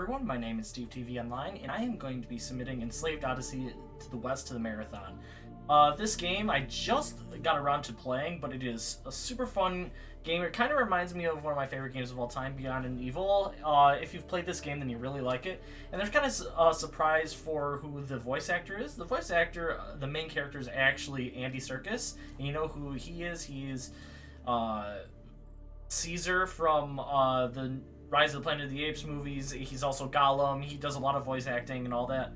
everyone, my name is Steve TV Online, and I am going to be submitting Enslaved Odyssey to the West to the Marathon. This game I just got around to playing, but it is a super fun game. It kind of reminds me of one of my favorite games of all time, Beyond and Evil. If you've played this game, then you really like it. And there's kind of a surprise for who the voice actor is. The voice actor, the main character, is actually Andy Serkis, and you know who he is. He is Caesar from the Rise of the Planet of the Apes movies. He's also Gollum. He does a lot of voice acting and all that.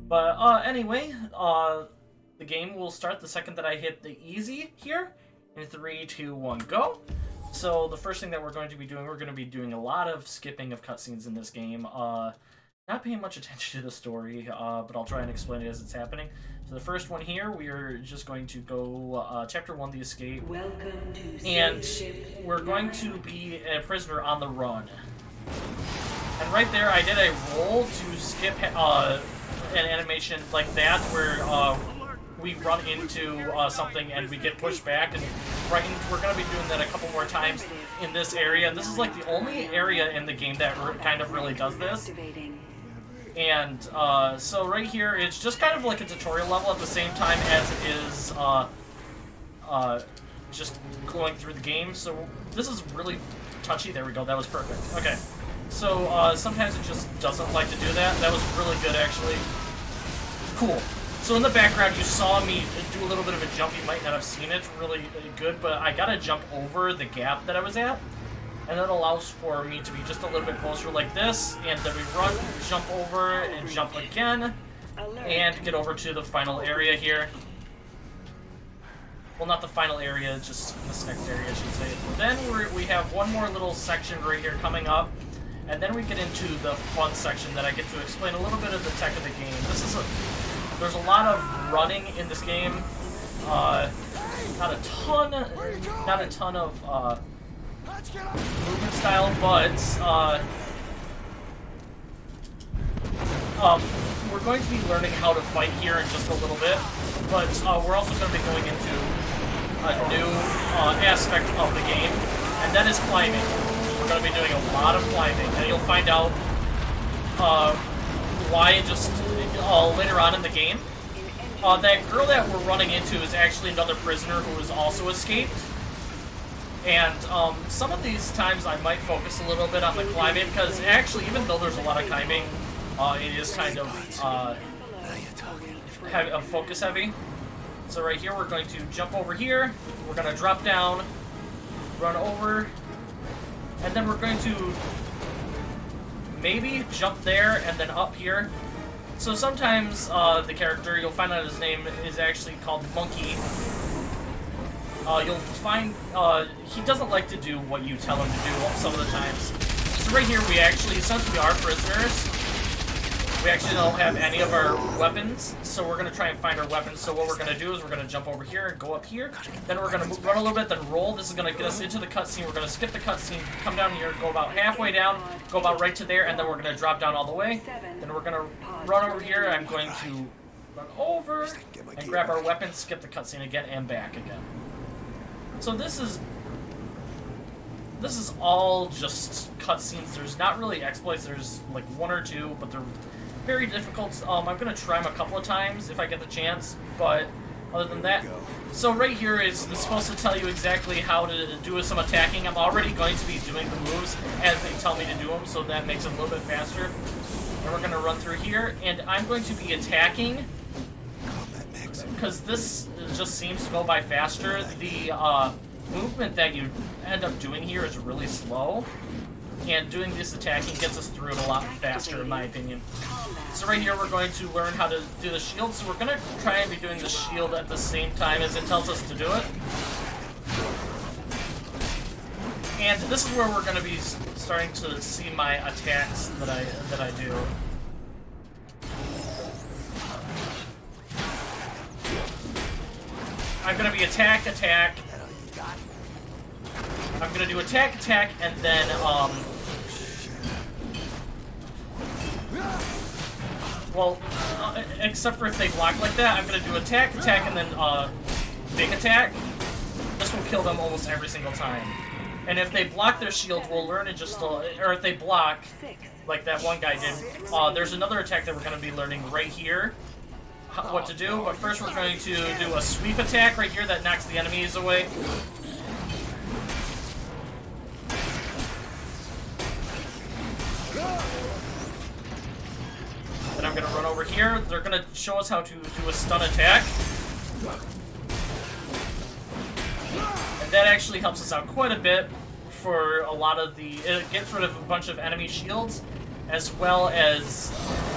But anyway, the game will start the second that I hit the easy here. In 3, 2, 1, go. So the first thing that we're going to be doing a lot of skipping of cutscenes in this game. Not paying much attention to the story, but I'll try and explain it as it's happening. So the first one here, we are just going to go Chapter 1, The Escape. Welcome to and we're going to be a prisoner on the run. And right there, I did a roll to skip an animation like that, where we run into something and we get pushed back, and we're going to be doing that a couple more times in this area. This is like the only area in the game that kind of really does this. And so right here, it's just kind of like a tutorial level at the same time as it is just going through the game. So this is really touchy. There we go. That was perfect. Okay. So sometimes it just doesn't like to do that. That was really good, actually. Cool. So in the background, you saw me do a little bit of a jump. You might not have seen it really good, but I got to jump over the gap that I was at. And that allows for me to be just a little bit closer like this. And then we run, jump over, and jump again. And get over to the final area here. Well, not the final area, just this next area, I should say. Then we have one more little section right here coming up. And then we get into the fun section that I get to explain a little bit of the tech of the game. There's a lot of running in this game. Not a ton of movement style, but we're going to be learning how to fight here in just a little bit. But we're also going to be going into a new aspect of the game, and that is climbing. We're going to be doing a lot of climbing, and you'll find out why just later on in the game. That girl that we're running into is actually another prisoner who has also escaped. And some of these times I might focus a little bit on the climbing, because actually, even though there's a lot of climbing, it is kind of focus heavy. So right here, we're going to jump over here. We're going to drop down, run over, and then we're going to maybe jump there and then up here. So sometimes the character, you'll find out his name is actually called Monkey. You'll find he doesn't like to do what you tell him to do some of the times. So right here, since we are prisoners, we actually don't have any of our weapons, so we're going to try and find our weapons. So what we're going to do is we're going to jump over here and go up here. Then we're going to run a little bit, then roll. This is going to get us into the cutscene. We're going to skip the cutscene, come down here, go about halfway down, go about right to there, and then we're going to drop down all the way. Then we're going to run over here. I'm going to run over and grab our weapons, skip the cutscene again, and back again. So this is all just cutscenes. There's not really exploits. There's like one or two, but they're very difficult. I'm gonna try them a couple of times if I get the chance, but other than that, so right here is supposed to tell you exactly how to do some attacking. I'm already going to be doing the moves as they tell me to do them, so that makes it a little bit faster. And we're gonna run through here, and I'm going to be attacking because this just seems to go by faster. The movement that you end up doing here is really slow, and doing this attacking gets us through it a lot faster, in my opinion. So right here, we're going to learn how to do the shield. So we're going to try and be doing the shield at the same time as it tells us to do it. And this is where we're going to be starting to see my attacks that I do. I'm going to be attack. I'm going to do attack, and then, except for if they block like that, I'm going to do attack, and then, big attack. This will kill them almost every single time. And if they block their shields, we'll learn it just, or if they block, like that one guy did. There's another attack that we're going to be learning right here what to do, but first we're going to do a sweep attack right here that knocks the enemies away. Then I'm going to run over here. They're going to show us how to do a stun attack. And that actually helps us out quite a bit for a lot of the... It gets rid of a bunch of enemy shields, as well as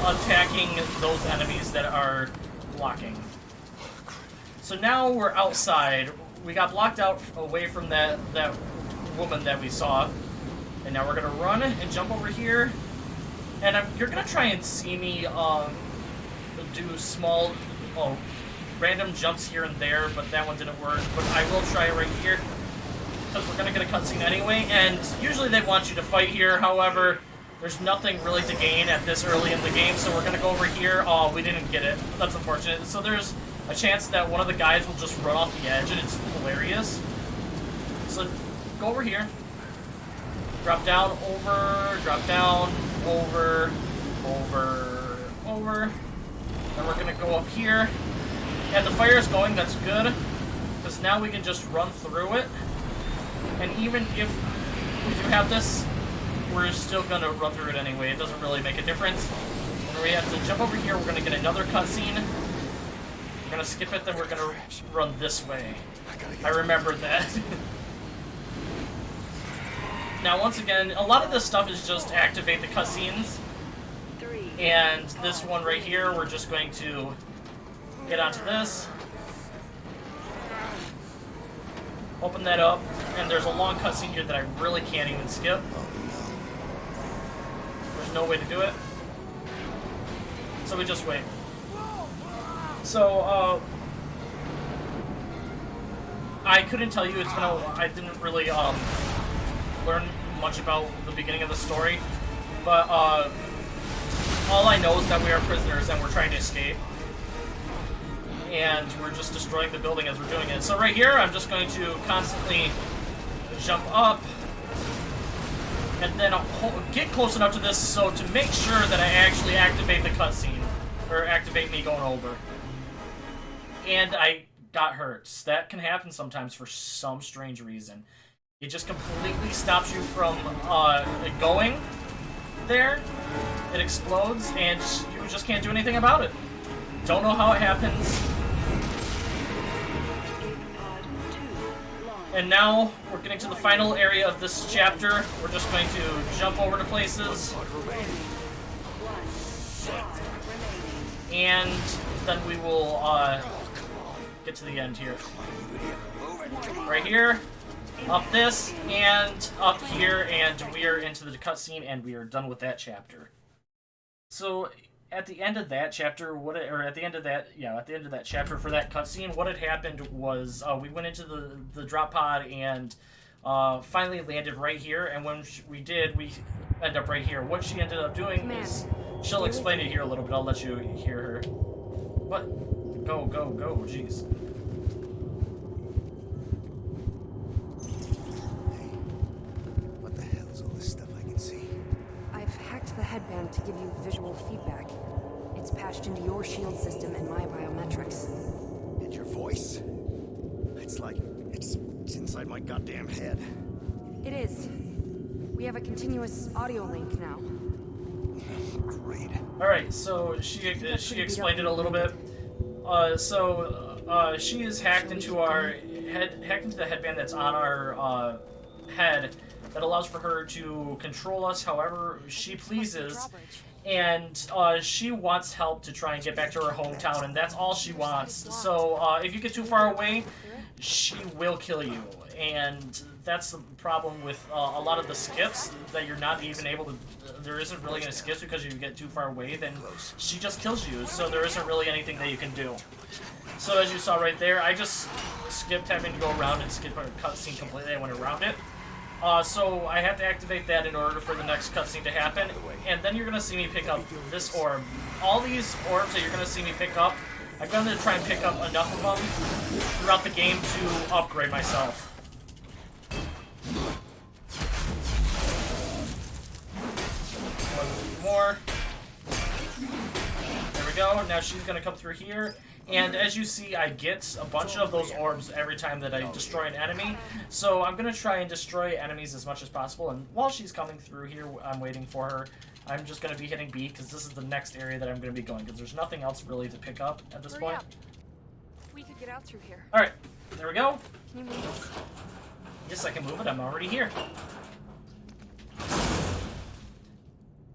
attacking those enemies that are blocking. So now we're outside. We got blocked out away from that woman that we saw. And now we're going to run and jump over here. And you're going to try and see me do small, random jumps here and there, but that one didn't work. But I will try it right here, because we're going to get a cutscene anyway. And usually they want you to fight here. However, there's nothing really to gain at this early in the game, so we're going to go over here. Oh, we didn't get it. That's unfortunate. So there's a chance that one of the guys will just run off the edge, and it's hilarious. So go over here. Drop down, over, drop down, over, over, over. Then we're going to go up here. And the fire is going, that's good, because now we can just run through it. And even if we do have this, we're still going to run through it anyway. It doesn't really make a difference. When we have to jump over here, we're going to get another cutscene. We're going to skip it, then we're going to run this way. I remembered that. Now, once again, a lot of this stuff is just activate the cutscenes. And this one right here, we're just going to get onto this. Open that up, and there's a long cutscene here that I really can't even skip. There's no way to do it. So we just wait. So, I couldn't tell you, it's been I didn't really, learn much about the beginning of the story, but all I know is that we are prisoners and we're trying to escape, and we're just destroying the building as we're doing it. So right here, I'm just going to constantly jump up, and then I'll get close enough to this so to make sure that I actually activate the cutscene, or activate me going over. And I got hurt. That can happen sometimes for some strange reason. It just completely stops you from going there. It explodes, and you just can't do anything about it. Don't know how it happens. And now we're getting to the final area of this chapter. We're just going to jump over to places. And then we will get to the end here. Right here. Up this, and up here, and we are into the cutscene, and we are done with that chapter. So, at the end of that chapter, at the end of that chapter for that cutscene, what had happened was we went into the drop pod and finally landed right here, and when we did, we end up right here. What she ended up doing is, she'll explain it here a little bit, I'll let you hear her. What? Go, go, go, jeez. The headband to give you visual feedback. It's patched into your shield system and my biometrics. And your voice? It's like it's inside my goddamn head. It is. We have a continuous audio link now. Great. Alright, so she explained it a little bit. She is hacked into the headband that's on our head, that allows for her to control us however she pleases, and she wants help to try and get back to her hometown, and that's all she wants. So if you get too far away, she will kill you, and that's the problem with a lot of the skips, that you're not even able to, there isn't really any skips because you get too far away, then she just kills you, so there isn't really anything that you can do. So as you saw right there, I just skipped having to go around and skip a cutscene completely. I went around it. So I have to activate that in order for the next cutscene to happen, and then you're going to see me pick up this orb. All these orbs that you're going to see me pick up, I'm going to try and pick up enough of them throughout the game to upgrade myself. we go. Now she's gonna come through here. And as you see, I get a bunch of those orbs every time that I destroy an enemy. So I'm going to try and destroy enemies as much as possible. And while she's coming through here, I'm waiting for her. I'm just going to be hitting B because this is the next area that I'm going to be going. Because there's nothing else really to pick up at this point. We could get out through here. Alright, there we go. Can you move this? Yes, I can move it. I'm already here.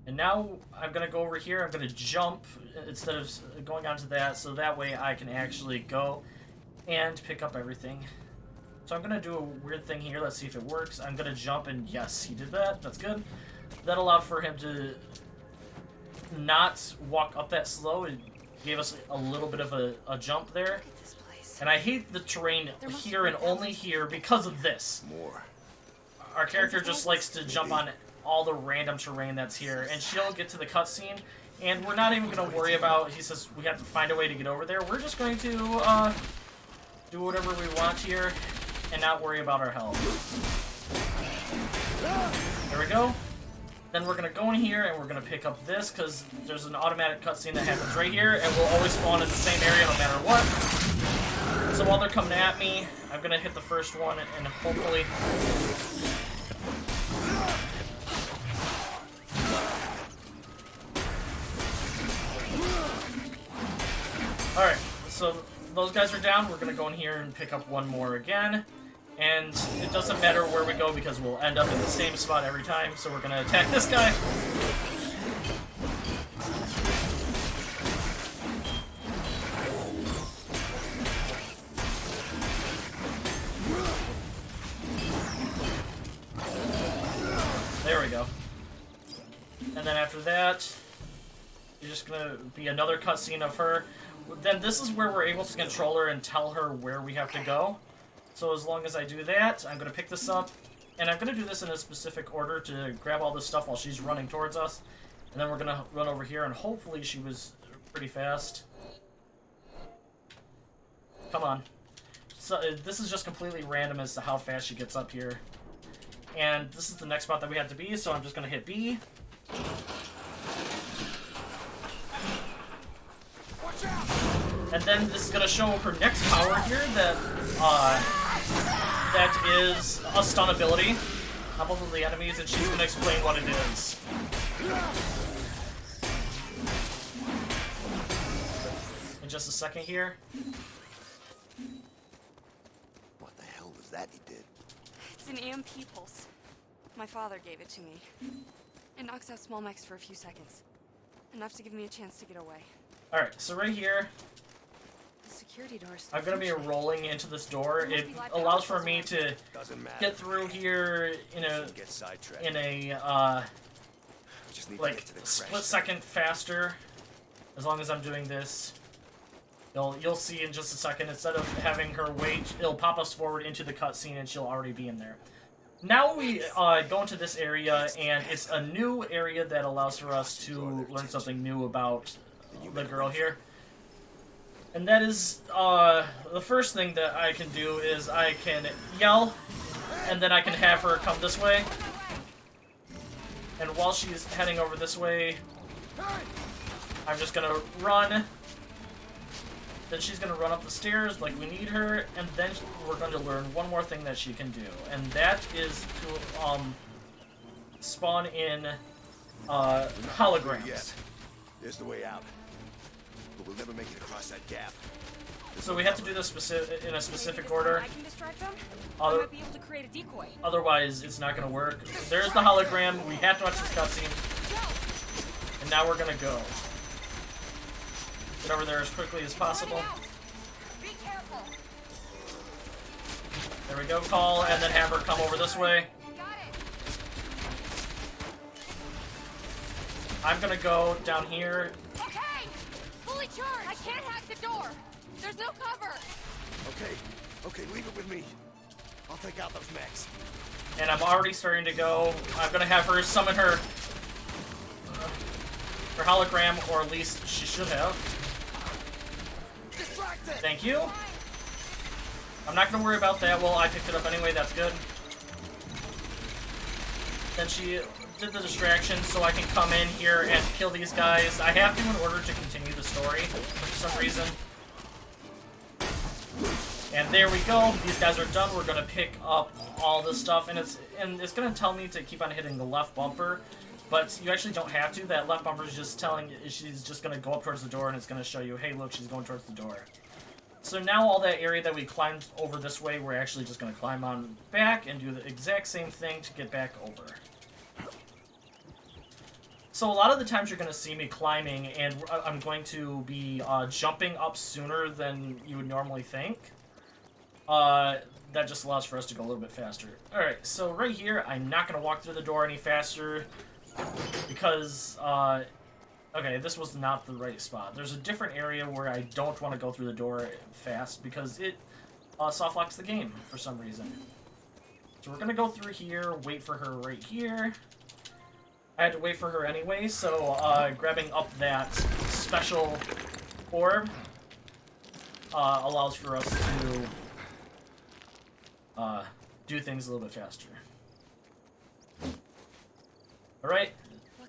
And now I'm going to go over here. I'm going to jump instead of going onto that, so that way I can actually go and pick up everything. So I'm going to do a weird thing here. Let's see if it works. I'm going to jump, and yes, he did that. That's good. That allowed for him to not walk up that slow. It gave us a little bit of a jump there. Look at this place. And I hate the terrain here and only here because of this. Our character just likes to jump on all the random terrain that's here, and she'll get to the cutscene, and we're not even going to worry about, he says we have to find a way to get over there. We're just going to do whatever we want here and not worry about our health. There we go. Then we're going to go in here and we're going to pick up this, because there's an automatic cutscene that happens right here, and we'll always spawn in the same area no matter what. So while they're coming at me, I'm going to hit the first one, and hopefully... Alright, so those guys are down. We're going to go in here and pick up one more again. And it doesn't matter where we go because we'll end up in the same spot every time. So we're going to attack this guy. There we go. And then after that, you're just going to be another cutscene of her. Then this is where we're able to control her and tell her where we have to go. So as long as I do that, I'm going to pick this up. And I'm going to do this in a specific order to grab all this stuff while she's running towards us. And then we're going to run over here, and hopefully she was pretty fast. Come on. So this is just completely random as to how fast she gets up here. And this is the next spot that we have to be, so I'm just going to hit B. And then this is going to show her next power here that is a stun ability on both of the enemies, and she's going to explain what it is. In just a second here. What the hell was that he did? It's an EMP pulse. My father gave it to me. It knocks out small mechs for a few seconds. Enough to give me a chance to get away. Alright, so right here, The security doors. I'm going to be rolling into this door. It allows for me to get through here in a like split second faster, as long as I'm doing this. You'll see in just a second, instead of having her wait, it'll pop us forward into the cutscene and she'll already be in there. Now we go into this area, and it's a new area that allows for us to learn something new about the girl here. And that is, the first thing that I can do is I can yell, and then I can have her come this way. And while she's heading over this way, I'm just gonna run. Then she's gonna run up the stairs like we need her, and then we're going to learn one more thing that she can do, and that is to spawn in holograms. There's the way out, but we'll never make it across that gap. So we have to do this in a specific order. I can distract them. I might be able to create a decoy. Otherwise, it's not going to work. There's the hologram. We have to watch this cutscene. And now we're going to go. Get over there as quickly as possible. Be careful. There we go, call, and then have her come over this way. Got it. I'm going to go down here. Okay. Fully charged. I can't hack the door. There's no cover. Okay, leave it with me. I'll take out those mechs. And I'm already starting to go. I'm going to have her summon her hologram, or at least she should have. Thank you. I'm not going to worry about that. Well, I picked it up anyway. That's good. Then she did the distraction so I can come in here and kill these guys. I have to in order to continue the story for some reason. And there we go. These guys are done. We're gonna pick up all this stuff, and it's gonna tell me to keep on hitting the left bumper, but you actually don't have to. That left bumper is just telling she's just gonna go up towards the door, and it's gonna show you, hey, look, she's going towards the door. So now all that area that we climbed over this way, we're actually just gonna climb on back and do the exact same thing to get back over. So a lot of the times you're going to see me climbing, and I'm going to be jumping up sooner than you would normally think. That just allows for us to go a little bit faster. Alright, so right here, I'm not going to walk through the door any faster, because, okay, this was not the right spot. There's a different area where I don't want to go through the door fast, because it soft locks the game for some reason. So we're going to go through here, wait for her right here. I had to wait for her anyway, so grabbing up that special orb allows for us to do things a little bit faster. All right,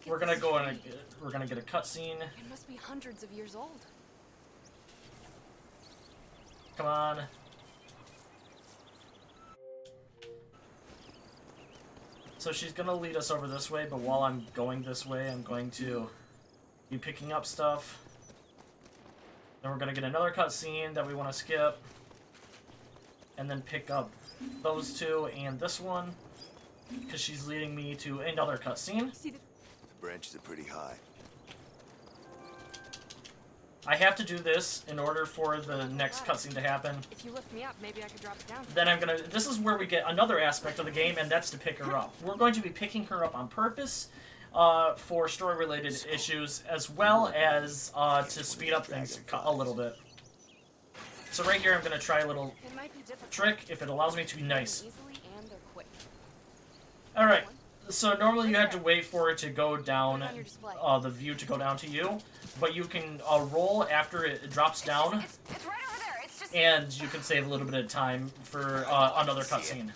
we're gonna go and we're gonna get a cutscene. It must be hundreds of years old. Come on. So she's gonna lead us over this way, but while I'm going this way, I'm going to be picking up stuff. Then we're gonna get another cutscene that we want to skip, and then pick up those two and this one, because she's leading me to another cutscene. The branches are pretty high. I have to do this in order for the next cutscene to happen. If you lift me up, maybe I could drop it down. Then I'm gonna. This is where we get another aspect of the game, and that's to pick her up. We're going to be picking her up on purpose for story-related issues, as well as to speed up things a little bit. So right here, I'm gonna try a little trick if it allows me to be nice. All right. So normally you have to wait for it to go down, the view to go down to you, but you can roll after it drops down, and you can save a little bit of time for another cutscene.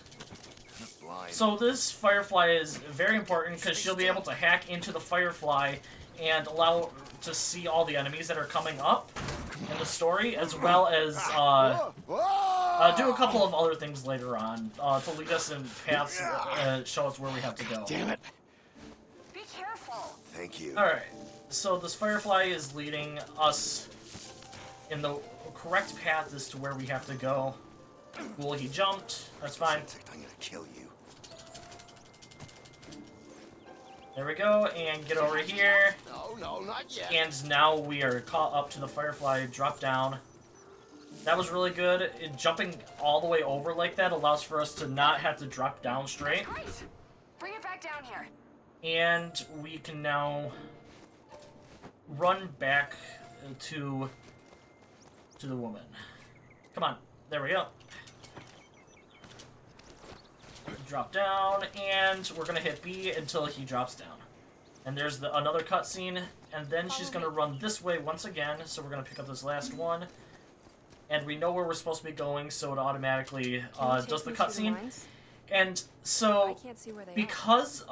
So this Firefly is very important because she'll be able to hack into the Firefly and allow to see all the enemies that are coming up in the story, as well as do a couple of other things later on to lead us in paths, show us where we have to go. Damn it! Be careful. Thank you. All right, so this Firefly is leading us in the correct path as to where we have to go. Well, he jumped. That's fine. I'm gonna kill you. There we go, and get over here. No, not yet. And now we are caught up to the Firefly. Drop down. That was really good. Jumping all the way over like that allows for us to not have to drop down straight. Great. Bring it back down here. And we can now run back to the woman. Come on. There we go. Drop down, and we're gonna hit B until he drops down. And there's another cutscene, and then she's gonna run this way once again, so we're gonna pick up this last one. And we know where we're supposed to be going, so it automatically does the cutscene. And so, because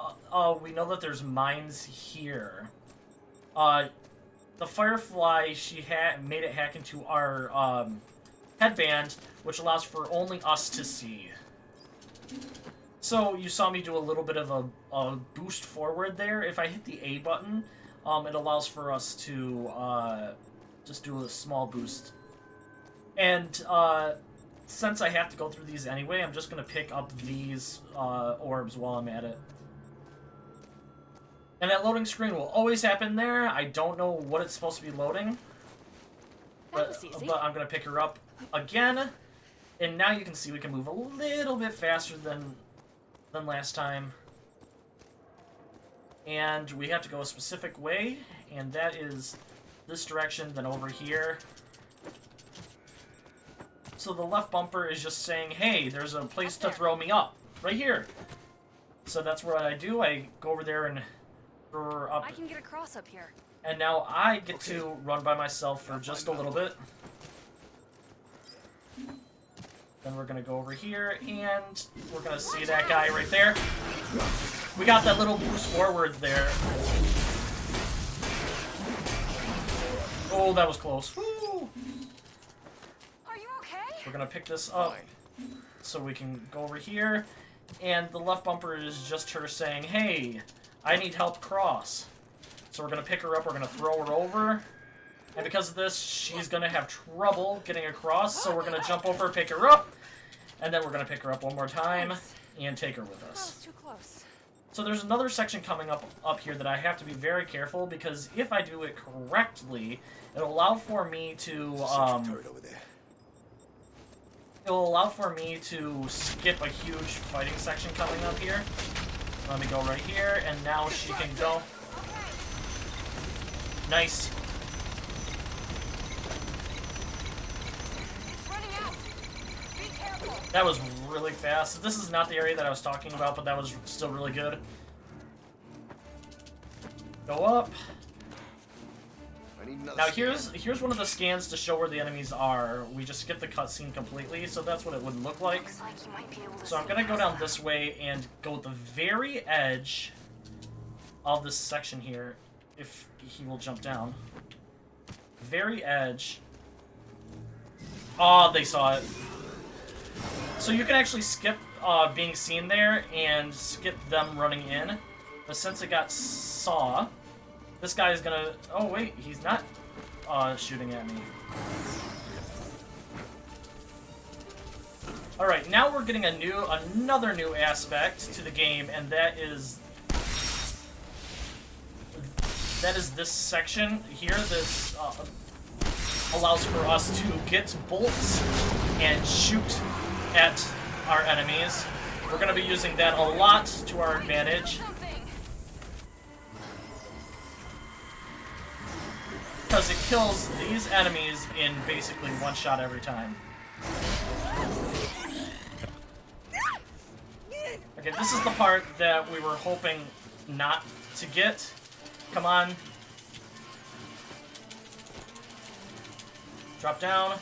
we know that there's mines here, the Firefly, she made it hack into our headband, which allows for only us to see. So you saw me do a little bit of a boost forward there. If I hit the A button, it allows for us to just do a small boost. And since I have to go through these anyway, I'm just going to pick up these orbs while I'm at it. And that loading screen will always happen there. I don't know what it's supposed to be loading. But I'm going to pick her up again. And now you can see we can move a little bit faster than last time. And we have to go a specific way, and that is this direction, then over here. So the left bumper is just saying, hey, there's a place to throw me up. Right here. So that's what I do. I go over there and throw her up. I can get across up here. And now I get to run by myself for just a little bit. Then we're going to go over here, and we're going to see that guy right there. We got that little boost forward there. Oh, that was close. Woo! Are you okay? We're gonna pick this up so we can go over here. And the left bumper is just her saying, hey, I need help cross. So we're gonna pick her up, we're gonna throw her over. And because of this, she's gonna have trouble getting across, so we're gonna jump over, pick her up, and then we're gonna pick her up one more time and take her with That us. was too close. So there's another section coming up here that I have to be very careful, because if I do it correctly, it'll allow for me to turret over there. it'll allow for me to skip a huge fighting section coming up here. Let me go right here, and now she can go. Nice. It's running out. Be careful. That was really fast. This is not the area that I was talking about, but that was still really good. Go up. I need another Now scan. here's one of the scans to show where the enemies are. We just skip the cutscene completely, so that's what it would look like. Looks like you might be able to So I'm gonna go down this way and go at the very edge of this section here, if he will jump down. Very edge. Oh, they saw it. So you can actually skip being seen there and skip them running in. But since it got saw, this guy is gonna... Oh wait, he's not shooting at me. Alright, now we're getting another new aspect to the game, and that is this section here. This allows for us to get bolts and shoot at our enemies. We're going to be using that a lot to our advantage, because it kills these enemies in basically one shot every time. Okay, this is the part that we were hoping not to get. Come on. Drop down.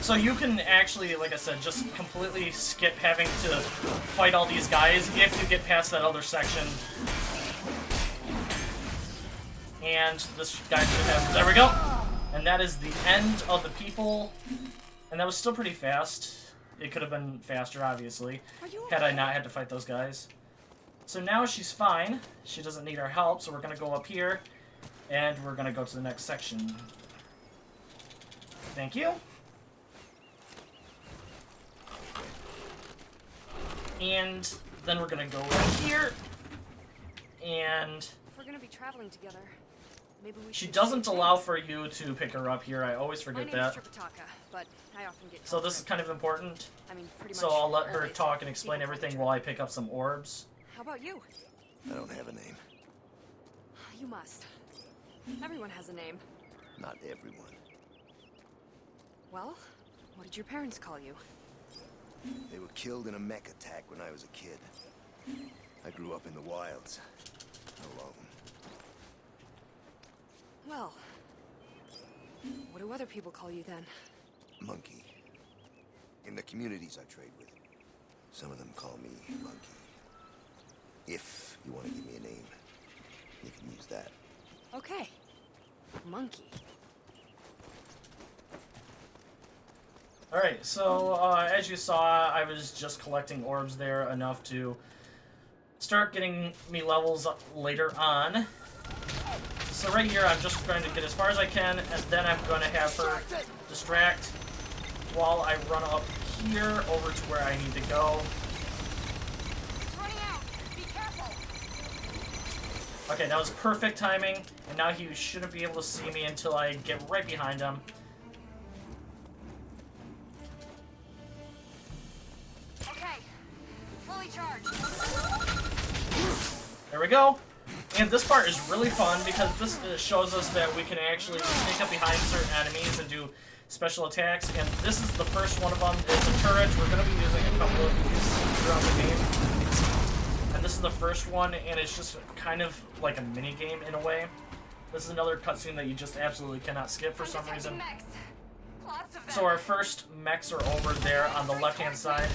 So you can actually, like I said, just completely skip having to fight all these guys if you get past that other section. And this guy should have... There we go! And that is the end of the people. And that was still pretty fast. It could have been faster, obviously, had I not had to fight those guys. So now she's fine. She doesn't need our help, so we're going to go up here. And we're going to go to the next section. Thank you. And then we're going to go right here. And... If we're gonna be traveling together, maybe we she should doesn't exchange allow names. for you to pick her up here. I always My forget name's that. Tripitaka, but I often get So called this is Trip. kind of important. I mean, pretty So much I'll let her always. talk and explain People call me everything Trip. while I pick up some orbs. How about you? I don't have a name. You must. Everyone has a name. Not everyone. Well, what did your parents call you? They were killed in a mech attack when I was a kid. I grew up in the wilds. Alone. Well, what do other people call you then? Monkey. In the communities I trade with, some of them call me Monkey. If you want to give me a name, you can use that. Okay. Monkey. Alright, so as you saw, I was just collecting orbs there enough to start getting me levels up later on. So right here, I'm just going to get as far as I can, and then I'm going to have her distract while I run up here over to where I need to go. It's running out. Be careful. Okay, that was perfect timing, and now he shouldn't be able to see me until I get right behind him. Okay. Fully charged. There we go. And this part is really fun because this shows us that we can actually sneak up behind certain enemies and do special attacks. And this is the first one of them. It's a turret. We're going to be using a couple of these throughout the game. And this is the first one, and it's just kind of like a mini game in a way. This is another cutscene that you just absolutely cannot skip for some reason. Mechs. lots of them. So our first mechs are over there on the left-hand side.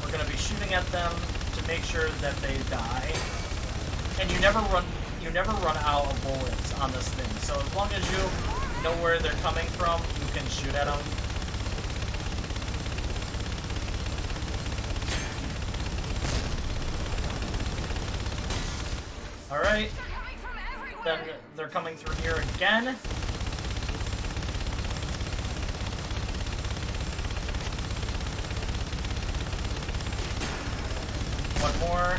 We're going to be shooting at them to make sure that they die. And you never run out of bullets on this thing. So as long as you know where they're coming from, you can shoot at them. Alright. Then they're coming through here again. One more.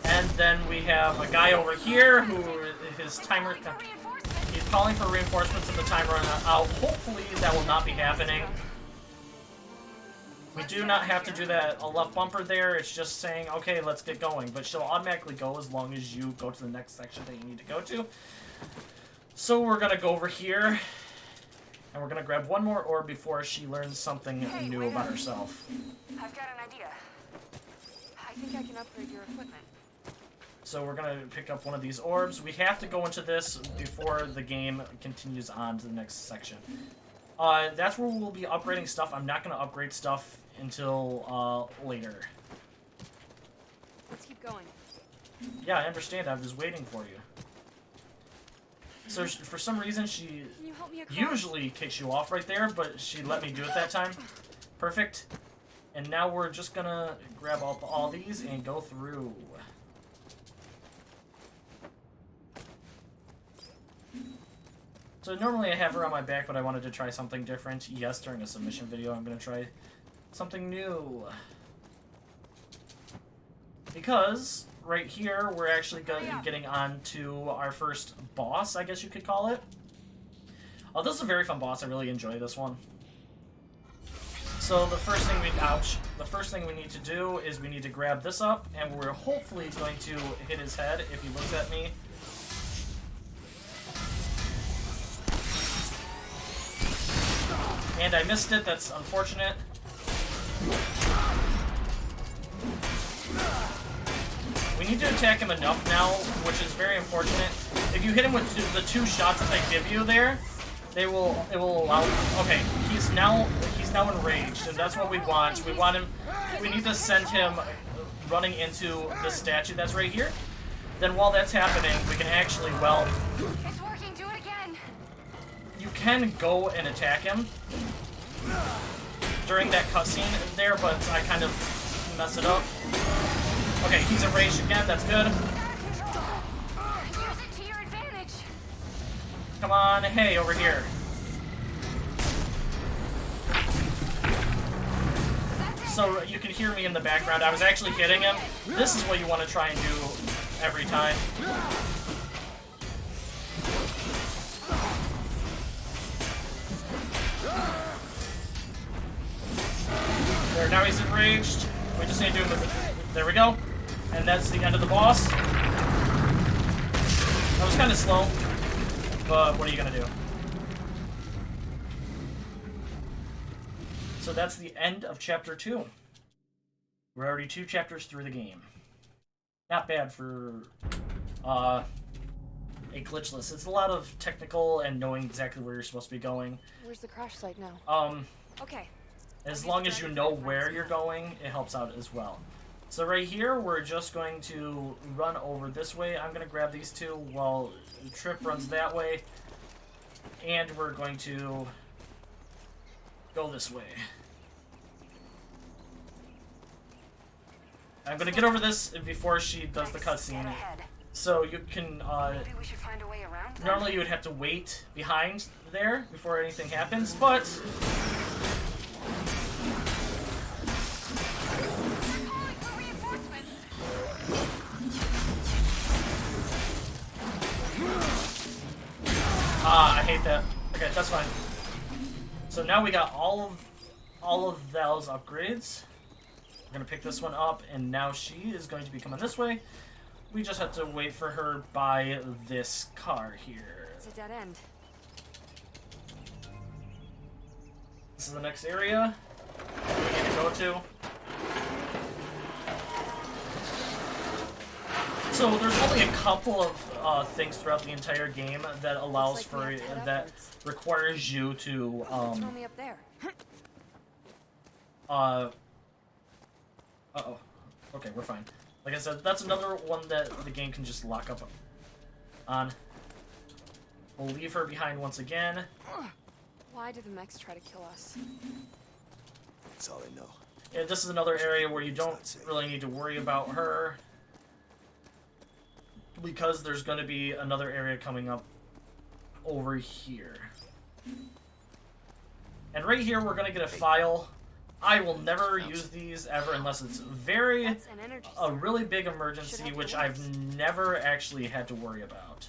And then we have a guy over here who his timer, he's calling for reinforcements and the timer run out. Hopefully that will not be happening. We do not have to do that a left bumper there. It's just saying, okay, let's get going. But she'll automatically go as long as you go to the next section that you need to go to. So we're going to go over here. And we're going to grab one more orb before she learns something new about herself. I've got an idea. I think I can upgrade your equipment. So we're going to pick up one of these orbs. We have to go into this before the game continues on to the next section. That's where we'll be upgrading stuff. I'm not going to upgrade stuff until later. Let's keep going. Yeah, I understand. I was waiting for you. So for some reason, she Can you help me across? usually kicks you off right there, but she let me do it that time. Perfect. And now we're just going to grab all these and go through. So normally I have her on my back, but I wanted to try something different. Yes, during a submission video, I'm going to try something new. Because right here, we're actually getting on to our first boss, I guess you could call it. Oh, this is a very fun boss. I really enjoy this one. So the first thing we need to do is we need to grab this up, and we're hopefully going to hit his head if he looks at me. And I missed it, that's unfortunate. We need to attack him enough now, which is very unfortunate. If you hit him with the two shots that they give you there, it will allow. Okay, he's now enraged, and that's what we want. We need to send him running into the statue that's right here. Then while that's happening, we can actually, well, It's working. Do it again. you can go and attack him during that cutscene there, but I kind of messed it up. Okay, he's enraged again, that's good. Use it to your advantage. Come on, hey, over here. So you can hear me in the background. I was actually hitting him. This is what you want to try and do every time. There, now he's enraged. We just need to do it. There we go. And that's the end of the boss. That was kind of slow, but what are you going to do? So that's the end of Chapter 2. We're already 2 chapters through the game. Not bad for a glitchless. It's a lot of technical and knowing exactly where you're supposed to be going. Where's the crash site now? Okay. As long as you know where you're going, it helps out as well. So right here, we're just going to run over this way. I'm going to grab these two while Trip runs that way. And we're going to go this way. I'm going to get over this before she does the cutscene. So you can, Maybe we should find a way around them? normally you would have to wait behind there before anything happens, but Calling for reinforcements. I hate that. Okay, that's fine. So now we got all of Val's upgrades. We're gonna pick this one up, and now she is going to be coming this way. We just have to wait for her by this car here. It's a dead end. This is the next area we need to go to. So there's only a couple of things throughout the entire game that allows like for we have to head that upwards. requires you to Throw me up there. Uh-oh. Okay, we're fine. Like I said, that's another one that the game can just lock up on. We'll leave her behind once again. Why did the mechs try to kill us? That's all I know. Yeah, this is another area where you don't really need to worry about her, because there's going to be another area coming up over here. And right here, we're going to get a file. I will never use these ever unless it's That's an energy a really big emergency, have which the I've links. never actually had to worry about.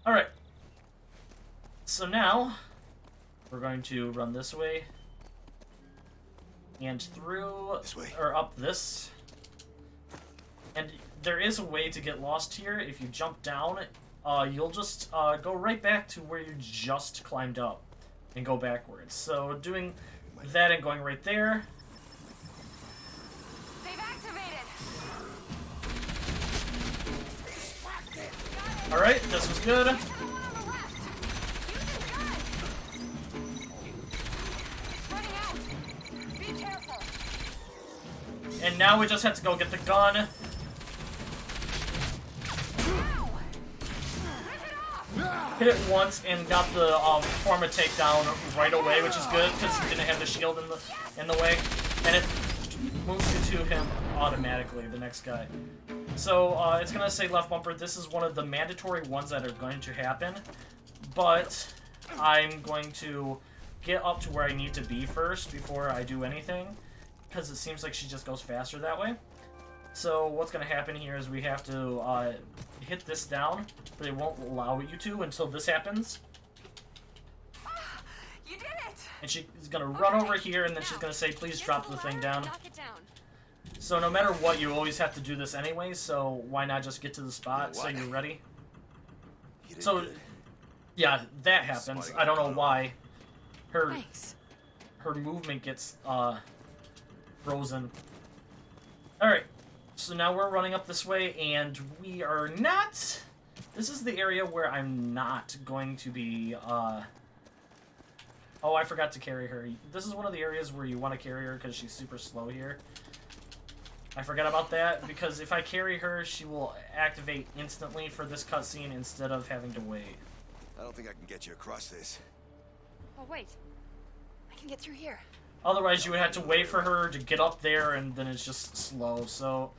Alright. So now, we're going to run this way. And through, This way. or up this. And there is a way to get lost here. If you jump down, you'll just go right back to where you just climbed up and go backwards. So doing that and going right there. They've activated. Alright, this was good. On the left. Use his gun. It's running out. Be careful. And now we just have to go get the gun. Ow. Rip it off. Hit it once and got the form of takedown right away, which is good because he didn't have the shield in the way, and it moves you to him automatically, the next guy. So it's gonna say left bumper. This is one of the mandatory ones that are going to happen, but I'm going to get up to where I need to be first before I do anything, because it seems like she just goes faster that way. So what's going to happen here is we have to hit this down, but it won't allow you to until this happens. You did it. And she's going to run over here, and then she's going to say, please drop the thing down. Knock it down. So no matter what, you always have to do this anyway, so why not just get to the spot so you're ready? You did So, good. yeah, that happens. I don't know why. Thanks. Her movement gets frozen. Alright, so now we're running up this way, and we are not... This is the area where I'm not going to be... Oh, I forgot to carry her. This is one of the areas where you want to carry her because she's super slow here. I forgot about that, because if I carry her, she will activate instantly for this cutscene instead of having to wait. I don't think I can get you across this. Oh wait. I can get through here. Otherwise, you would have to wait for her to get up there, and then it's just slow. So,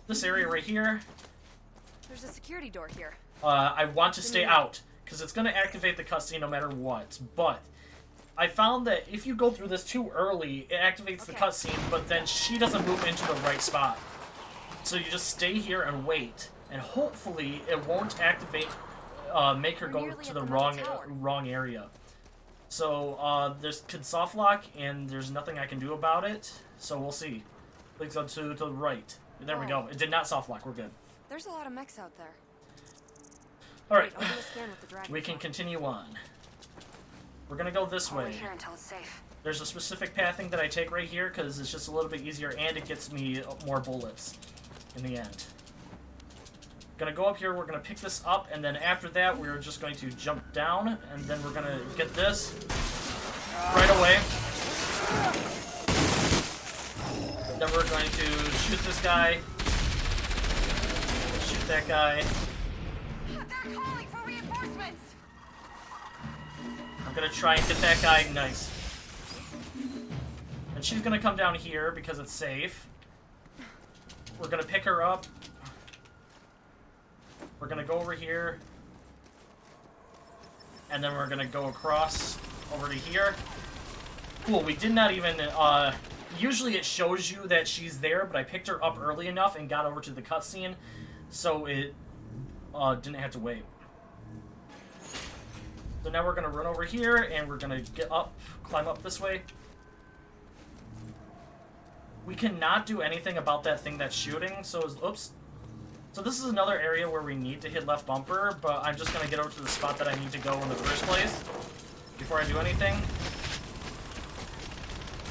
this area right here, There's a security door here. I want to stay out, because it's going to activate the cutscene no matter what. But I found that if you go through this too early, it activates the Okay. cutscene, but then she doesn't move into the right spot. So you just stay here and wait, and hopefully it won't activate, make her We're go nearly to at the the wrong metal tower. wrong area. So there's could soft lock, and there's nothing I can do about it. So we'll see. Please go to the right. There we go. It did not soft lock. We're good. There's a lot of mechs out there. All right, Wait, I'll do a scan with the dragon. we can continue on. We're gonna go this Hold way. it here until it's safe. There's a specific pathing that I take right here because it's just a little bit easier, and it gets me more bullets in the end. Gonna go up here, we're gonna pick this up, and then after that we're just going to jump down, and then we're gonna get this right away. And then we're going to shoot this guy, shoot that guy. They're calling for reinforcements. I'm gonna try and get that guy. Nice. And she's gonna come down here because it's safe. We're gonna pick her up. We're gonna go over here. And then we're gonna go across over to here. Cool, we did not even, usually it shows you that she's there, but I picked her up early enough and got over to the cutscene, so it, didn't have to wait. So now we're gonna run over here, and we're gonna get up, climb up this way. We cannot do anything about that thing that's shooting, so, oops. So this is another area where we need to hit left bumper, but I'm just gonna get over to the spot that I need to go in the first place before I do anything.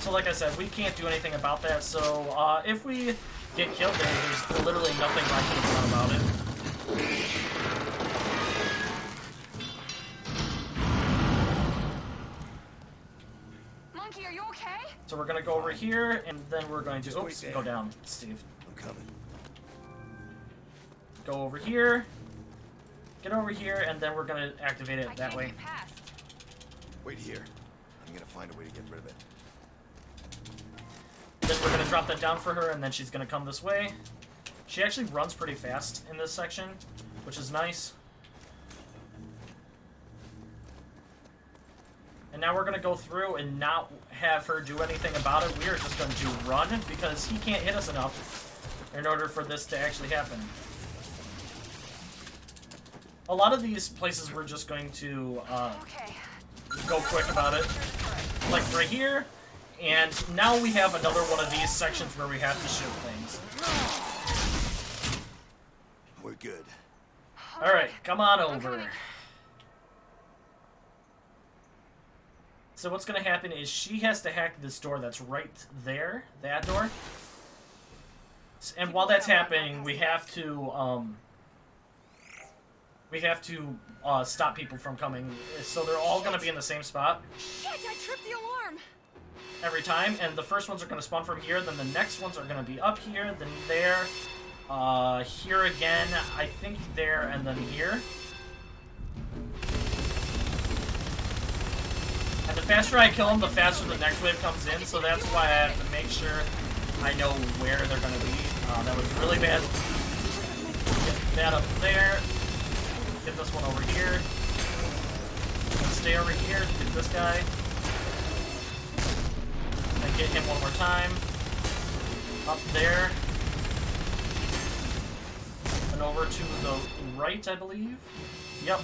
So like I said, we can't do anything about that, so if we get killed there, there's literally nothing I could have done about it. Monkey, are you okay? So we're gonna go over here, and then we're going to oops, go down, Steve. I'm coming. Go over here, get over here, and then we're gonna activate it that way. Wait here. I'm gonna find a way to get rid of it. Then we're gonna drop that down for her, and then she's gonna come this way. She actually runs pretty fast in this section, which is nice. And now we're gonna go through and not have her do anything about it. We are just going to run because he can't hit us enough in order for this to actually happen. A lot of these places we're just going to go quick about it. Like right here. And now we have another one of these sections where we have to shoot things. We're good. Alright, come on over. So what's going to happen is she has to hack this door that's right there, that door. And while that's happening, we have to stop people from coming. So they're all going to be in the same spot. Shit, I tripped the alarm. Every time, and the first ones are going to spawn from here, then the next ones are going to be up here, then there, here again, I think there, and then here. And the faster I kill them, the faster the next wave comes in, so that's why I have to make sure I know where they're going to be. That was really bad. Get that up there. Get this one over here. And stay over here. Get this guy. And get him one more time. Up there. And over to the right, I believe. Yep.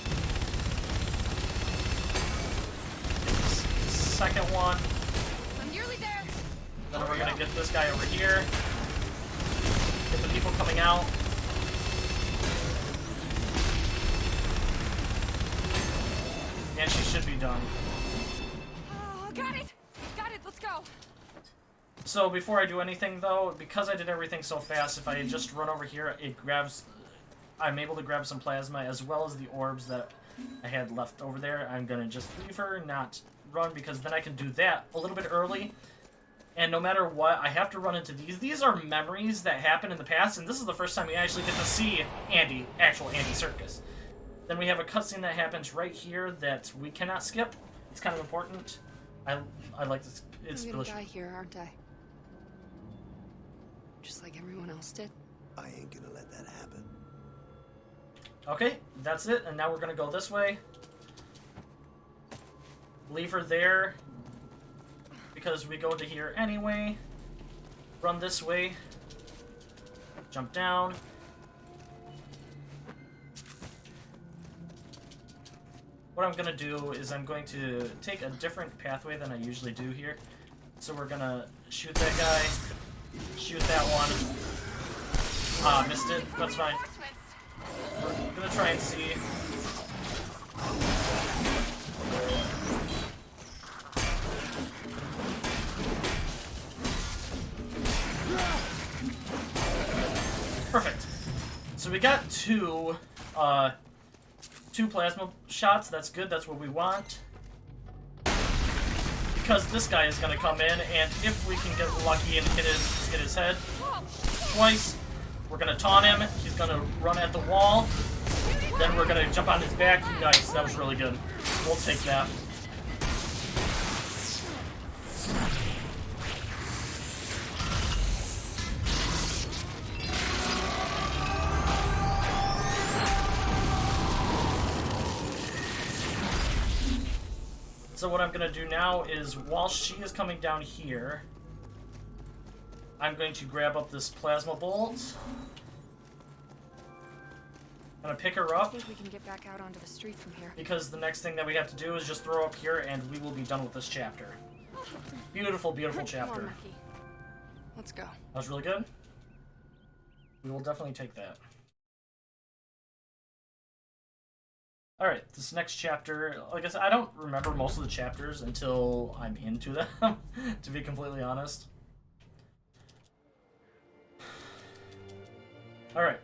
Second one. I'm nearly there. Then we're gonna get this guy over here. Get the people coming out. And she should be done. Oh, got it. Got it. Let's go. So before I do anything though, because I did everything so fast, if I just run over here, it grabs. I'm able to grab some plasma as well as the orbs that I had left over there. I'm gonna just leave her, not run, because then I can do that a little bit early. And no matter what, I have to run into these. These are memories that happened in the past, and this is the first time we actually get to see Andy, actual Andy Serkis. Then we have a cutscene that happens right here that we cannot skip. It's kind of important. I like this. It's I'm gonna delicious. die here, aren't I? Just like everyone else did. I ain't gonna let that happen. Okay, that's it, and now we're gonna go this way. Leave her there, because we go to here anyway. Run this way. Jump down. What I'm gonna do is I'm going to take a different pathway than I usually do here. So we're gonna shoot that guy, shoot that one. Ah, missed it, that's fine. We're gonna try and see. Perfect. So we got two plasma shots. That's good. That's what we want. Because this guy is gonna come in, and if we can get lucky and hit his head twice, we're gonna taunt him. He's gonna run at the wall. Then we're gonna jump on his back. Nice. That was really good. We'll take that. So what I'm going to do now is, while she is coming down here, I'm going to grab up this plasma bolt. I'm going to pick her up. I think we can get back out onto the street from here. Because the next thing that we have to do is just throw up here, and we will be done with this chapter. Beautiful, beautiful chapter. Come on, Lucky. Let's go. That was really good. We will definitely take that. Alright, this next chapter, like I said, I don't remember most of the chapters until I'm into them, to be completely honest. Alright.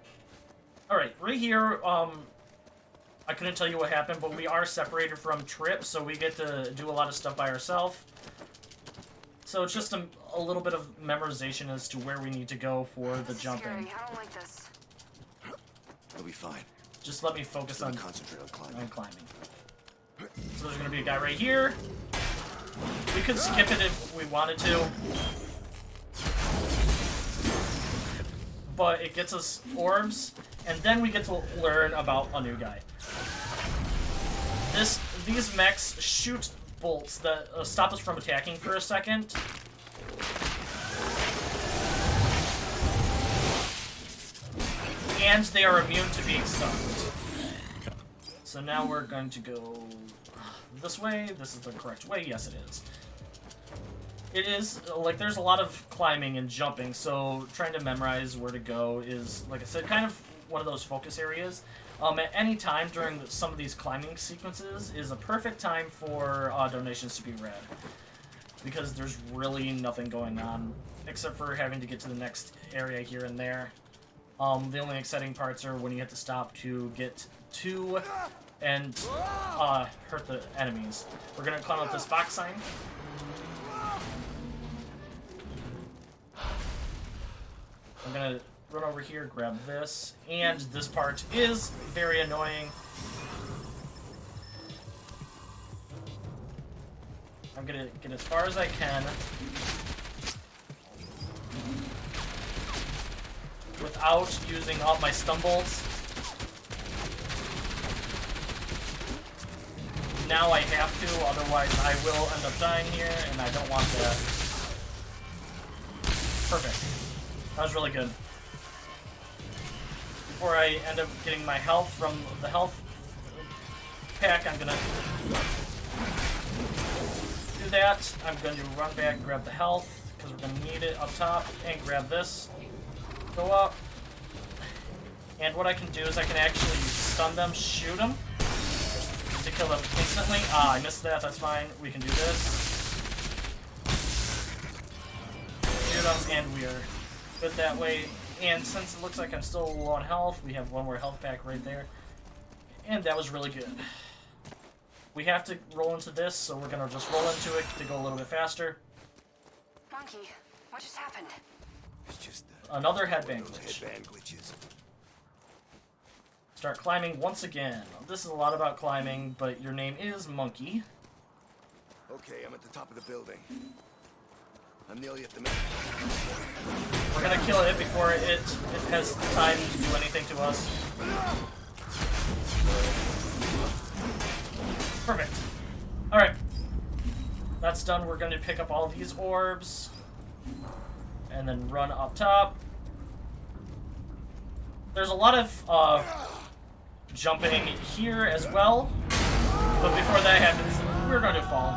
Alright, right here, I couldn't tell you what happened, but we are separated from Trip, so we get to do a lot of stuff by ourselves. So it's just a little bit of memorization as to where we need to go for the jumping. Scary. I don't like this. We'll be fine. Just let me focus on concentrate on climbing. So there's gonna be a guy right here. We could skip it if we wanted to. But it gets us orbs, and then we get to learn about a new guy. These mechs shoot bolts that stop us from attacking for a second. And they are immune to being stunned. So now we're going to go this way. This is the correct way. Yes, it is. It is, like, there's a lot of climbing and jumping, so trying to memorize where to go is, like I said, kind of one of those focus areas. At any time during some of these climbing sequences is a perfect time for donations to be read. Because there's really nothing going on, except for having to get to the next area here and there. The only exciting parts are when you have to stop to get to and hurt the enemies. We're gonna climb up this box sign. I'm gonna run over here, grab this, and this part is very annoying. I'm gonna get as far as I can without using all my stumbles. Now I have to, otherwise I will end up dying here, and I don't want that. Perfect. That was really good. Before I end up getting my health from the health pack, I'm gonna do that. I'm going to run back and grab the health, because we're gonna need it up top, and grab this. Go up. And what I can do is I can actually stun them, shoot them, to kill them instantly. Ah, I missed that, that's fine. We can do this. Shoot them, and we are good that way. And since it looks like I'm still low on health, we have one more health pack right there. And that was really good. We have to roll into this, so we're gonna just roll into it to go a little bit faster. Monkey, what just happened? It's just Another headband glitch. headband glitches. Start climbing once again. This is a lot about climbing, but your name is Monkey. Okay, I'm at the top of the building. I'm nearly at the main. We're gonna kill it before it has time to do anything to us. Perfect. Alright. That's done. We're gonna pick up all these orbs. And then run up top. There's a lot of jumping here as well. But before that happens, we're going to fall.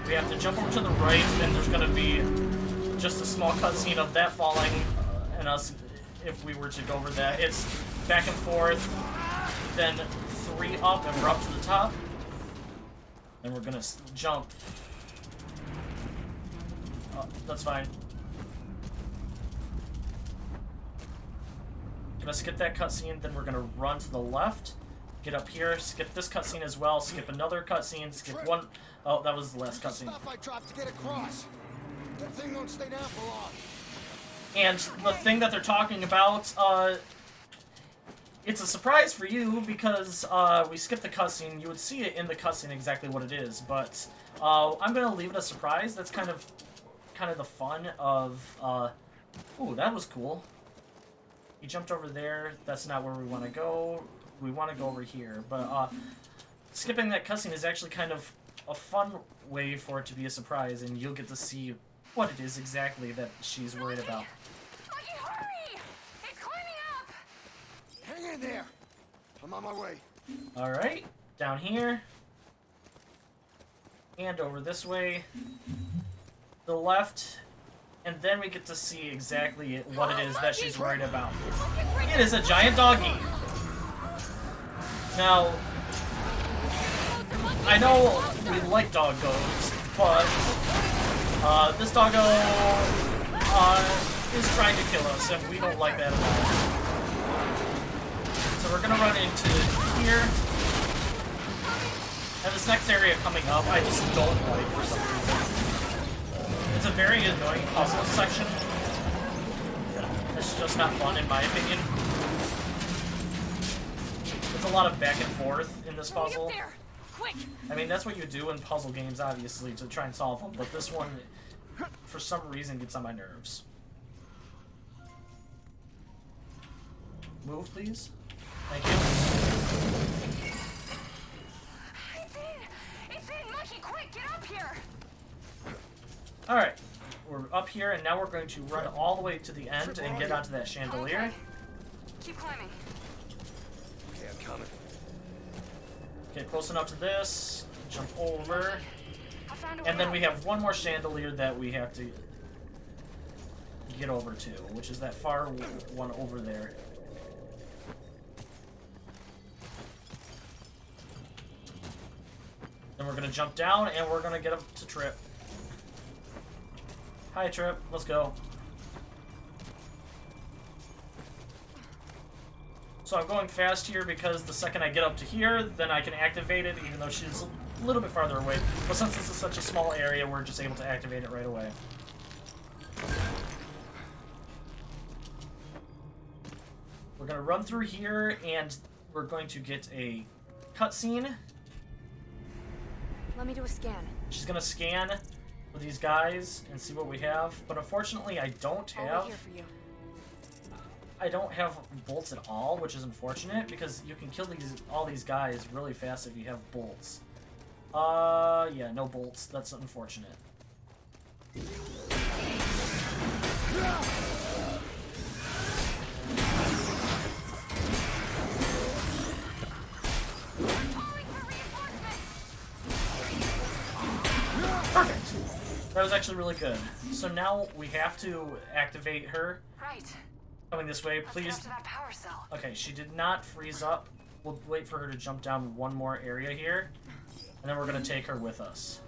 We have to jump over to the right, and there's going to be just a small cutscene of that falling, and us, if we were to go over that. It's back and forth, then 3 up, and we're up to the top. And we're going to jump. That's fine. Gonna skip that cutscene, then we're gonna run to the left, get up here, skip this cutscene as well, skip another cutscene, skip one. Oh, that was the last cutscene. Stuff I dropped to get across. That thing won't stay down for long. And the thing that they're talking about, it's a surprise for you because we skipped the cutscene. You would see it in the cutscene exactly what it is, but I'm gonna leave it a surprise. That's kind of the fun of. Ooh, that was cool. He jumped over there. That's not where we want to go. We want to go over here. But skipping that cutscene is actually kind of a fun way for it to be a surprise, and you'll get to see what it is exactly that she's worried about. Monkey, hurry! It's climbing up! Hang in there. I'm on my way. Alright, down here. And over this way. The left. And then we get to see exactly what it is that she's worried about. It is a giant doggy. Now, I know we like doggos, but this doggo is trying to kill us, and we don't like that at all. So we're gonna run into here. And this next area coming up, I just don't like for some reason. It's a very annoying puzzle section. It's just not fun, in my opinion. There's a lot of back and forth in this puzzle. I mean, that's what you do in puzzle games, obviously, to try and solve them. But this one, for some reason, gets on my nerves. Move, please. Thank you. It's in, Monkey, quick, get up here! Alright, we're up here, and now we're going to run all the way to the end and get onto that chandelier. Okay. Keep climbing. Okay, I'm coming. Get close enough to this, jump over, I found a and then way we have one more chandelier that we have to get over to, which is that far one over there. Then we're gonna jump down, and we're gonna get up to Trip. Hi, Trip. Let's go. So I'm going fast here because the second I get up to here, then I can activate it, even though she's a little bit farther away. But since this is such a small area, we're just able to activate it right away. We're gonna run through here, and we're going to get a cutscene. Let me do a scan. She's gonna scan with these guys and see what we have, but unfortunately I don't I'll have wait here for you. I don't have bolts at all, which is unfortunate because you can kill all these guys really fast if you have bolts. Yeah, no bolts. That's unfortunate. Perfect. That was actually really good. So now we have to activate her. Right. Coming this way, Let's please. get up to that power cell. Okay, she did not freeze up. We'll wait for her to jump down one more area here, and then we're gonna take her with us.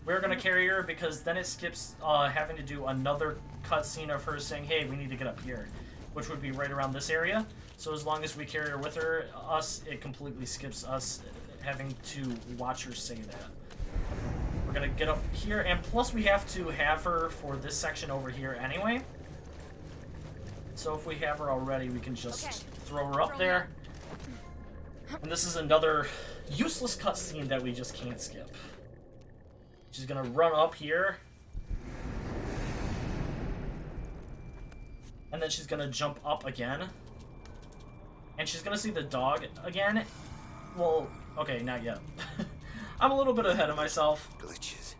We're gonna carry her because then it skips having to do another cutscene of her saying, "Hey, we need to get up here," which would be right around this area. So as long as we carry her with us, it completely skips us having to watch her say that. We're gonna get up here, and plus we have to have her for this section over here anyway. So if we have her already, we can just throw her up there. And this is another useless cutscene that we just can't skip. She's gonna run up here. And then she's gonna jump up again. And she's gonna see the dog again. Well, okay, not yet. I'm a little bit ahead of myself. Glitches.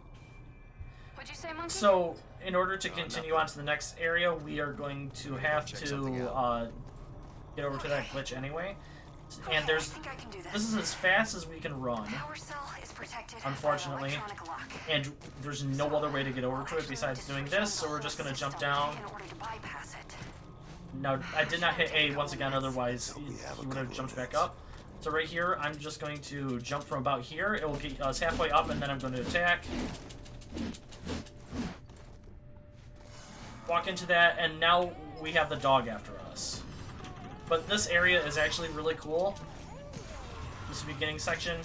What'd you say, Monkey? So, in order to continue on to the next area, we are going to have to get over to that glitch anyway. And I think I can do this is as fast as we can run, Power cell is protected unfortunately, by an electronic lock. and there's no other way to get over to it besides doing this, so we're just going to jump down. In order to bypass it. No, I did not hit A once again, otherwise he would have jumped back up. So right here, I'm just going to jump from about here. It will get us halfway up, and then I'm going to attack. Walk into that, and now we have the dog after us. But this area is actually really cool. This beginning section.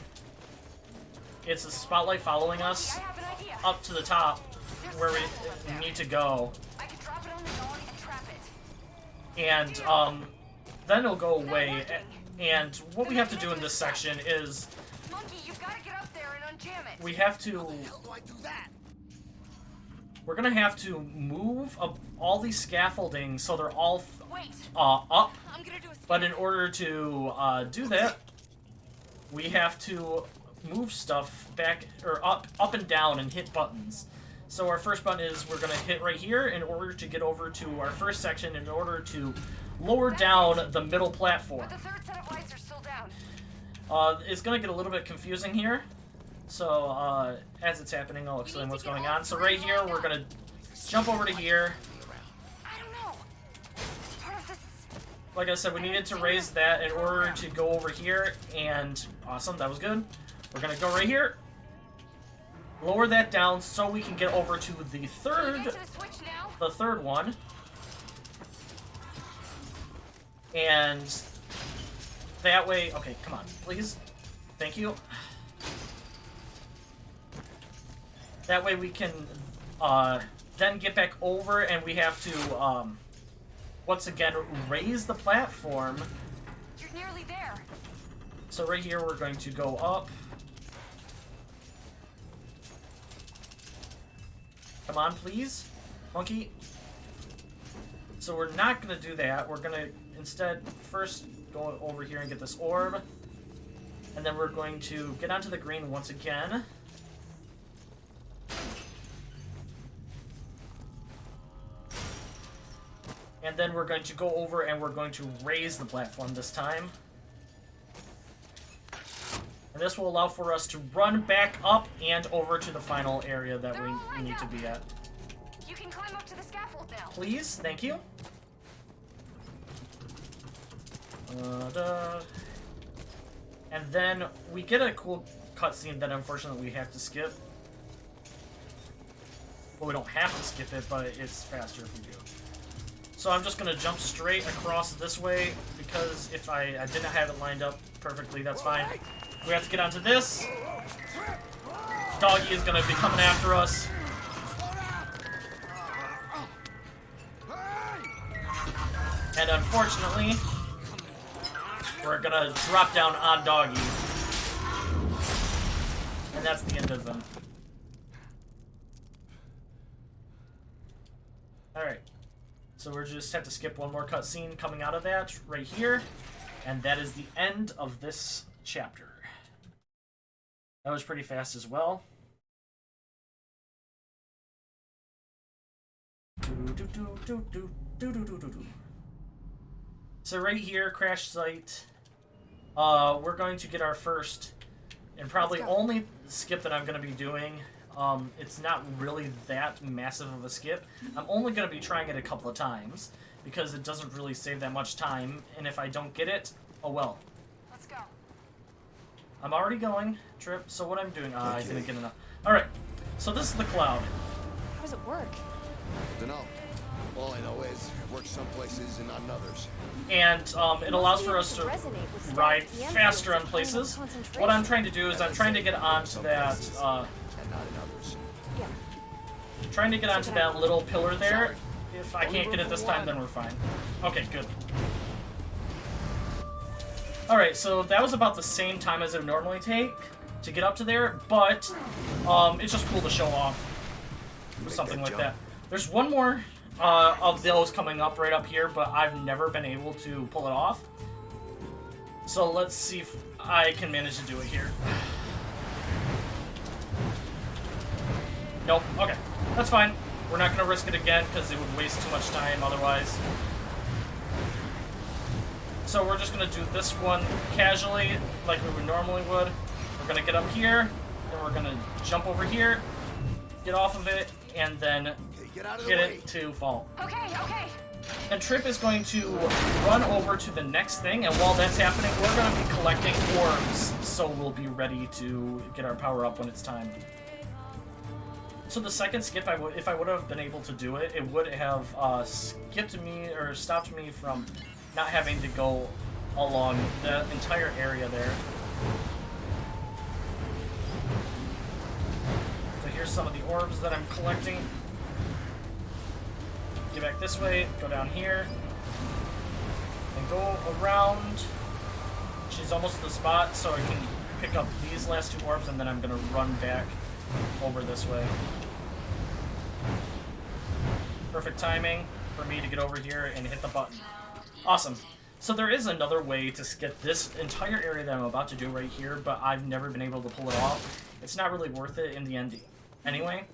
It's a spotlight following us I have an idea. up to the top where we need to go. I can drop it on the dog and trap it. And then it'll go away. And what we have to do in this section is Monkey, you've got to get up there and unjam it. we have to... How do I do that? We're gonna have to move all these scaffolding so they're all Wait. up. I'm gonna do a But in order to do that, we have to move stuff back or up and down and hit buttons. So our first button is we're gonna hit right here in order to get over to our first section in order to lower down the middle platform. But the third set of lights are still down. It's gonna get a little bit confusing here. So as it's happening, I'll explain what's going on. So right here, we're gonna jump over to here. I don't know. Part of this. Like I said, we needed to raise that in order to go over here, and awesome, that was good. We're gonna go right here, lower that down so we can get over to the Can you third get to the switch now? one. And that way, okay, come on, please. Thank you. That way we can then get back over, and we have to once again raise the platform. You're nearly there. So right here we're going to go up. Come on, please, monkey. So we're not gonna do that. We're gonna instead first go over here and get this orb, and then we're going to get onto the green once again. And then we're going to go over and we're going to raise the platform this time. And this will allow for us to run back up and over to the final area that we need to be at. You can climb up to the scaffold now. Please, thank you. And then we get a cool cutscene that unfortunately we have to skip. Well, we don't have to skip it, but it's faster if we do. So I'm just going to jump straight across this way, because if I didn't have it lined up perfectly, that's fine. We have to get onto this. Doggy is going to be coming after us. And unfortunately, we're going to drop down on Doggy. And that's the end of them. Alright. So we just have to skip one more cutscene coming out of that right here. And that is the end of this chapter. That was pretty fast as well. So right here, crash site. We're going to get our first and probably only skip that I'm going to be doing. It's not really that massive of a skip. I'm only going to be trying it a couple of times because it doesn't really save that much time. And if I don't get it, oh well. Let's go. I'm already going, Trip. So what I'm doing, I didn't get enough. Alright, so this is the cloud. How does it work? Dunno. All I know is it works some places and not in others. And it allows for us to ride faster on places. What I'm trying to do is I'm trying to get onto that, And not in others. Yeah. trying to get onto that little pillar there. If I can't get it this time, then we're fine. Okay, good. Alright, so that was about the same time as it would normally take to get up to there, but it's just cool to show off something like that. There's one more of those coming up right up here, but I've never been able to pull it off. So let's see if I can manage to do it here. Nope, okay. That's fine. We're not going to risk it again because it would waste too much time otherwise. So we're just going to do this one casually, like we would normally would. We're going to get up here, and we're going to jump over here, get off of it, and then get it to fall. Okay. And Trip is going to run over to the next thing, and while that's happening, we're going to be collecting orbs, so we'll be ready to get our power up when it's time. So the second skip, if I would have been able to do it, it would have skipped me, or stopped me from not having to go along the entire area there. So here's some of the orbs that I'm collecting. Get back this way, go down here, and go around. She's almost at the spot, so I can pick up these last two orbs, and then I'm going to run back over this way. Perfect timing for me to get over here and hit the button. Awesome. So there is another way to skip this entire area that I'm about to do right here, but I've never been able to pull it off. It's not really worth it in the end anyway.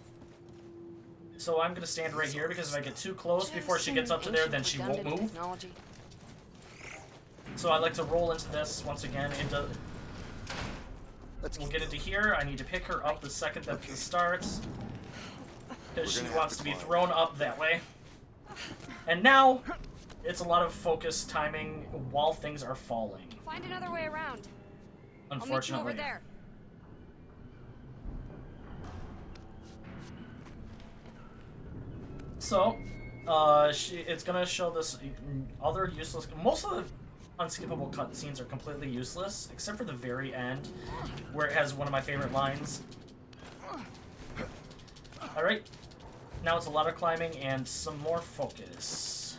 So I'm going to stand right here because if I get too close before she gets up to there, then she won't move. So I'd like to roll into this once again. We'll get into here. I need to pick her up the second that this starts, because she wants to be thrown up that way. And now, it's a lot of focus timing while things are falling. Find another way around. Unfortunately. I'll meet you over there. So, It's gonna show this other useless. Most of the unskippable cutscenes are completely useless, except for the very end, where it has one of my favorite lines. Alright, now it's a lot of climbing and some more focus.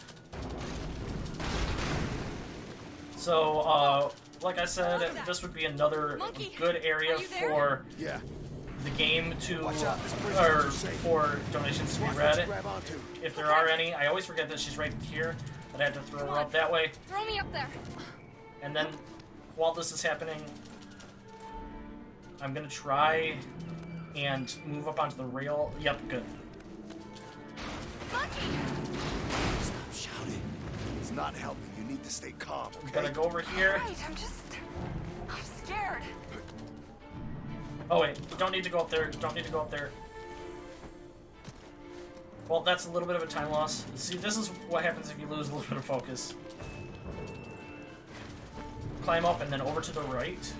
So, like I said, this would be another good area for the game to, or for donations to be read, if there are any. I always forget that she's right here, that I have to throw her up that way. Throw me up there. And then, while this is happening, I'm gonna try and move up onto the rail. Yep, good. Monkey! Stop shouting. It's not helping. You need to stay calm, okay? I'm gonna go over here. Right, I'm scared. Oh wait, don't need to go up there. Don't need to go up there. Well, that's a little bit of a time loss. See, this is what happens if you lose a little bit of focus. Climb up and then over to the right.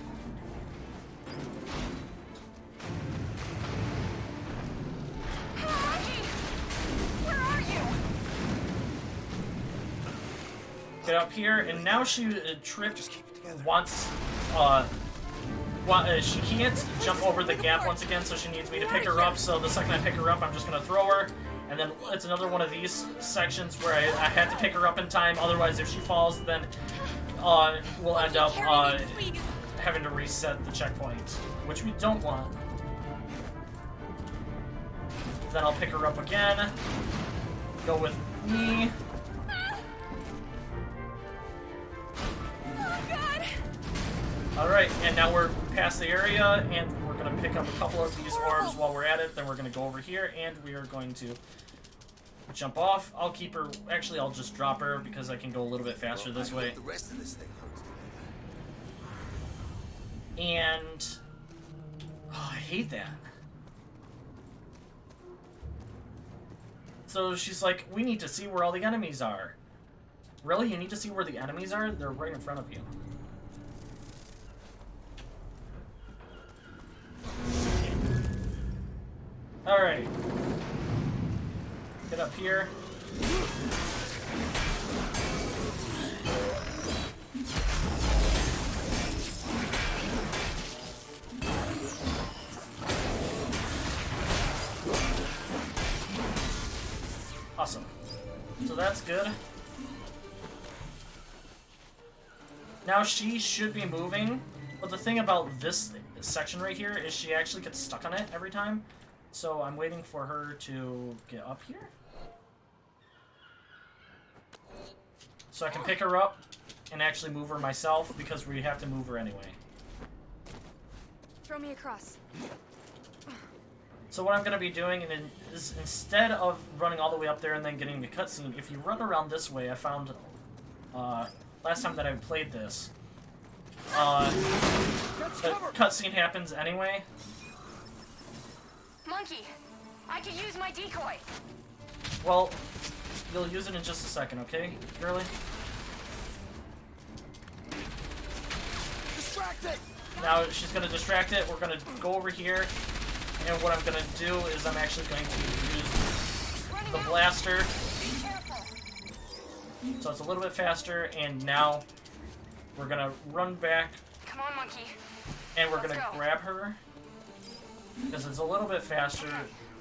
Monkey! Where are you? Get up here, and now she tripped once. She can't jump over the gap once again, so she needs me to pick her up. So the second I pick her up, I'm just gonna throw her. And then it's another one of these sections where I had to pick her up in time. Otherwise, if she falls, then we'll end up having to reset the checkpoint, which we don't want. Then I'll pick her up again. Go with me. Oh, God! Alright, and now we're past the area, and we're going to pick up a couple of these orbs while we're at it. Then we're going to go over here, and we are going to jump off. I'll keep her... Actually, I'll just drop her, because I can go a little bit faster this way. The rest of this thing holds together. And... Oh, I hate that. So she's like, we need to see where all the enemies are. Really? You need to see where the enemies are? They're right in front of you. Alright. Get up here. Awesome. So that's good. Now she should be moving, but the thing about this section right here is she actually gets stuck on it every time. So I'm waiting for her to get up here, so I can pick her up and actually move her myself, because we have to move her anyway. Throw me across. So what I'm going to be doing is, instead of running all the way up there and then getting the cutscene, if you run around this way, I found last time that I played this, the cutscene happens anyway. Monkey, I could use my decoy. Well, you'll use it in just a second, okay, girly? Distract it! Now she's going to distract it. We're going to go over here, and what I'm going to do is I'm actually going to use the blaster. Be careful. So it's a little bit faster, and now we're going to run back, Come on, Monkey. and we're going Let's to go. grab her, because it's a little bit faster. Okay,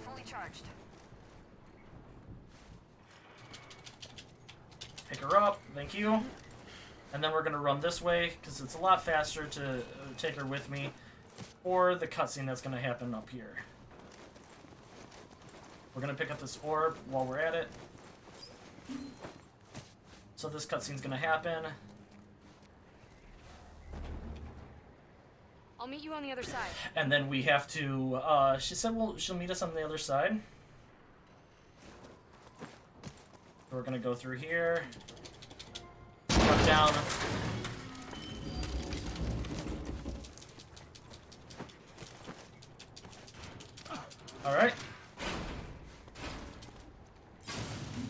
fully charged. Pick her up, thank you. And then we're going to run this way, because it's a lot faster to take her with me, or the cutscene that's going to happen up here. We're going to pick up this orb while we're at it. So this cutscene's going to happen. I'll meet you on the other side. And then we have to, she said she'll meet us on the other side. We're going to go through here. Drop down. Alright.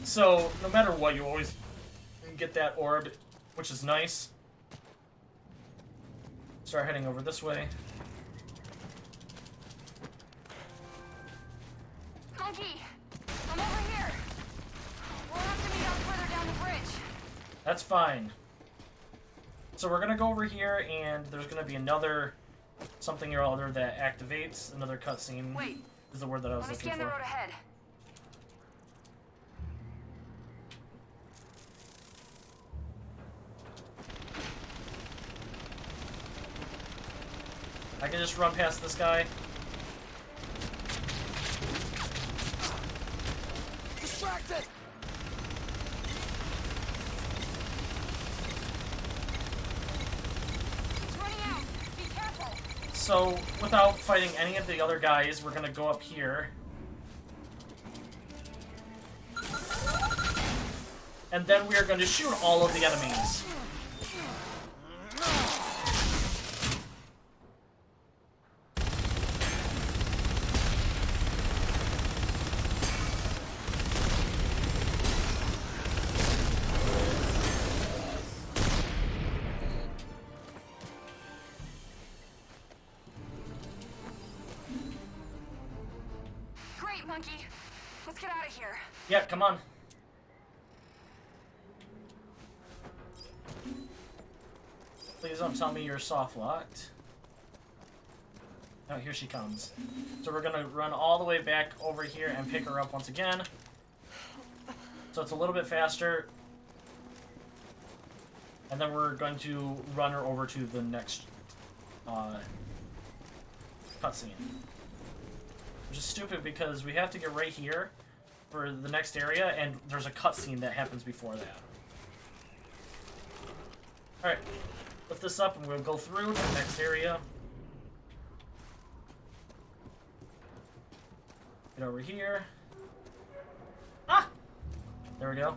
So, no matter what, you always get that orb, which is nice. Start heading over this way. Monkey, I'm over here. We'll have to meet up further down the bridge. That's fine. So we're gonna go over here, and there's gonna be another something or other that activates another cutscene. Wait. Is the word that I was Let me looking scan the for. road ahead. I can just run past this guy. Distracted! It's running out. Be careful. So, without fighting any of the other guys, we're gonna go up here. And then we are going to shoot all of the enemies. Great, Monkey. Let's get out of here. Yeah, come on. Please don't tell me you're soft locked. Oh, here she comes. So we're gonna run all the way back over here and pick her up once again. So it's a little bit faster. And then we're going to run her over to the next cutscene. Which is stupid because we have to get right here for the next area, and there's a cutscene that happens before that. Alright, lift this up and we'll go through to the next area. Get over here. Ah! There we go.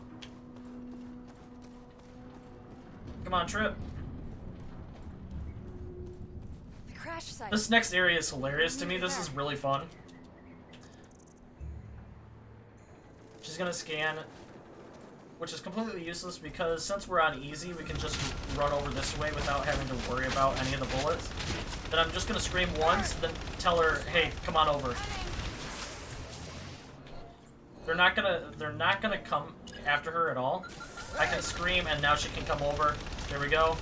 Come on, Trip. The crash site. This next area is hilarious to me. This is really fun. She's gonna scan, which is completely useless because since we're on easy, we can just run over this way without having to worry about any of the bullets. Then I'm just gonna scream once, then tell her, hey, come on over. They're not gonna come after her at all. I can scream and now she can come over. There we go.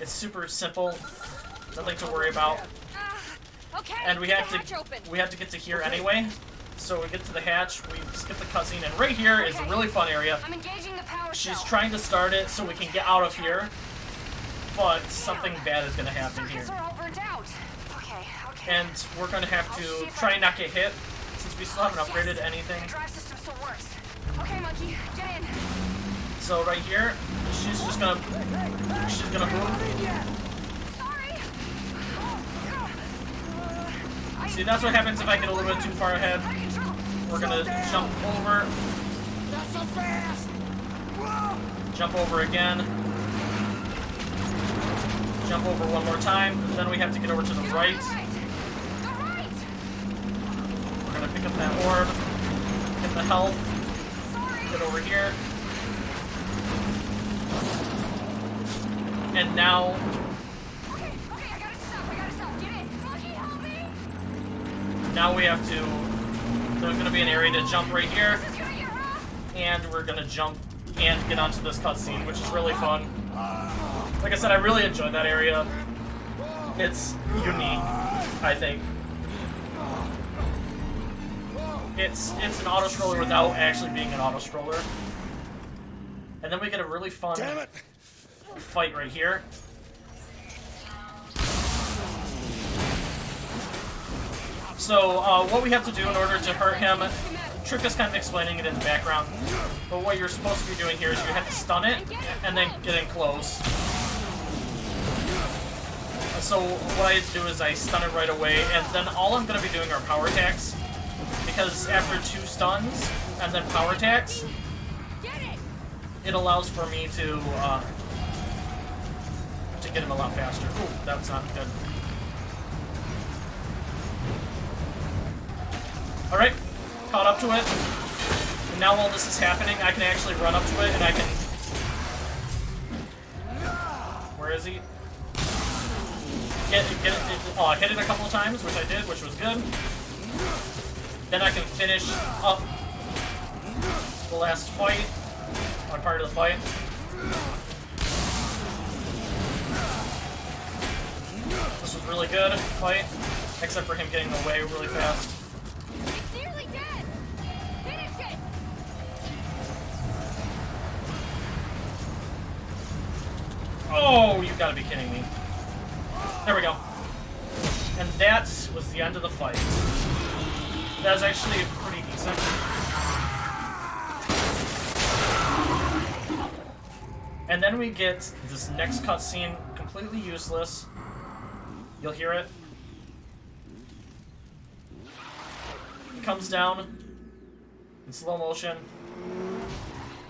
It's super simple. Nothing to worry about. Okay. And we get have the hatch open. to get to here anyway. So we get to the hatch, we skip the cutscene, and right here is a really fun area. I'm engaging the power She's cell. trying to start it so we can get out of here, but something bad is gonna happen here. Circuits are all burnt out. Okay. And we're gonna have I'll see to if I try can- and not get hit, since we still haven't upgraded anything. The drive system still works. Okay, Monkey, get in. So right here, she's gonna move. Sorry. See, that's what happens if I get a little bit too far ahead. We're gonna jump over, Not so fast! Whoa! jump over again, jump over one more time, then we have to get over to the right. Go right. We're gonna pick up that orb, get the health, Sorry. get over here. And now, Okay, I gotta stop. Get in. Monkey, help me. now we have to, there's gonna be an area to jump right here, This is gonna get rough. and we're gonna jump and get onto this cutscene, which is really fun. Like I said, I really enjoyed that area. It's unique, I think. It's an auto-scroller without actually being an auto-scroller. And then we get a really fun Damn it! fight right here. So, what we have to do in order to hurt him, Trick is kind of explaining it in the background, but what you're supposed to be doing here is you have to stun it, and then get in close. So, what I do is I stun it right away, and then all I'm going to be doing are power attacks, because after 2 stuns, and then power attacks, it allows for me to get him a lot faster. Ooh, that's not good. Alright, caught up to it. And now while this is happening, I can actually run up to it and I can... Where is he? Hit it a couple of times, which I did, which was good. Then I can finish up the last fight, on part of the fight. This was really good fight, except for him getting away really fast. It's nearly dead! Finish it! Oh, you gotta be kidding me. There we go. And that was the end of the fight. That was actually pretty decent. And then we get this next cutscene, completely useless. You'll hear it. It comes down in slow motion.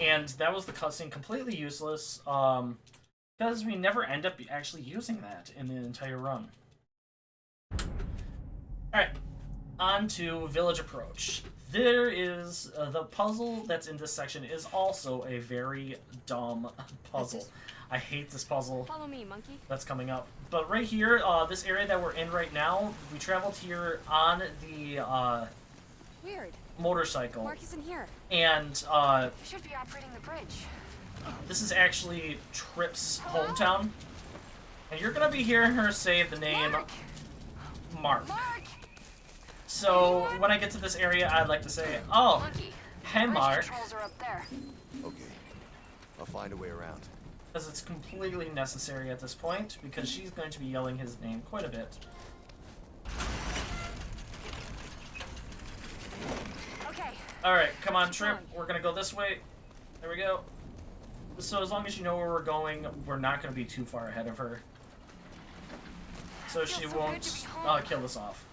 And that was the cutscene, completely useless. Because we never end up actually using that in the entire run. Alright, on to Village Approach. There is, the puzzle that's in this section is also a very dumb puzzle. I hate this puzzle. Follow me, monkey. That's coming up. But right here, this area that we're in right now, we traveled here on the, Weird. motorcycle. Mark isn't here. And, We should be operating the bridge. this is actually Tripp's hometown. And you're gonna be hearing her say the name Mark. Mark! So, when I get to this area, I'd like to say, oh, Monkey. hey Mark. Controls are up there. Okay. I'll find a way around. Because it's completely necessary at this point, because she's going to be yelling his name quite a bit. Okay. Alright, come on, Tripp. We're gonna go this way. There we go. So as long as you know where we're going, we're not gonna be too far ahead of her. So she Feels so good won't to be home. kill us off.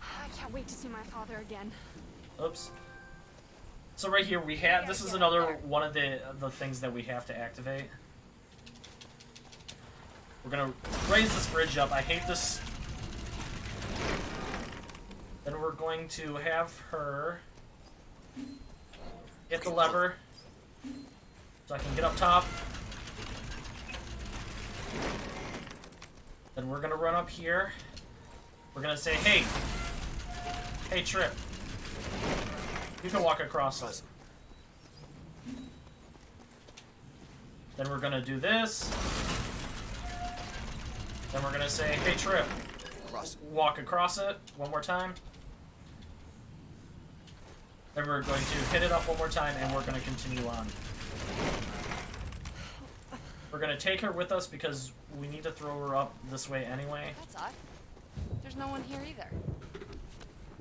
I can't wait to see my father again. Oops. So right here we have, this is another one of the things that we have to activate. We're gonna raise this bridge up. I hate this. Then we're going to have her hit the lever so I can get up top. Then we're gonna run up here. We're gonna say, hey, hey Tripp, you can walk across us. Then we're gonna do this. Then we're gonna say, hey Tripp, walk across it one more time. Then we're going to hit it up one more time, and we're going to continue on. We're going to take her with us because we need to throw her up this way anyway. That's odd. There's no one here either.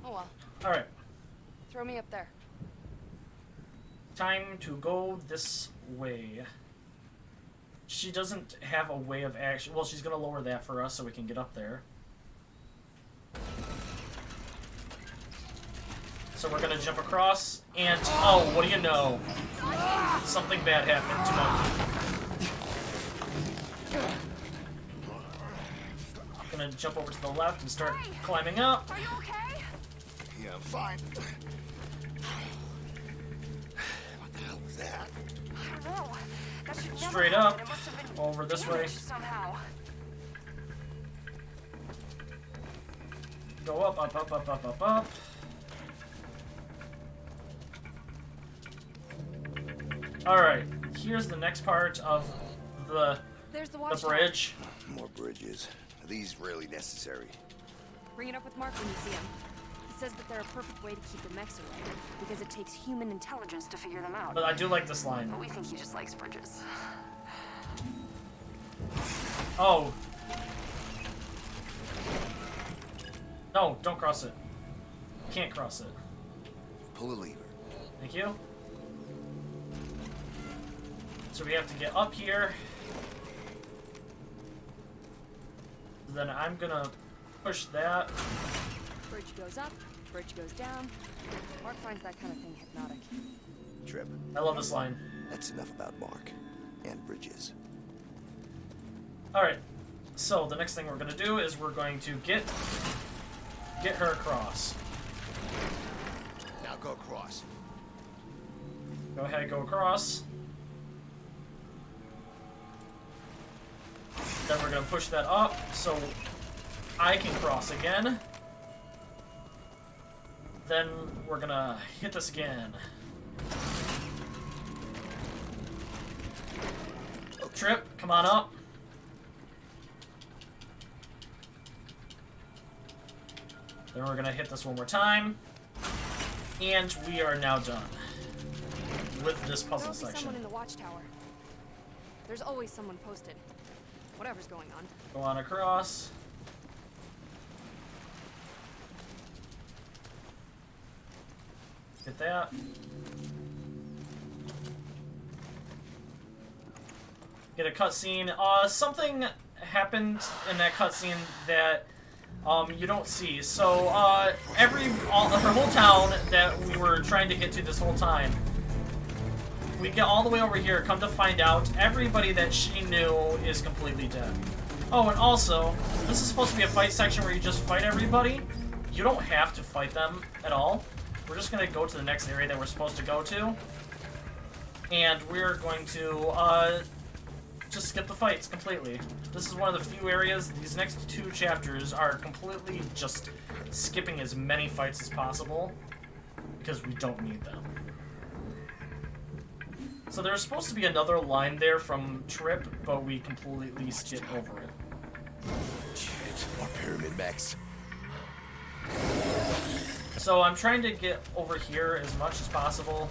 Oh well. Alright, Throw me up there. time to go this way. She doesn't have a way of action. Well, she's going to lower that for us so we can get up there. So we're gonna jump across, and oh, what do you know? Something bad happened to Monkey. Gonna jump over to the left and start climbing up. Are you okay? Yeah, I'm fine. What the hell was that? I don't know. That should never Straight happen. up, It must have been over this way. damaged somehow. Go up, up, up, up, up, up, up. Alright, here's the next part of There's the the watchtower. bridge. More bridges. Are these really necessary? Bring it up with Mark when you see him. He says that they're a perfect way to keep the mechs away, because it takes human intelligence to figure them out. But I do like this line. But we think he just likes bridges. Oh. No, don't cross it. Can't cross it. Pull the lever. Thank you. So we have to get up here. Then I'm gonna push that. Bridge goes up, bridge goes down. Mark finds that kind of thing hypnotic. Tripp. I love this line. That's enough about Mark. And bridges. Alright. So the next thing we're gonna do is we're going to get her across. Now go across. Go ahead, go across. Then we're gonna push that up so I can cross again. Then we're gonna hit this again. Trip, come on up. Then we're gonna hit this one more time. And we are now done with this puzzle There'll be section. someone in the watchtower. There's always someone posted. Whatever's going on. Go on across. Hit that. Get a cutscene. Something happened in that cutscene that you don't see. So her whole town that we were trying to get to this whole time, we get all the way over here. Come to find out, everybody that she knew is completely dead. Oh, and also, this is supposed to be a fight section where you just fight everybody. You don't have to fight them at all. We're just gonna go to the next area that we're supposed to go to, and we're going to just skip the fights completely. This is one of the few areas. These next 2 chapters are completely just skipping as many fights as possible because we don't need them. So there's supposed to be another line there from Trip, but we completely skipped over it. Shit, more pyramid mechs. So I'm trying to get over here as much as possible,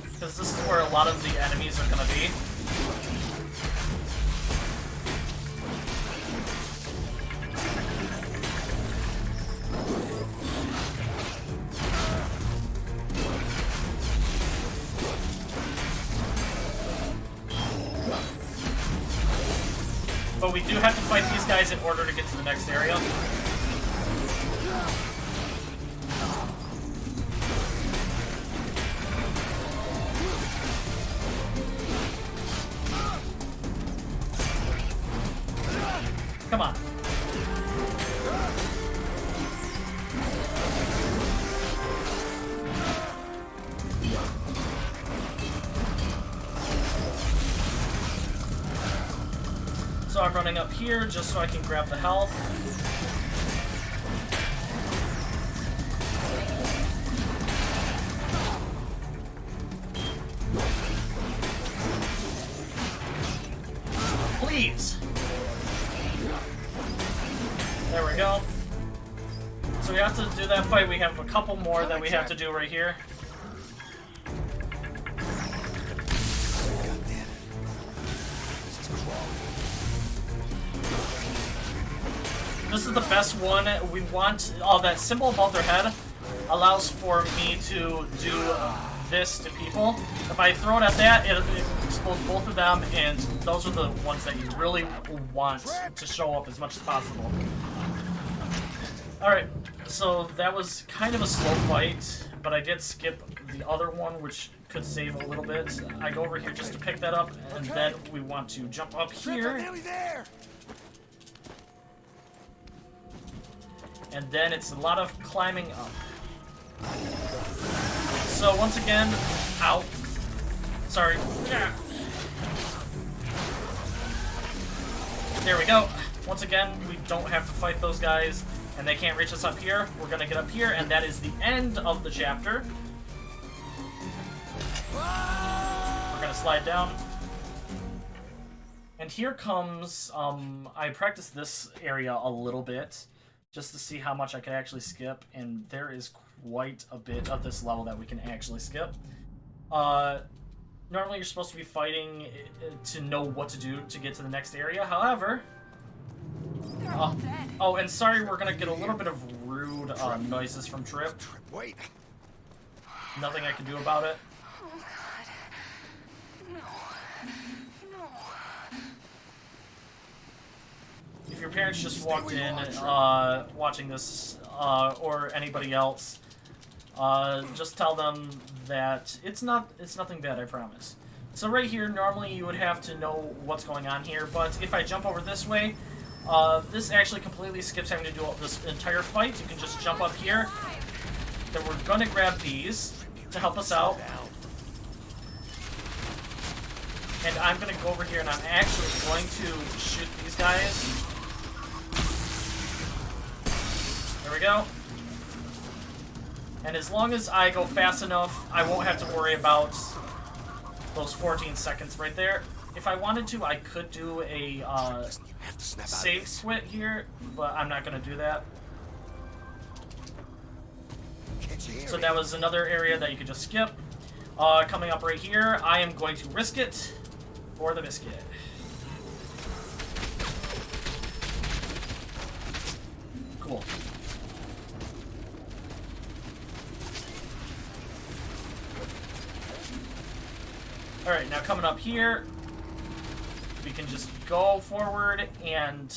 because this is where a lot of the enemies are going to be. But we do have to fight these guys in order to get to the next area. Come on. So I'm running up here just so I can grab the health. Please. There we go. So we have to do that fight. We have a couple more that we have to do right here. This is the best one. We want that symbol above their head allows for me to do this to people. If I throw it at that, it explodes both of them, and those are the ones that you really want to show up as much as possible. Alright, so that was kind of a slow fight, but I did skip the other one, which could save a little bit. I go over here just to pick that up, and then we want to jump up here. And then it's a lot of climbing up. So once again, ow. Sorry. There we go. Once again, we don't have to fight those guys, and they can't reach us up here. We're gonna get up here, and that is the end of the chapter. We're gonna slide down. And here comes, I practiced this area a little bit, just to see how much I could actually skip, and there is quite a bit of this level that we can actually skip. Normally you're supposed to be fighting to know what to do to get to the next area, however... oh, and sorry, we're gonna get a little bit of rude noises from Trip. Wait. Nothing I can do about it. Oh, God. No. No. If your parents just walked in watching this, or anybody else, just tell them that it's nothing bad, I promise. So right here, normally you would have to know what's going on here, but if I jump over this way, this actually completely skips having to do this entire fight. You can just jump up here. Then we're gonna grab these to help us out. And I'm gonna go over here and I'm actually going to shoot these guys. There we go. And as long as I go fast enough, I won't have to worry about those 14 seconds right there. If I wanted to, I could do a Listen, you have to snap out of save this. quit here, but I'm not going to do that. Can't you hear So me? that was another area that you could just skip. Coming up right here, I am going to risk it for the biscuit. Cool. Alright, now coming up here, we can just go forward, and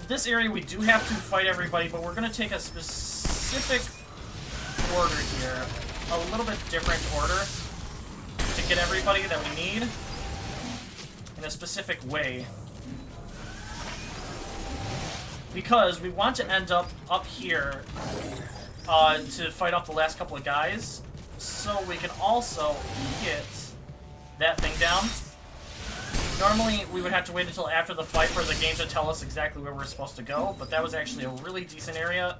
this area we do have to fight everybody, but we're going to take a specific order here, a little bit different order, to get everybody that we need in a specific way. Because we want to end up here to fight off the last couple of guys, so we can also get that thing down. Normally, we would have to wait until after the fight for the game to tell us exactly where we're supposed to go, but that was actually a really decent area,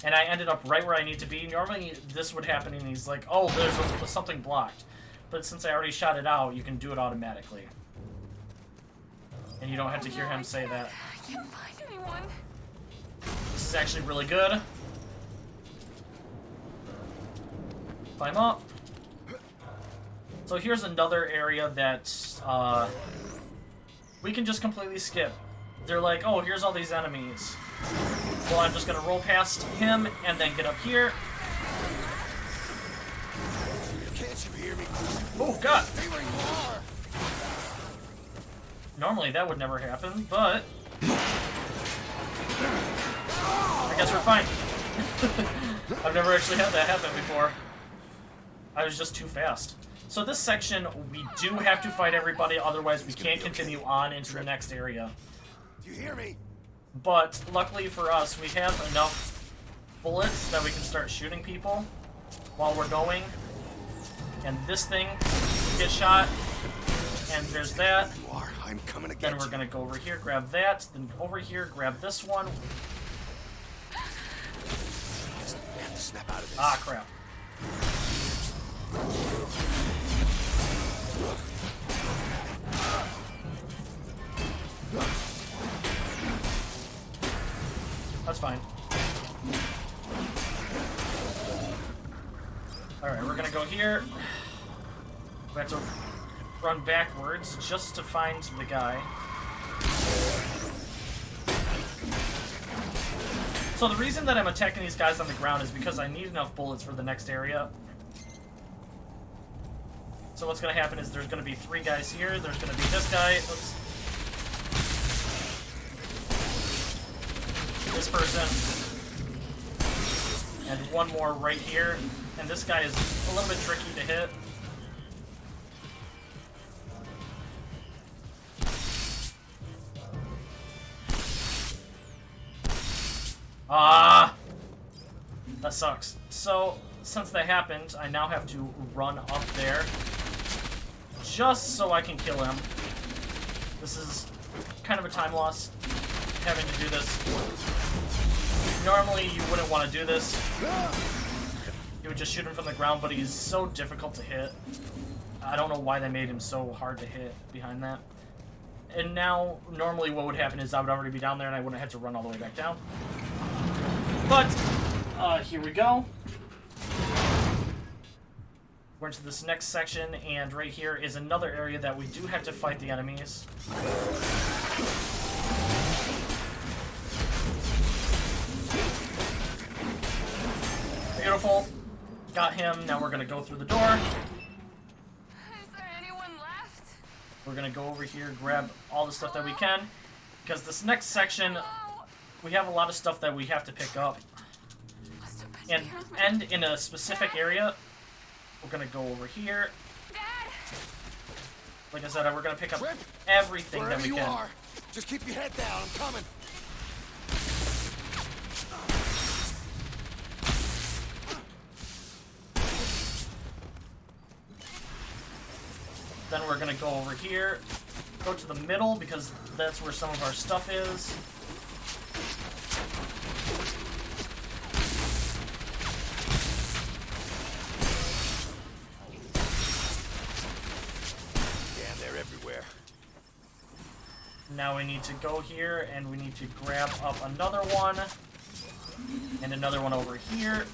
and I ended up right where I need to be. Normally, this would happen, and he's like, oh, there's something blocked. But since I already shot it out, you can do it automatically. And you don't have to hear him say that. I can't find anyone. This is actually really good. Climb up. So here's another area that we can just completely skip. They're like, oh, here's all these enemies. Well, I'm just going to roll past him and then get up here. Can't you hear me? Oh, God. Stay where you are. Normally that would never happen, but I guess we're fine. I've never actually had that happen before. I was just too fast. So this section, we do have to fight everybody, otherwise we can't continue on into the next area. Do you hear me? But luckily for us, we have enough bullets that we can start shooting people while we're going. And this thing gets shot, and there's that. You are. I'm coming to get Then we're you. gonna go over here, grab that. Then over here, grab this one. Listen, you have to snap out of this. Ah, crap. That's fine. Alright, we're gonna go here. We have to run backwards just to find the guy. So the reason that I'm attacking these guys on the ground is because I need enough bullets for the next area. So what's going to happen is there's going to be 3 guys here. There's going to be this guy. Oops. This person. And one more right here. And this guy is a little bit tricky to hit. Ah! That sucks. So, since that happened, I now have to run up there just so I can kill him. This is kind of a time loss, having to do this. Normally, you wouldn't want to do this. You would just shoot him from the ground, but he's so difficult to hit. I don't know why they made him so hard to hit behind that. And now, normally what would happen is I would already be down there and I wouldn't have to run all the way back down. But, here we go. We're into this next section, and right here is another area that we do have to fight the enemies. Beautiful. Got him. Now we're going to go through the door. Is there anyone left? We're going to go over here, grab all the stuff that we can, because this next section, No. we have a lot of stuff that we have to pick up. Must have been And careful. end in a specific area. We're going to go over here. Dad! Like I said, we're going to pick up Trip, everything that wherever we you can. are, just keep your head down. I'm coming. Then we're going to go over here, go to the middle, because that's where some of our stuff is. Now we need to go here, and we need to grab up another one. And another one over here.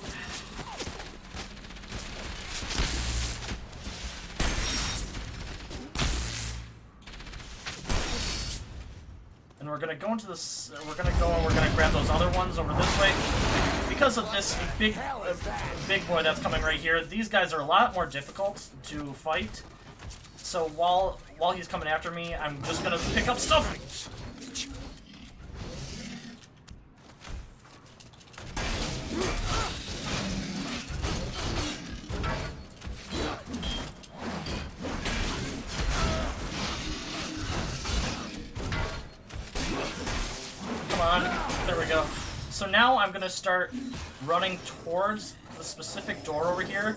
And we're gonna go into this. We're gonna go and we're gonna grab those other ones over this way. Because of this big boy that's coming right here, these guys are a lot more difficult to fight. So while he's coming after me, I'm just gonna pick up stuff. Come on, there we go. So now I'm gonna start running towards the specific door over here.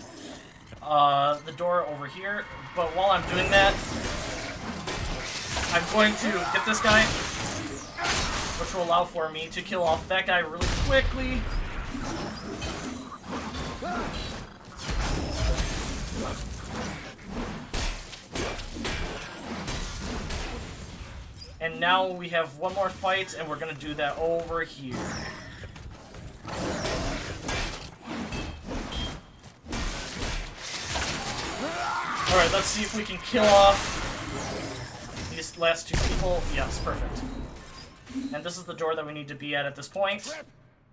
The door over here. But while I'm doing that, I'm going to get this guy, which will allow for me to kill off that guy really quickly. And now we have one more fight, and we're gonna do that over here. Alright, let's see if we can kill off these last two people. Yes, perfect. And this is the door that we need to be at this point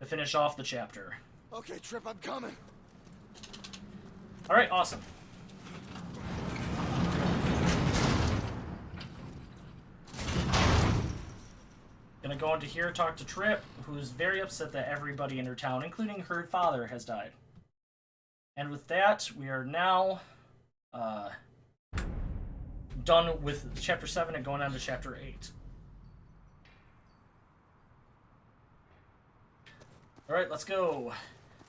to finish off the chapter. Okay, Trip, I'm coming. Alright, awesome. Gonna go into here, talk to Trip, who's very upset that everybody in her town, including her father, has died. And with that, we are now done with Chapter 7 and going on to Chapter 8. Alright, let's go.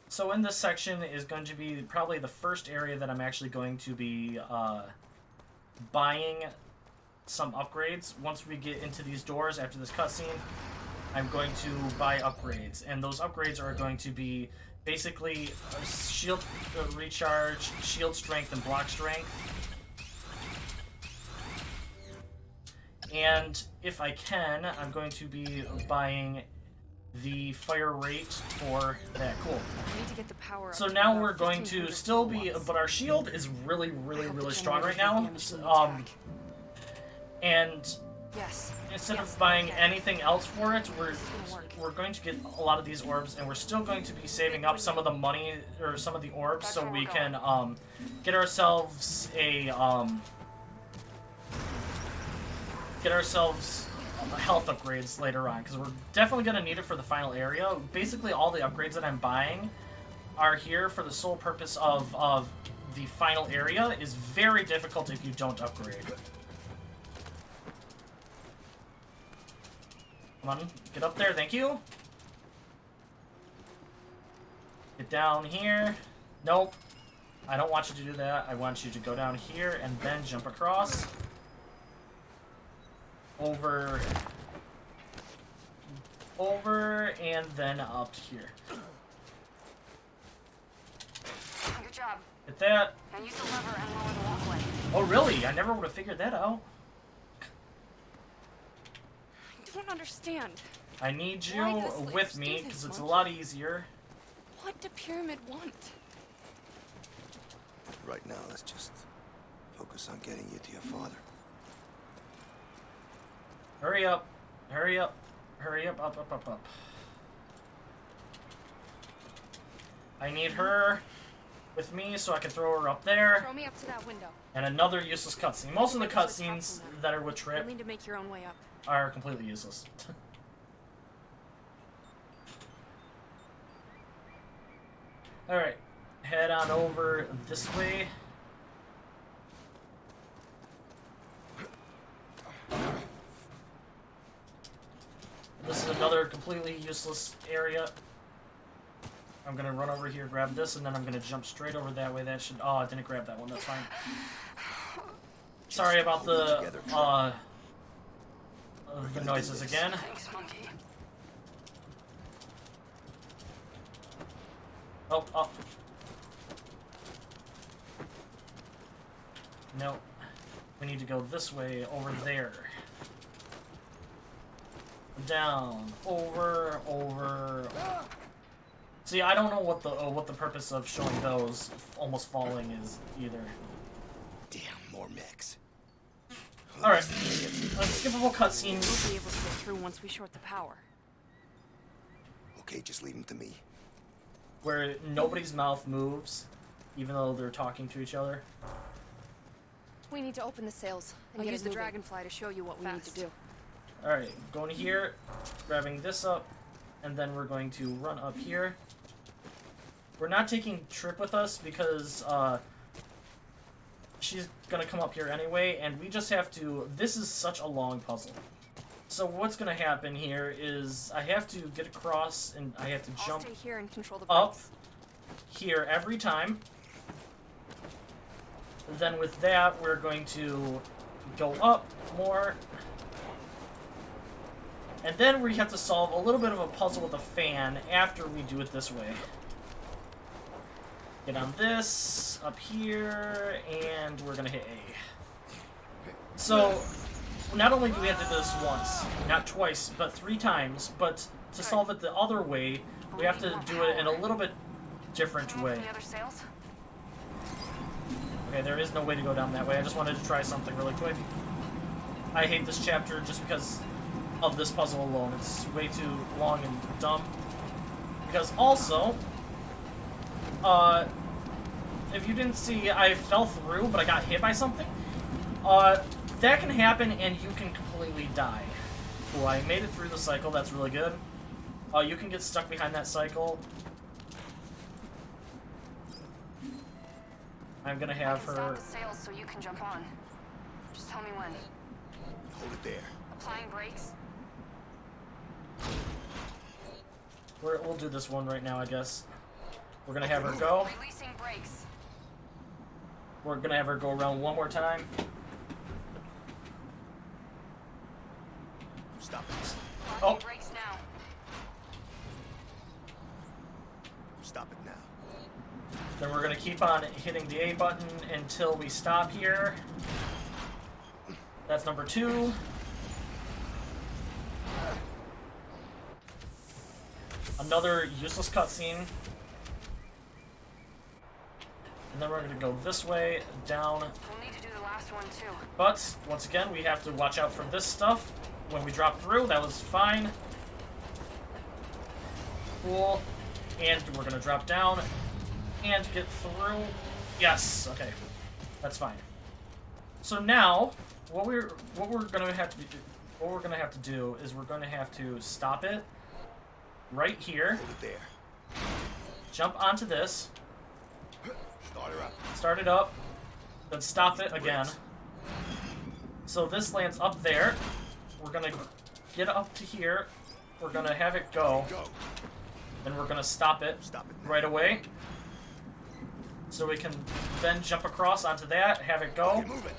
So in this section is going to be probably the first area that I'm actually going to be buying some upgrades. Once we get into these doors after this cutscene, I'm going to buy upgrades. And those upgrades are going to be basically shield recharge, shield strength, and block strength. And if I can, I'm going to be buying the fire rate for that. Cool. I need to get the power So up now about we're going to 1,500 still be, kilowatts. but our shield is really strong right Generators now. will damage the attack. And Yes. instead Yes, of buying okay. anything else for it, This is gonna work. we're going to get a lot of these orbs, and we're still going to be saving up some of the money or some of the orbs That's so where we we're can get ourselves a health upgrades later on, because we're definitely going to need it for the final area. Basically, all the upgrades that I'm buying are here for the sole purpose of the final area. Is very difficult if you don't upgrade. Come on, get up there, thank you. Get down here. Nope. I don't want you to do that. I want you to go down here and then jump across. Over, and then up to here. Good job. Hit that. Now use the lever and lower the walkway. Oh, really? I never would have figured that out. I don't understand. I need you Why does Slayer with do me, this, because it's a Monkey? lot easier. What do Pyramid want? Right now, let's just focus on getting you to your father. Hurry up. Hurry up. Hurry up, up. I need her with me so I can throw her up there. Throw me up to that window. And another useless cutscene. Most of the cutscenes that are with You'll Trip need to make your own way up. are completely useless. Alright. Head on over this way. This is another completely useless area. I'm gonna run over here, grab this, and then I'm gonna jump straight over that way. That should... Oh, I didn't grab that one. That's fine. Sorry about the noises again. Thanks, Monkey. Oh, up. No. We need to go this way, over there. down, over, over. See, I don't know what the purpose of showing those almost falling is either. Damn, more mechs. All right, unskippable cutscene. We'll be able to get through once we short the power. Okay, just leave them to me. Where nobody's mouth moves, even though they're talking to each other. We need to open the sails and use the dragonfly to show you what we need to do. All right, going here, grabbing this up, and then we're going to run up here. We're not taking Trip with us because she's gonna come up here anyway, and we just have to. This is such a long puzzle. So what's gonna happen here is I have to get across, and I have to jump I'll stay here and control the up brakes. here every time. Then with that, we're going to go up more. And then we have to solve a little bit of a puzzle with a fan after we do it this way. Get on this, up here, and we're gonna hit A. So, not only do we have to do this once, not twice, but 3 times, but to solve it the other way, we have to do it in a little bit different way. The other sails? Okay, there is no way to go down that way. I just wanted to try something really quick. I hate this chapter just because of this puzzle alone. It's way too long and dumb. Because also, if you didn't see, I fell through, but I got hit by something. That can happen, and you can completely die. Cool, I made it through the cycle. That's really good. You can get stuck behind that cycle. I'm gonna have her. Stop the sails so you can jump on. Just tell me when. Hold it there. Applying brakes. We'll do this one right now, I guess. We're gonna have her go. Releasing brakes. We're gonna have her go around one more time. Stop it. Oh. Brakes now. Stop it now. Then we're gonna keep on hitting the A button until we stop here. That's number 2. Another useless cutscene. And then we're gonna go this way, down. We'll need to do the last one too. But, once again, we have to watch out for this stuff. When we drop through, that was fine. Cool. And we're gonna drop down and get through. Yes, okay. That's fine. So now, what we're gonna have to do is we're gonna have to stop it right here. Hold it there. Jump onto this. Start her up. Start it up. Then stop it again. So this lands up there. We're gonna get up to here. We're gonna have it go. Go. Then we're gonna stop it Stop it now. right away. So we can then jump across onto that, have it go. Okay, move it.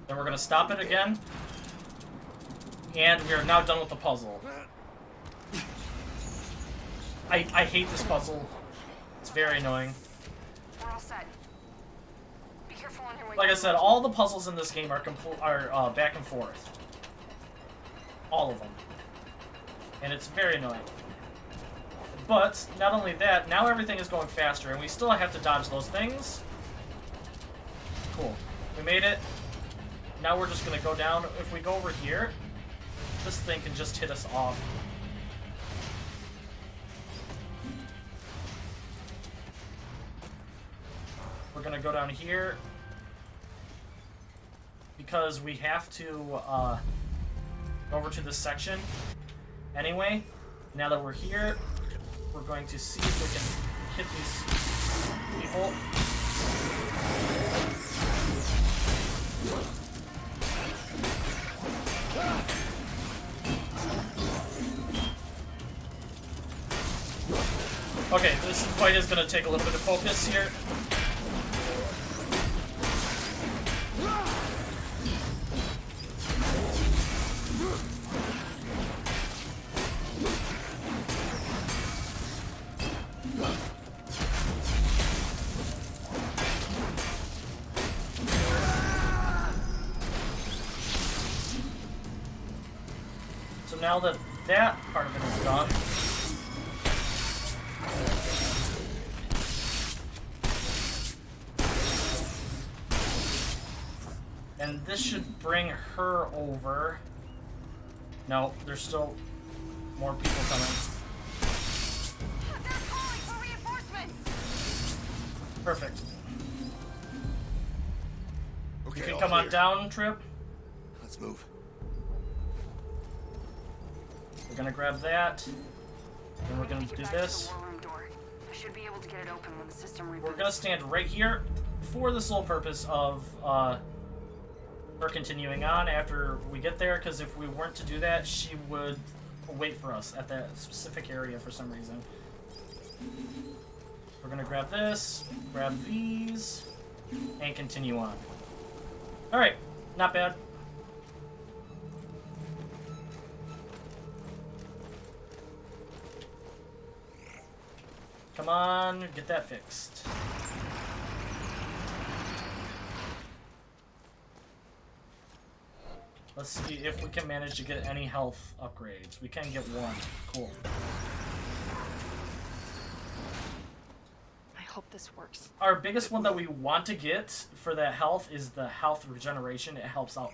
Then we're gonna stop it again. And we are now done with the puzzle. I hate this puzzle. It's very annoying. We're all set. Be careful on your way. Like I said, all the puzzles in this game are back and forth. All of them. And it's very annoying. But, not only that, now everything is going faster, and we still have to dodge those things. Cool. We made it. Now we're just gonna go down. If we go over here, this thing can just hit us off. We're gonna go down here because we have to go over to this section anyway. Now that we're here, we're going to see if we can hit these people. Okay, this fight is going to take a little bit of focus here. now that that part of it is done, and this should bring her over. No, there's still more people coming. They're calling for reinforcements. Perfect. Okay, You can all come on clear. down, Trip. Let's move. We're gonna grab that. And we're gonna do this. I should be able to get it open when the system reboots. We're gonna stand right here for the sole purpose of her continuing on after we get there, because if we weren't to do that, she would wait for us at that specific area for some reason. We're gonna grab this, grab these, and continue on. Alright, not bad. Come on, get that fixed. Let's see if we can manage to get any health upgrades. We can get one. Cool. I hope this works. Our biggest one that we want to get for that health is the health regeneration. It helps out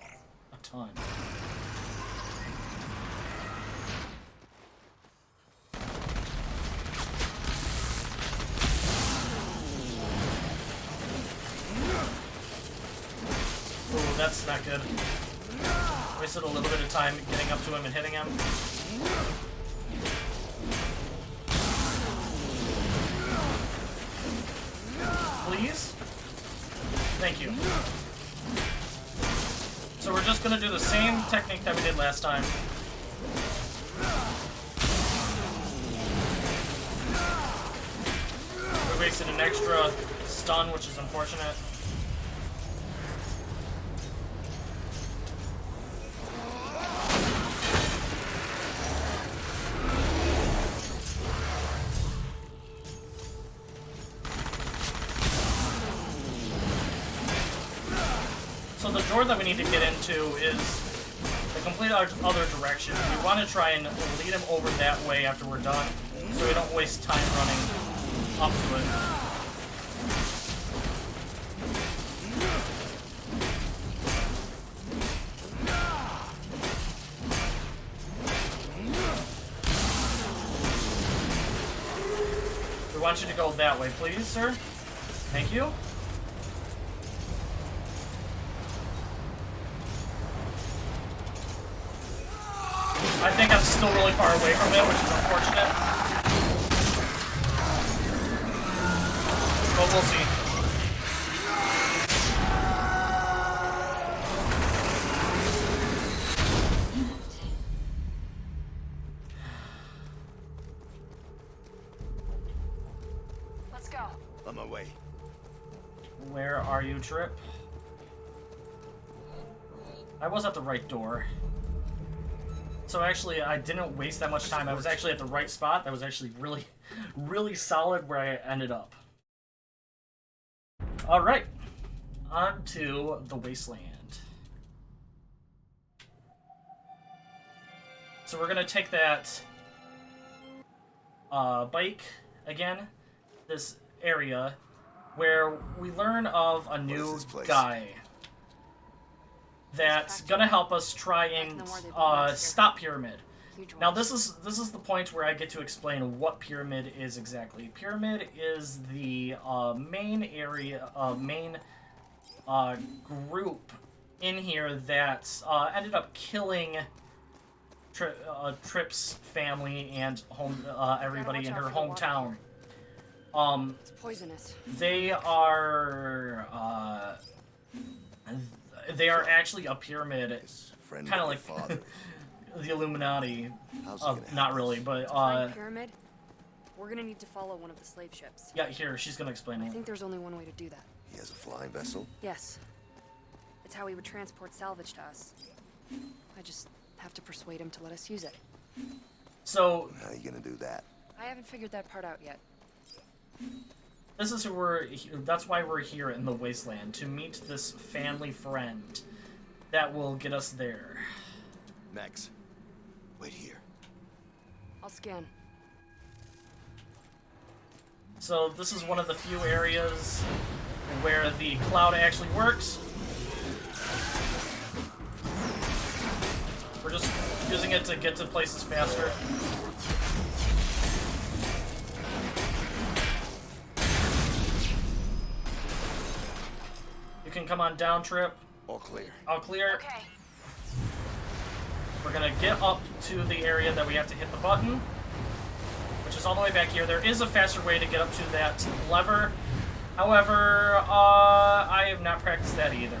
a ton. Ooh, that's not good. Wasted a little bit of time getting up to him and hitting him. Please? Thank you. So we're just gonna do the same technique that we did last time. We wasted an extra stun, which is unfortunate. So the door that we need to get into is the complete other direction. We want to try and lead him over that way after we're done, so we don't waste time running up to it. We want you to go that way, please, sir. Thank you. I think I'm still really far away from it, which is unfortunate. But we'll see. Let's go. On my way. Where are you, Trip? I was at the right door. So actually, I didn't waste that much time. I was actually at the right spot. That was actually really, really solid where I ended up. Alright. On to the Wasteland. So we're going to take that bike again. This area where we learn of a new guy that's gonna help us try and stop Pyramid. Now this is the point where I get to explain what Pyramid is exactly. Pyramid is the main area, main group in here that ended up killing Trip's family and everybody in her hometown. It's poisonous. They are actually a pyramid, kind of like the Illuminati. Not really, but Pyramid. We're gonna need to follow one of the slave ships. yeah. Here, she's gonna explain I it. think there's only one way to do that. He has a flying vessel? Yes. It's how he would transport salvage to us. I just have to persuade him to let us use it. So How are you gonna do that? I haven't figured that part out yet. this is that's why we're here in the Wasteland, to meet this family friend that will get us there. Max, Wait here. I'll scan. So this is one of the few areas where the cloud actually works. We're just using it to get to places faster. You can come on down, Trip. All clear. All clear. Okay. We're gonna get up to the area that we have to hit the button, which is all the way back here. There is a faster way to get up to that lever. However, I have not practiced that either.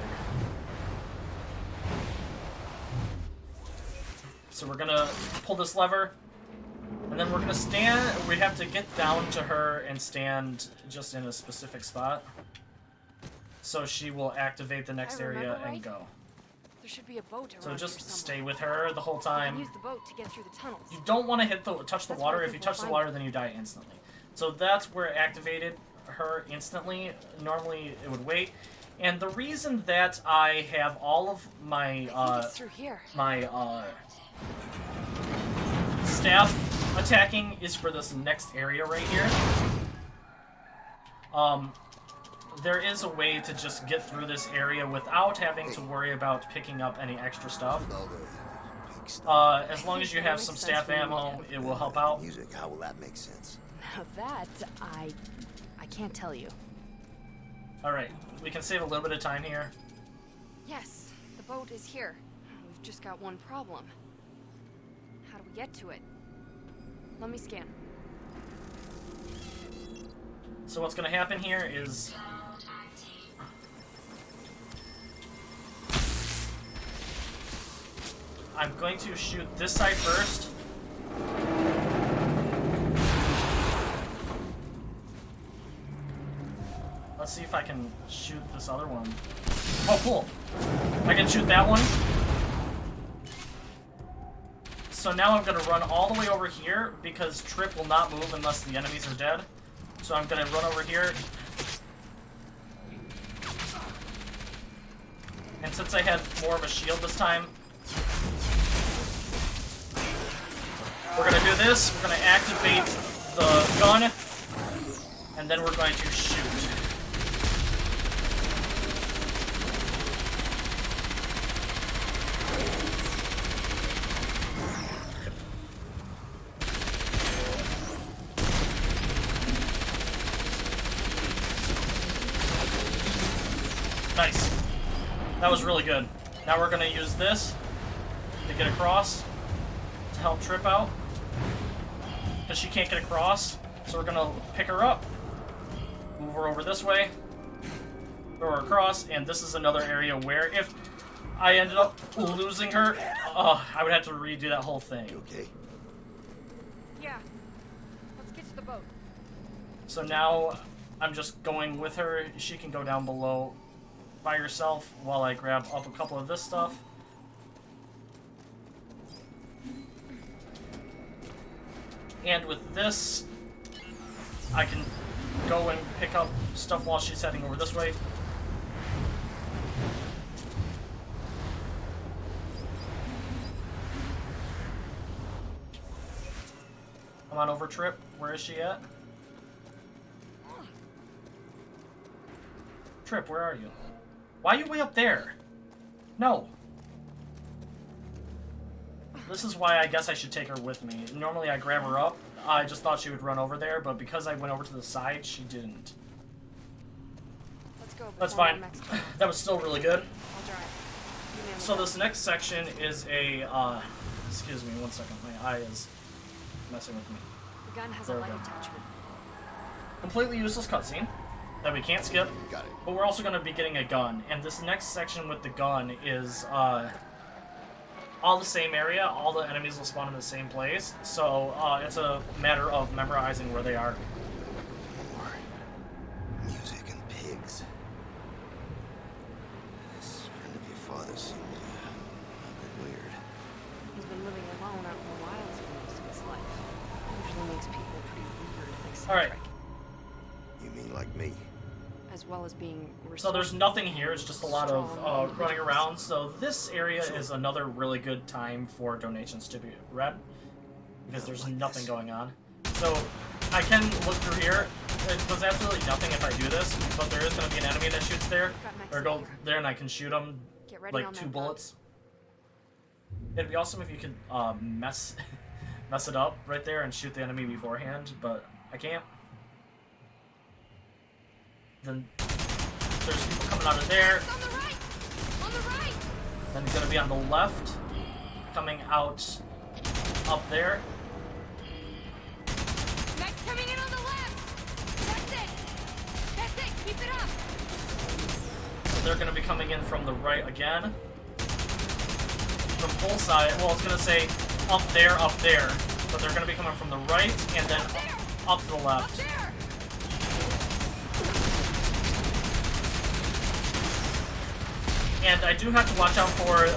So we're gonna pull this lever, and then we're gonna stand. We have to get down to her and stand just in a specific spot, so she will activate the next area and go. There should be a boat around So just here stay somewhere. with her the whole We time. can use the boat to get through the tunnels. You don't want to touch the That's water. where If you people touch the find water, it. then you die instantly. So that's where it activated her instantly. Normally it would wait. And the reason that I have all of my I think it's through here. staff attacking is for this next area right here. There is a way to just get through this area without having to worry about picking up any extra stuff. All the big stuff. As long as you have some staff ammo, it will help out. Music, how will that make sense? Now that, I can't tell you. Alright, we can save a little bit of time here. Yes, the boat is here. We've just got one problem. How do we get to it? Let me scan. So what's going to happen here is... I'm going to shoot this side first. Let's see if I can shoot this other one. Oh, cool. I can shoot that one. So now I'm going to run all the way over here because Trip will not move unless the enemies are dead. So I'm going to run over here. And since I had more of a shield this time, we're going to do this. We're going to activate the gun. And then we're going to shoot. Nice. That was really good. Now we're going to use this to get across to help Trip out. Because she can't get across. So we're going to pick her up. Move her over this way. Throw her across. And this is another area where if I ended up losing her, I would have to redo that whole thing. You okay? Yeah. Let's get to the boat. So now I'm just going with her. She can go down below by herself while I grab up a couple of this stuff. And with this, I can go and pick up stuff while she's heading over this way. Come on over, Trip. Where is she at? Trip, where are you? Why are you way up there? No. This is why I guess I should take her with me. Normally I grab her up. I just thought she would run over there, but because I went over to the side, she didn't. Let's go. That's before fine. my next turn. That was still really good. I'll drive. You man So the this next section is a, excuse me, 1 second. My eye is messing with me. The gun has There a we light go. attachment. Completely useless cutscene that we can't skip. Got it. But we're also going to be getting a gun, and this next section with the gun is all the same area. All the enemies will spawn in the same place, so it's a matter of memorizing where they are. More music and pigs. This friend of your father's seems a bit weird. He's been living alone out in the wilds for most of his life. Usually makes people pretty weird and All right. eccentric. You mean like me? as well as being So there's resourceful, nothing here, it's just a lot of strong running individuals. around. So this area is another really good time for donations to be read, because there's nothing going on. So I can look through here. It does absolutely nothing if I do this, but there is going to be an enemy that shoots there, or go there and I can shoot them Get ready like on 2 that bullets. It'd be awesome if you could mess it up right there and shoot the enemy beforehand, but I can't. Then there's people coming out of there. On the right! On the right! Then it's gonna be on the left, coming out up there. Next coming in on the left! That's it! Keep it up! So they're gonna be coming in from the right again. From both sides. Well, it's gonna say up there, but they're gonna be coming from the right and then up to the left. Up there! And I do have to watch out for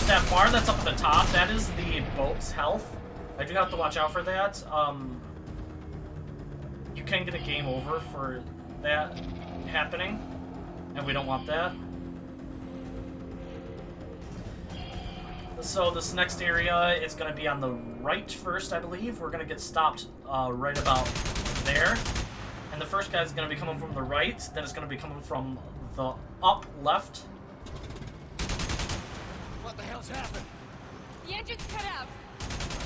that bar that's up at the top. That is the boat's health. I do have to watch out for that. You can get a game over for that happening, and we don't want that. So this next area, it's going to be on the right first, I believe. We're going to get stopped right about there. And the first guy's going to be coming from the right. Then it's going to be coming from the up left. What the hell's happened? The engine's cut out!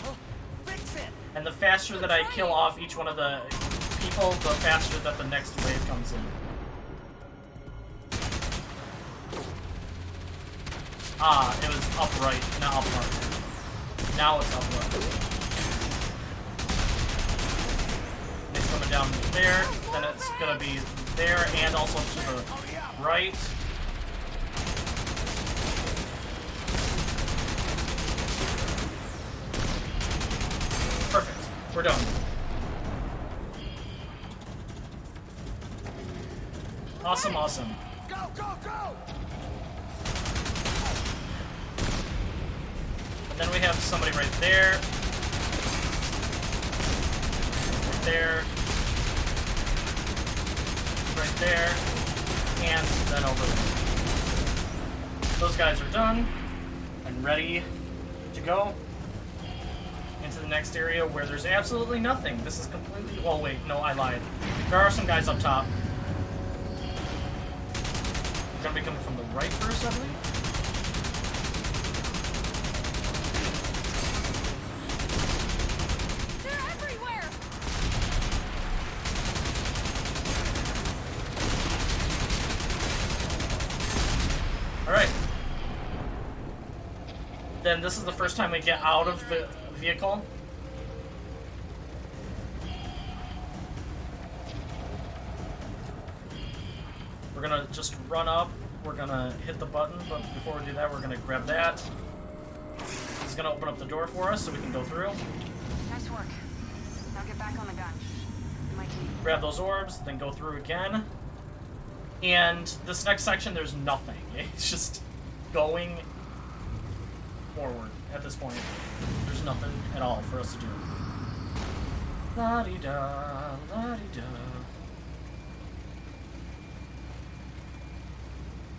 Oh, fix it! And the faster that I kill off each one of the people, the faster that the next wave comes in. Ah, it was upright, not upright. Now it's upright. It's coming down there, then it's gonna be there, and also to the right. Perfect. We're done. Awesome, awesome. Go, go, go! And then we have somebody right there. Right there. Right there. And then over there. Those guys are done and ready to go into the next area where there's absolutely nothing. This is completely... Oh, wait. No, I lied. There are some guys up top. They're gonna be coming from the right first, I believe. They're everywhere! Alright. Then this is the first time we get out of the vehicle. We're gonna just run up. We're gonna hit the button, but before we do that, we're gonna grab that. It's gonna open up the door for us so we can go through. Nice work. Now get back on the gun. You might need... Grab those orbs, then go through again. And this next section, there's nothing. It's just going forward at this point. There's nothing at all for us to do. La-di-da, la-di-da.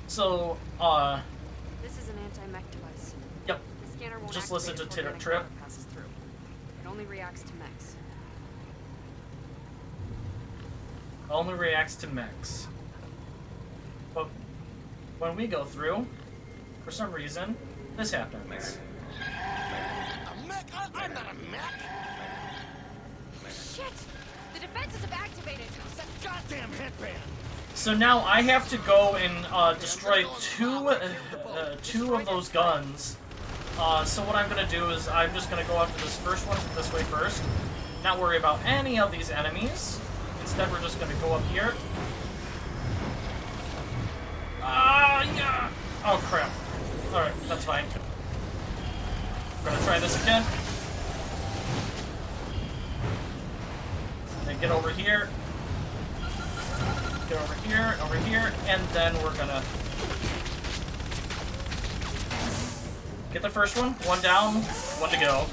So, This is an anti-mech device. yep. The scanner won't Just activate listen if to organic Trip. matter passes through. It only reacts to mechs. Only reacts to mechs. But when we go through, for some reason, this happens. A mech? I'm not a mech! Shit! The defenses have activated! It's that goddamn headband! So now I have to go and destroy two of those guns. So what I'm gonna do is I'm just gonna go after this first one this way first. Not worry about any of these enemies. Instead, we're just gonna go up here. Yeah! Oh crap. Alright, that's fine. We're gonna try this again. Then get over here. Get over here, and then we're gonna get the first one. One down, one to go.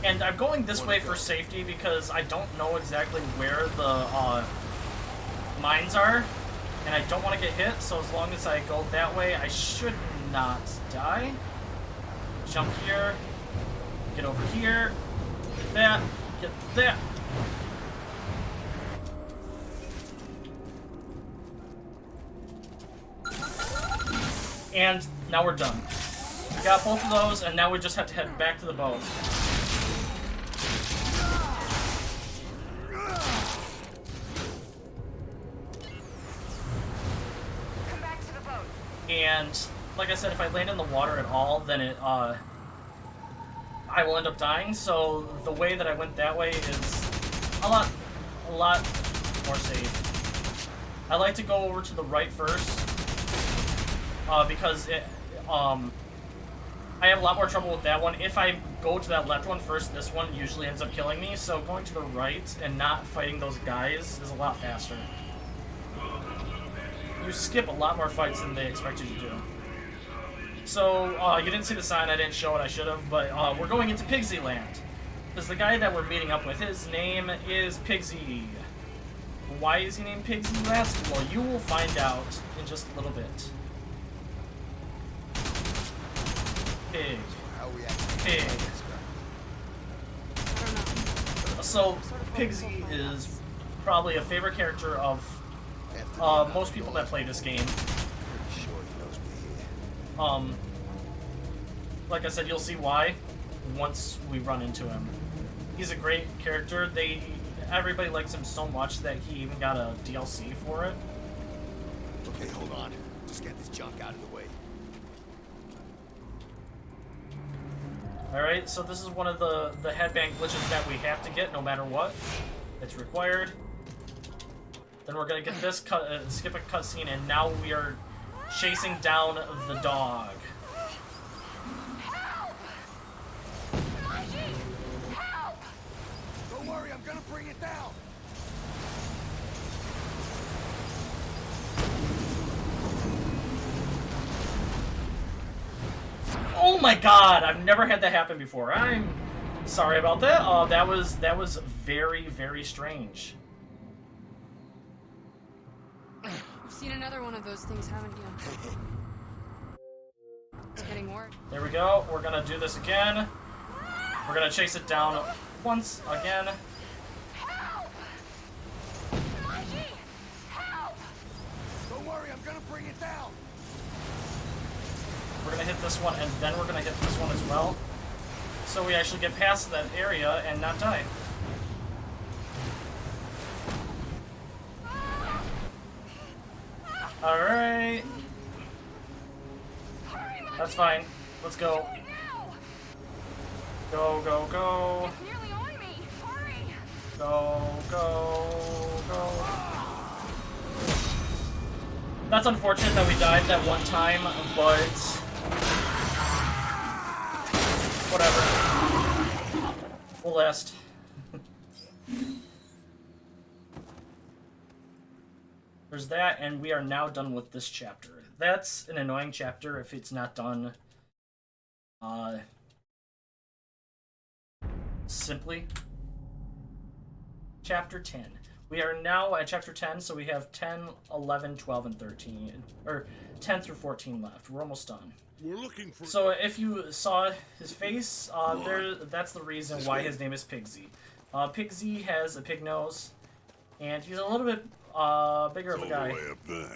And I'm going this way for safety because I don't know exactly where the mines are, and I don't want to get hit, so as long as I go that way, I should not die. Jump here, get over here, get that, get that. And now we're done. We got both of those, and now we just have to head back to the boat. Come back to the boat. And like I said, if I land in the water at all, then I will end up dying. So the way that I went that way is a lot more safe. I like to go over to the right first because I have a lot more trouble with that one. If I go to that left one first, this one usually ends up killing me. So going to the right and not fighting those guys is a lot faster. You skip a lot more fights than they expect you to do. So, you didn't see the sign, I didn't show it, I should have, but we're going into Pigsy Land. Because the guy that we're meeting up with, his name is Pigsy. Why is he named Pigsy, you ask? Well, you will find out in just a little bit. Pig. Pig. So, Pigsy is probably a favorite character of most people that play this game. Like I said, you'll see why once we run into him. He's a great character. Everybody likes him so much that he even got a DLC for it. Okay, hold on. Just get this junk out of the way. Alright, so this is one of the headband glitches that we have to get no matter what. It's required. Then we're gonna get this skip a cutscene, and now we are chasing down the dog. Help! Mikey! Help! Don't worry, I'm gonna bring it down. Oh my god, I've never had that happen before. I'm sorry about that. That was very, very strange. You've seen another one of those things, haven't you? It's getting worse. There we go. We're gonna do this again. We're gonna chase it down once again. Help! Mikey! Help! Don't worry, I'm gonna bring it down. We're gonna hit this one, and then we're gonna hit this one as well. So we actually get past that area and not die. Alright. That's fine. Let's go. Go, go, go. It's nearly on me. Hurry! Go, go, go. That's unfortunate that we died that one time, but whatever. We'll last. There's that, and we are now done with this chapter. That's an annoying chapter if it's not done simply. Chapter 10. We are now at chapter 10, so we have 10, 11, 12, and 13. Or 10 through 14 left. We're almost done. We're looking for... So if you saw his face, that's the reason why his name is Pigsy. Pigsy has a pig nose, and he's a little bit bigger of a guy. Way up there.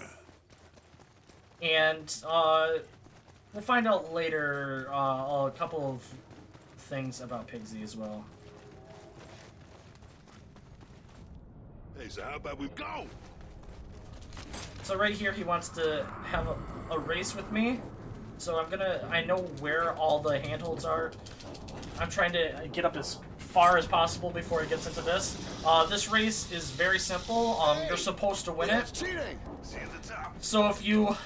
And we'll find out later a couple of things about Pigsy as well. Hey, so how about we go? So right here, he wants to have a race with me. So I know where all the handholds are. I'm trying to get up as far as possible before he gets into this. This race is very simple. You're supposed to win it. Cheating. See you at the top. So if you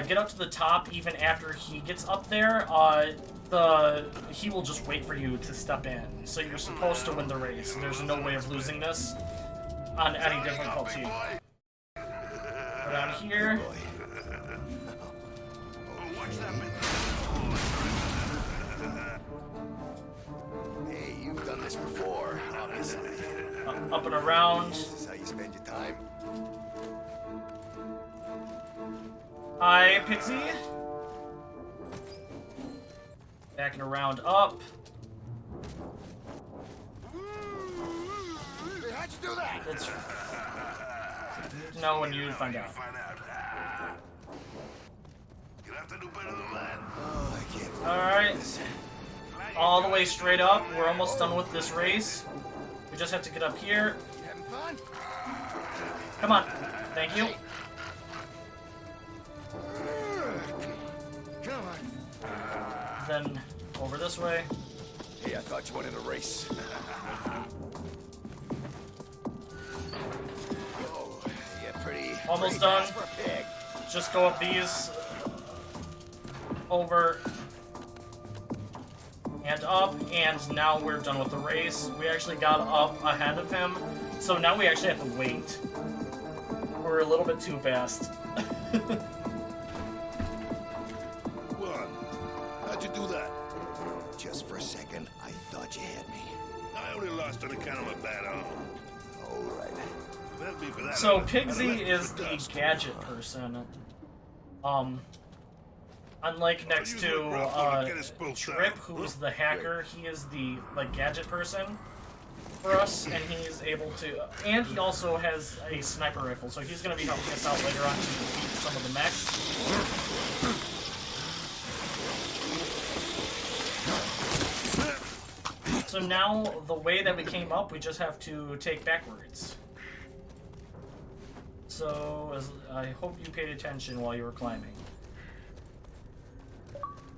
get up to the top, even after he gets up there, he will just wait for you to step in. So you're supposed to win the race. There's no way of losing this on any difficulty. Around here. Watch that man. Hey, you've done this before, obviously. Up and around. This is how you spend your time. Hi, Pixie. Back and around, up. Hey, how'd you do that? It's no when you find out. You have to do better than that. Oh, I can't believe All right, this. all the way straight up. We're almost done with this race. We just have to get up here. You having fun? Come on. Thank you. Come on. Then over this way. Hey, I thought you wanted a race. Oh, yeah, pretty. Almost pretty done. fast for a pig. Just go up these. Over. And up, and now we're done with the race. We actually got up ahead of him, so now we actually have to wait. We're a little bit too fast. What? How'd you do that? Just for a second, I thought you had me. I only lost on account of my bad arm. All right. That'd be for that. So arm. Pigsy I left is for the dust. gadget person. Unlike next to Trip, who's the hacker, he is the gadget person for us, and he's able to. And he also has a sniper rifle, so he's going to be helping us out later on to defeat some of the mechs. So now the way that we came up, we just have to take backwards. So I hope you paid attention while you were climbing.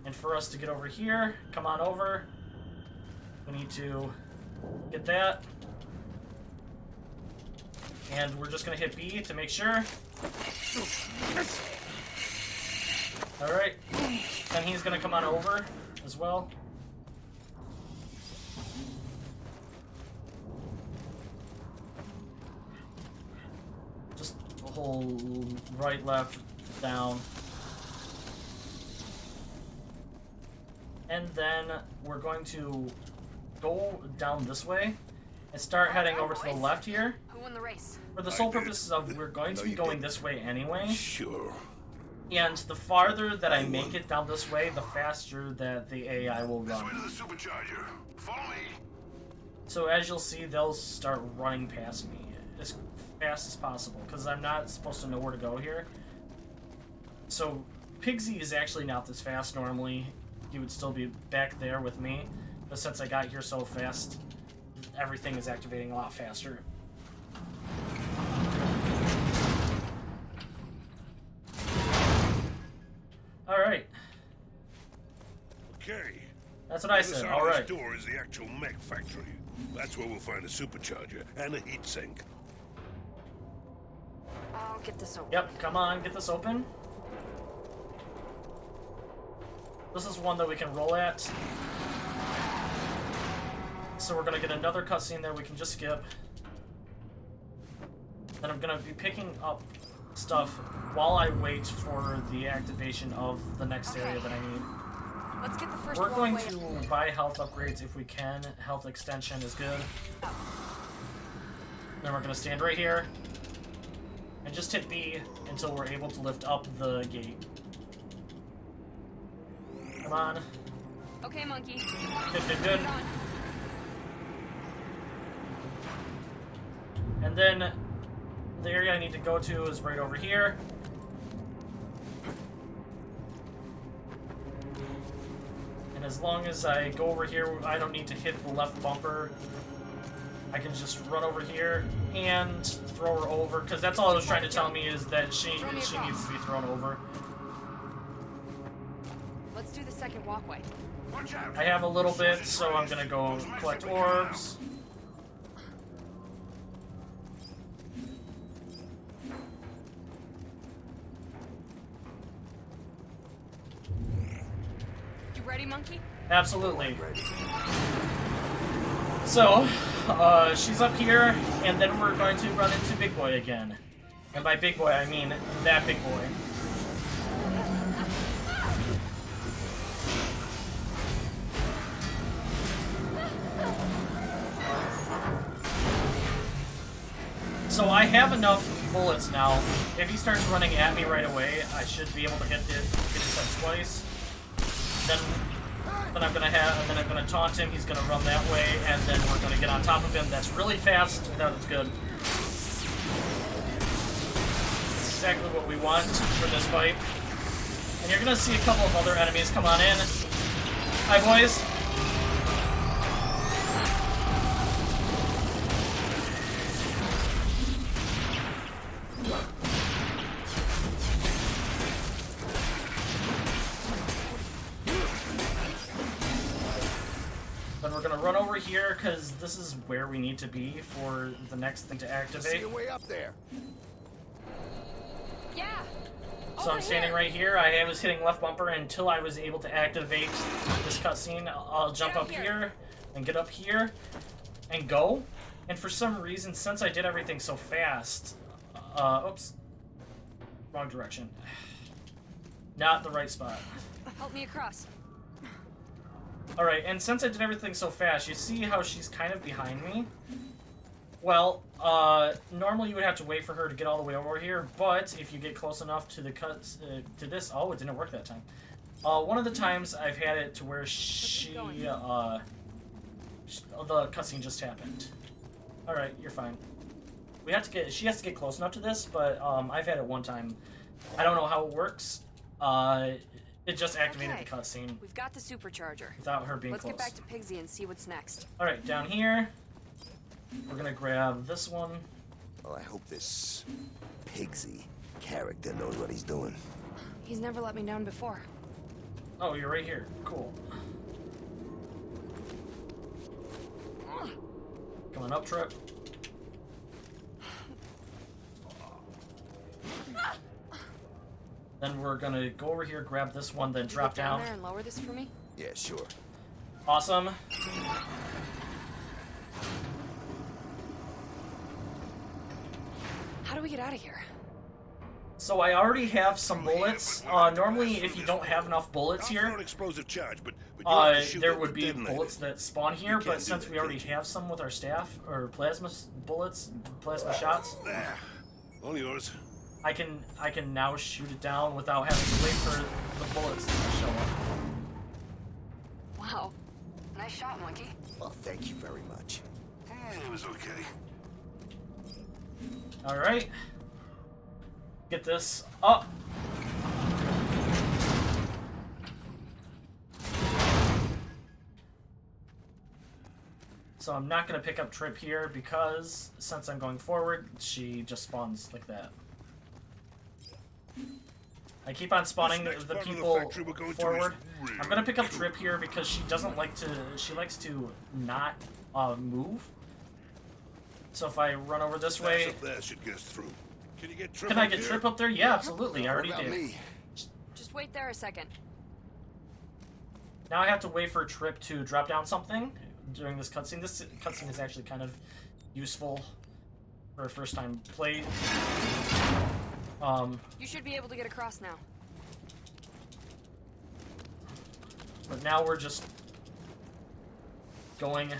And for us to get over here, come on over. We need to get that. And we're just gonna hit B to make sure. Alright. And he's gonna come on over as well. Just hold right, left, down. And then we're going to go down this way and start heading over to the left here. Who won the race? For the sole purpose of we're going to be going this way anyway. Sure. And the farther that I make it down this way, the faster that the AI will This way run. to the supercharger. Follow me. So as you'll see, they'll start running past me as fast as possible because I'm not supposed to know where to go here. So Pigsy is actually not this fast normally. He would still be back there with me, but since I got here so fast, everything is activating a lot faster. Alright, Okay. that's what I The other said, side of alright. this door is the actual mech factory. That's where we'll find a supercharger and a heat sink. I'll get this open. Yep, come on, get this open. This is one that we can roll at. So we're gonna get another cutscene there we can just skip. Then I'm gonna be picking up stuff while I wait for the activation of the next area that I need. Let's get the first We're going walkway. to buy health upgrades if we can. Health extension is good. Then we're gonna stand right here and just hit B until we're able to lift up the gate. Come on. Okay, monkey. Good. Run. And then the area I need to go to is right over here. And as long as I go over here, I don't need to hit the left bumper. I can just run over here and throw her over, because that's all it was trying to tell me is that she needs to be thrown over. Let's do the second walkway. Watch out. I have a little bit, so I'm gonna go collect orbs. You ready, monkey? Absolutely. So, she's up here, and then we're going to run into Big Boy again. And by Big Boy, I mean that Big Boy. So I have enough bullets now. If he starts running at me right away, I should be able to hit his head twice. Then I'm gonna taunt him. He's gonna run that way, and then we're gonna get on top of him. That's really fast. That was good. That's exactly what we want for this fight. And you're gonna see a couple of other enemies come on in. Hi, boys. Then we're gonna run over here because this is where we need to be for the next thing to activate. See your way up there. Yeah. So I'm standing right here. I was hitting left bumper until I was able to activate this cutscene. I'll jump up here and get up here and go. And for some reason, since I did everything so fast, oops, wrong direction. Not the right spot. Help me across. Alright, and since I did everything so fast, you see how she's kind of behind me? Well, normally you would have to wait for her to get all the way over here, but if you get close enough to the to this, oh, it didn't work that time. One of the times I've had it to where the cutscene just happened. Alright, you're fine. She has to get close enough to this, but, I've had it one time. I don't know how it works. It just activated the cutscene. We've got the supercharger. Without her being Let's close. get back to Pigsy and see what's next. Alright, down here. We're gonna grab this one. Well, I hope this Pigsy character knows what he's doing. He's never let me down before. Oh, you're right here. Cool. Come on up, Trip. Then we're gonna go over here, grab this one, then drop down. There and lower this for me. Yeah, sure. Awesome. How do we get out of here? So I already have some bullets. Normally, if you don't have enough bullets here, Explosive charge, but you have to shoot there it would be detonate it. bullets that spawn here, You but can't do since that, we already can't you? have some with our staff, or plasma bullets, plasma shots, There. All yours. I can now shoot it down without having to wait for the bullets to show up. Wow. Nice shot, Monkey. Well, thank you very much. It was okay. Alright. Get this up. So I'm not going to pick up Trip here because since I'm going forward, she just spawns like that. I keep on spawning This next the part of the people factory we're going to forward. is real I'm going to pick up Trip here because she doesn't like to, she likes to not move. So if I run over this way, That's up there should get us through. Can you get Trip can I up get here? Trip up there? Yeah, absolutely. I already What about did. me? Just wait there a second. Now I have to wait for Trip to drop down something during this cutscene. This cutscene is actually kind of useful for a first-time play. You should be able to get across now. But now we're just going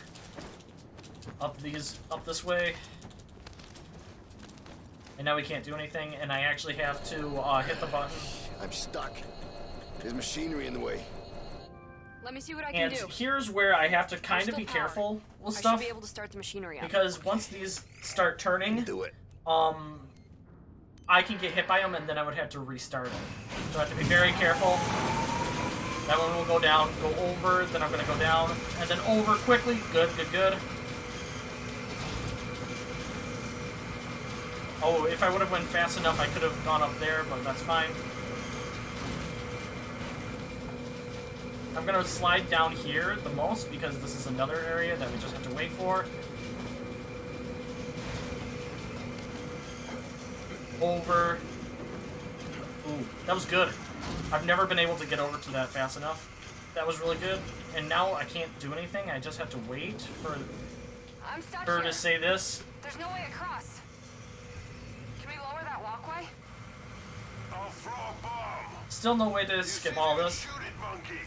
up this way. And now we can't do anything, and I actually have to hit the button. I'm stuck. There's machinery in the way. Let me see what I can And do. here's where I have to kind of still be powered. careful with I stuff. should be able to start the machinery up. Because once these start turning, Do it. I can get hit by them, and then I would have to restart it. So I have to be very careful. That one will go down, go over, then I'm going to go down, and then over quickly. Good, good, good. Oh, if I would have went fast enough, I could have gone up there, but that's fine. I'm going to slide down here the most, because this is another area that we just have to wait for. Over. Ooh, that was good. I've never been able to get over to that fast enough. That was really good. And now I can't do anything. I just have to wait for I'm stuck her here. to say this. There's no way across. Can we lower that walkway? I'll throw a bomb. Still no way to You skip said all you could this. Shoot it, monkey.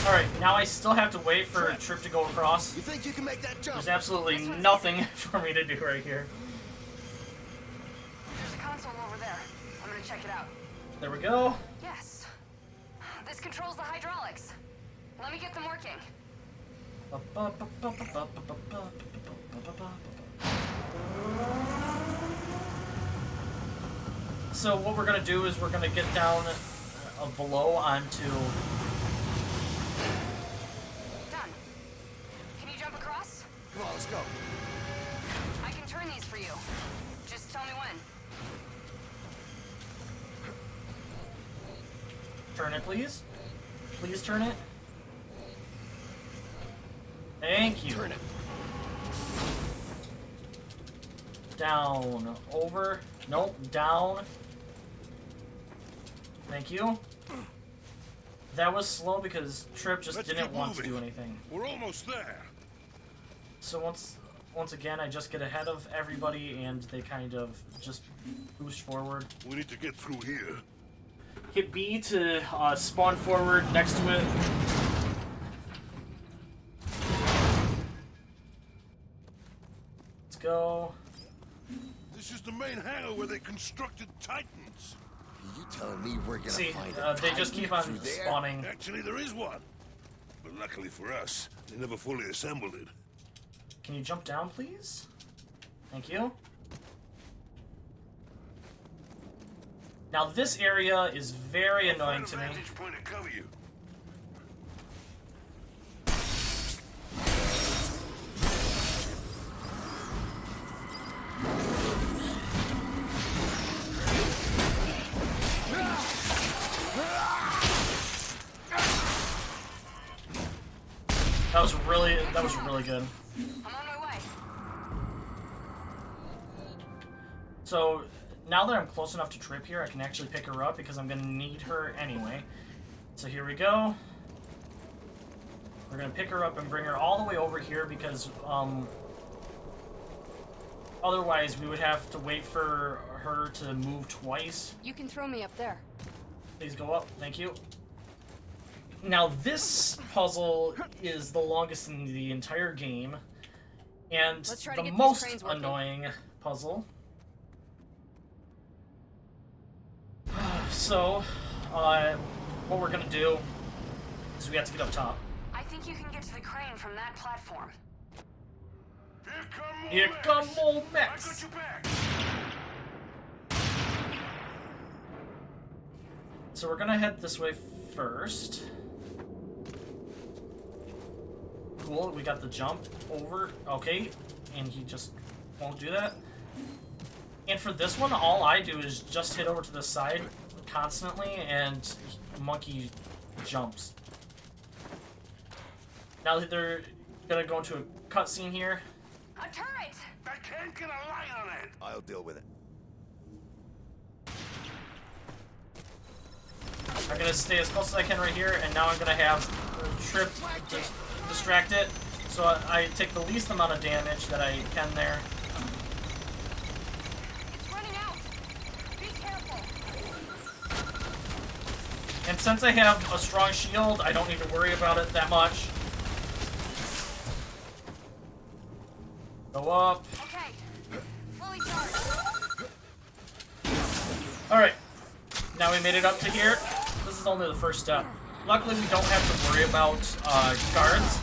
Alright, now I still have to wait for Trip to go across. You think you can make that jump? There's absolutely nothing for me to do right here. There's a console over there. I'm gonna check it out. There we go. Yes. This controls the hydraulics. Let me get them working. So what we're gonna do is we're gonna get down below onto. Done. Can you jump across? Come on, let's go. I can turn these for you. Just tell me when. Turn it, please. Please turn it. Thank you. Turn it. Down. Over. Nope. Down. Thank you. That was slow because Trip just Let's didn't get want to moving. do anything. We're almost there. So once again, I just get ahead of everybody and they kind of just boost forward. We need to get through here. Hit B to spawn forward next to it. Let's go. This is the main hangar where they constructed Titans. You telling me we're gonna See, find a they just Titan keep on through there? spawning. Actually, there is one. But luckily for us, they never fully assembled it. Can you jump down, please? Thank you. Now this area is very annoying to me. Find a vantage point to cover you. That was really good. I'm on my way. So now that I'm close enough to Trip here, I can actually pick her up because I'm gonna need her anyway. So here we go. We're gonna pick her up and bring her all the way over here because otherwise we would have to wait for her to move twice. You can throw me up there. Please go up. Thank you. Now this puzzle is the longest in the entire game, and Let's try to the get these most cranes working. annoying puzzle. So, what we're gonna do is we have to get up top. I think you can get to the crane from that platform. Here come more Here come more I mechs. got you back. So we're gonna head this way first. Cool, we got the jump over. Okay, and he just won't do that. And for this one, all I do is just hit over to the side constantly, and Monkey jumps. Now that they're gonna go into a cutscene here. A turret! I can't get a light on it. I'll deal with it. I'm gonna stay as close as I can right here, and now I'm gonna have Trip distract it, so I take the least amount of damage that I can there. It's running out! Be careful! And since I have a strong shield, I don't need to worry about it that much. Go up. Okay. Fully charged. Alright. Now we made it up to here. This is only the first step. Luckily, we don't have to worry about guards.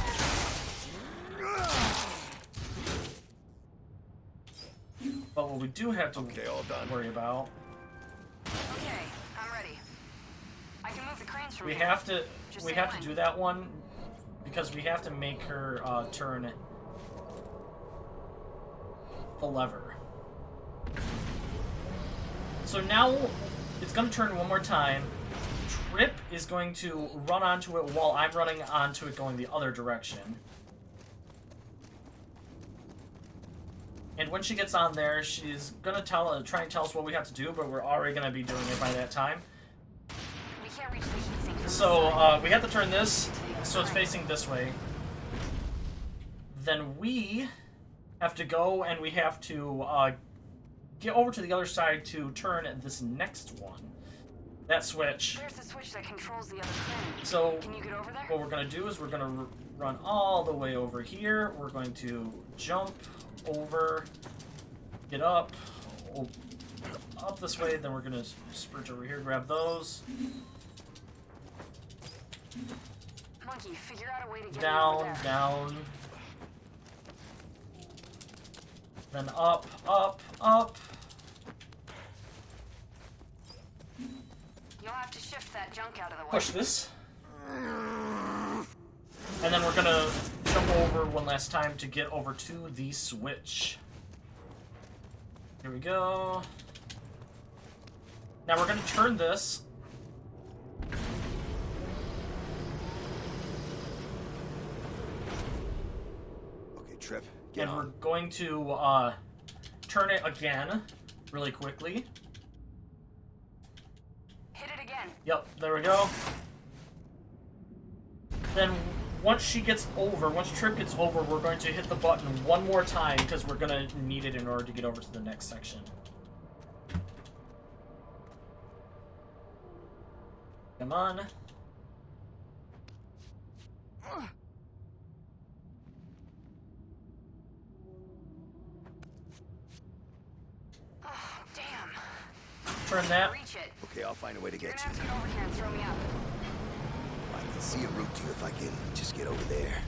But what we do have to Okay, all done. worry about, Okay, I'm ready. I can move the cranes from we here. have to Just we say have when. to do that one because we have to make her turn the lever. So now it's going to turn one more time. Trip is going to run onto it while I'm running onto it going the other direction. And when she gets on there, she's going to try and tell us what we have to do, but we're already going to be doing it by that time. We can't reach the heat sink from So the side. we have to turn this so it's facing this way. Then we have to go and we have to get over to the other side to turn this next one. that switch. There's the switch that controls the other crane. So Can you get over there? what we're going to do is we're going to run all the way over here. We're going to jump over, get up this way, then we're going to sprint over here, grab those. Monkey, figure out a way to get Down, over there. down. Then up, up, up. You'll have to shift that junk out of the way. Push this. And then we're gonna jump over one last time to get over to the switch. Here we go. Now we're gonna turn this. Okay, Trip, get And on. we're going to turn it again really quickly. Hit it again. Yep, there we go. Then once she gets over, once Trip gets over, we're going to hit the button one more time because we're going to need it in order to get over to the next section. Come on. Oh, damn. Turn that. Reach it. Okay, I'll find a way to You're get gonna you. have to get over here and throw me up. I can see a route to you if I can just get over there.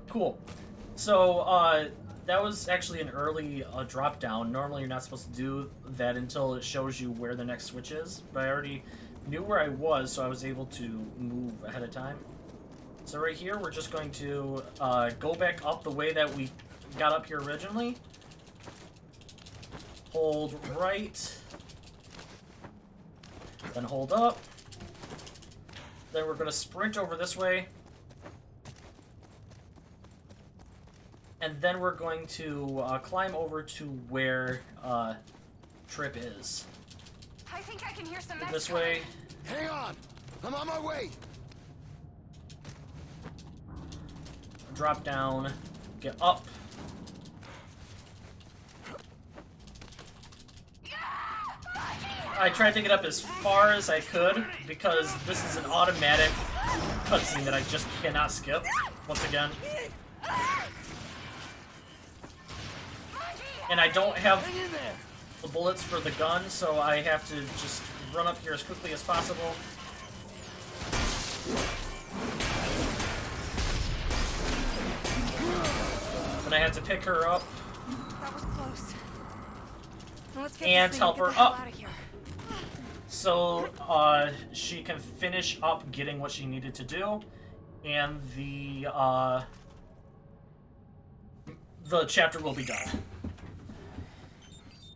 Cool. So, that was actually an early drop down. Normally you're not supposed to do that until it shows you where the next switch is, but I already knew where I was, so I was able to move ahead of time. So right here, we're just going to go back up the way that we got up here originally. Hold right. Then hold up. Then we're going to sprint over this way. And then we're going to climb over to where Trip is. I think I can hear some mess This coming. way. Hang on! I'm on my way! Drop down. Get up. I tried to get up as far as I could because this is an automatic cutscene that I just cannot skip. Once again. And I don't have the bullets for the gun, so I have to just run up here as quickly as possible. And I have to pick her up That was close. Now let's get and this thing help and her get the hell up. out of here. So she can finish up getting what she needed to do, and the chapter will be done.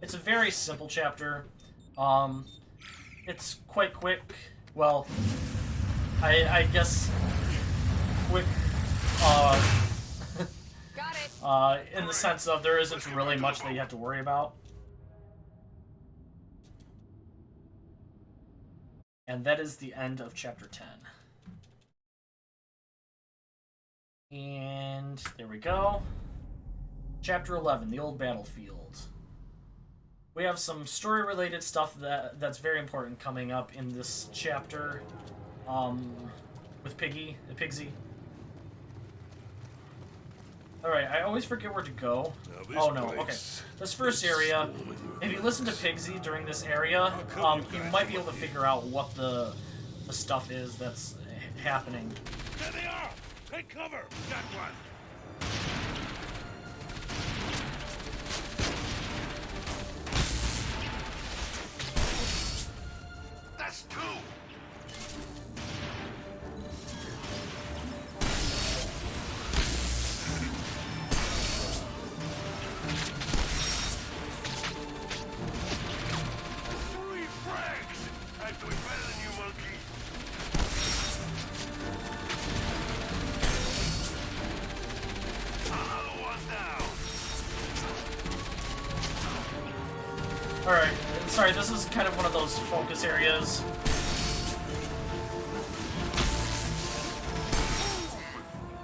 It's a very simple chapter. It's quite quick. Well, I guess quick. Got it. In the sense of there isn't really much that you have to worry about. And that is the end of chapter 10. And there we go. Chapter 11, the old battlefield. We have some story-related stuff that's very important coming up in this chapter. With Piggy, the Pigsy. Alright, I always forget where to go. Oh no, okay. This first area, if you listen to Pigsy during this area, you might be able to figure out what the stuff is that's happening. There they are! Take cover! Got one! That's two! Three frags! I'm doing better than you, monkey! Another one down! Alright, sorry, this is kind of one of those focus areas.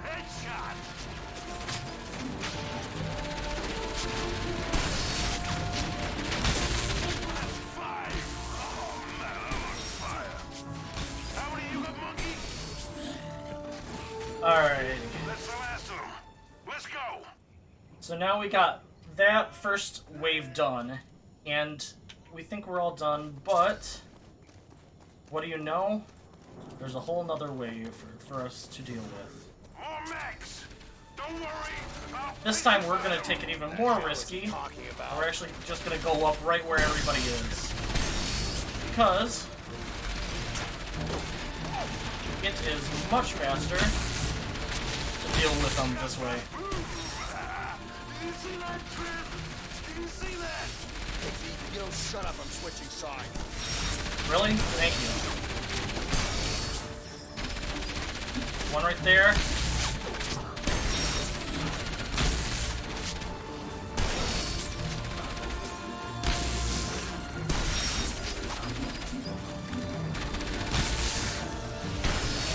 Headshot! That's five! Alright. That's the last of them. Let's go. So now we got that first wave done, and we think we're all done, but what do you know? There's a whole nother wave for us to deal with. More Max. Don't worry. This time we're going to take it even more risky. We're actually just going to go up right where everybody is. Because it is much faster to deal with them this way. Did you see that, Trip? Did you see that? If you don't shut up, I'm switching sides. Really? Thank you. One right there.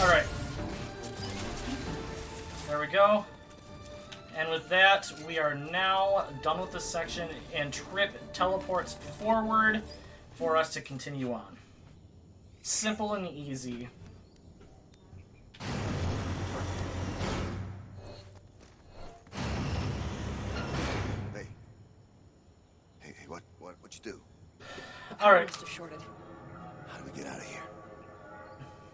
Alright. There we go. And with that, we are now done with this section, and Trip teleports forward for us to continue on. Simple and easy. Hey, what'd you do? Alright. Must have shorted. How do we get out of here?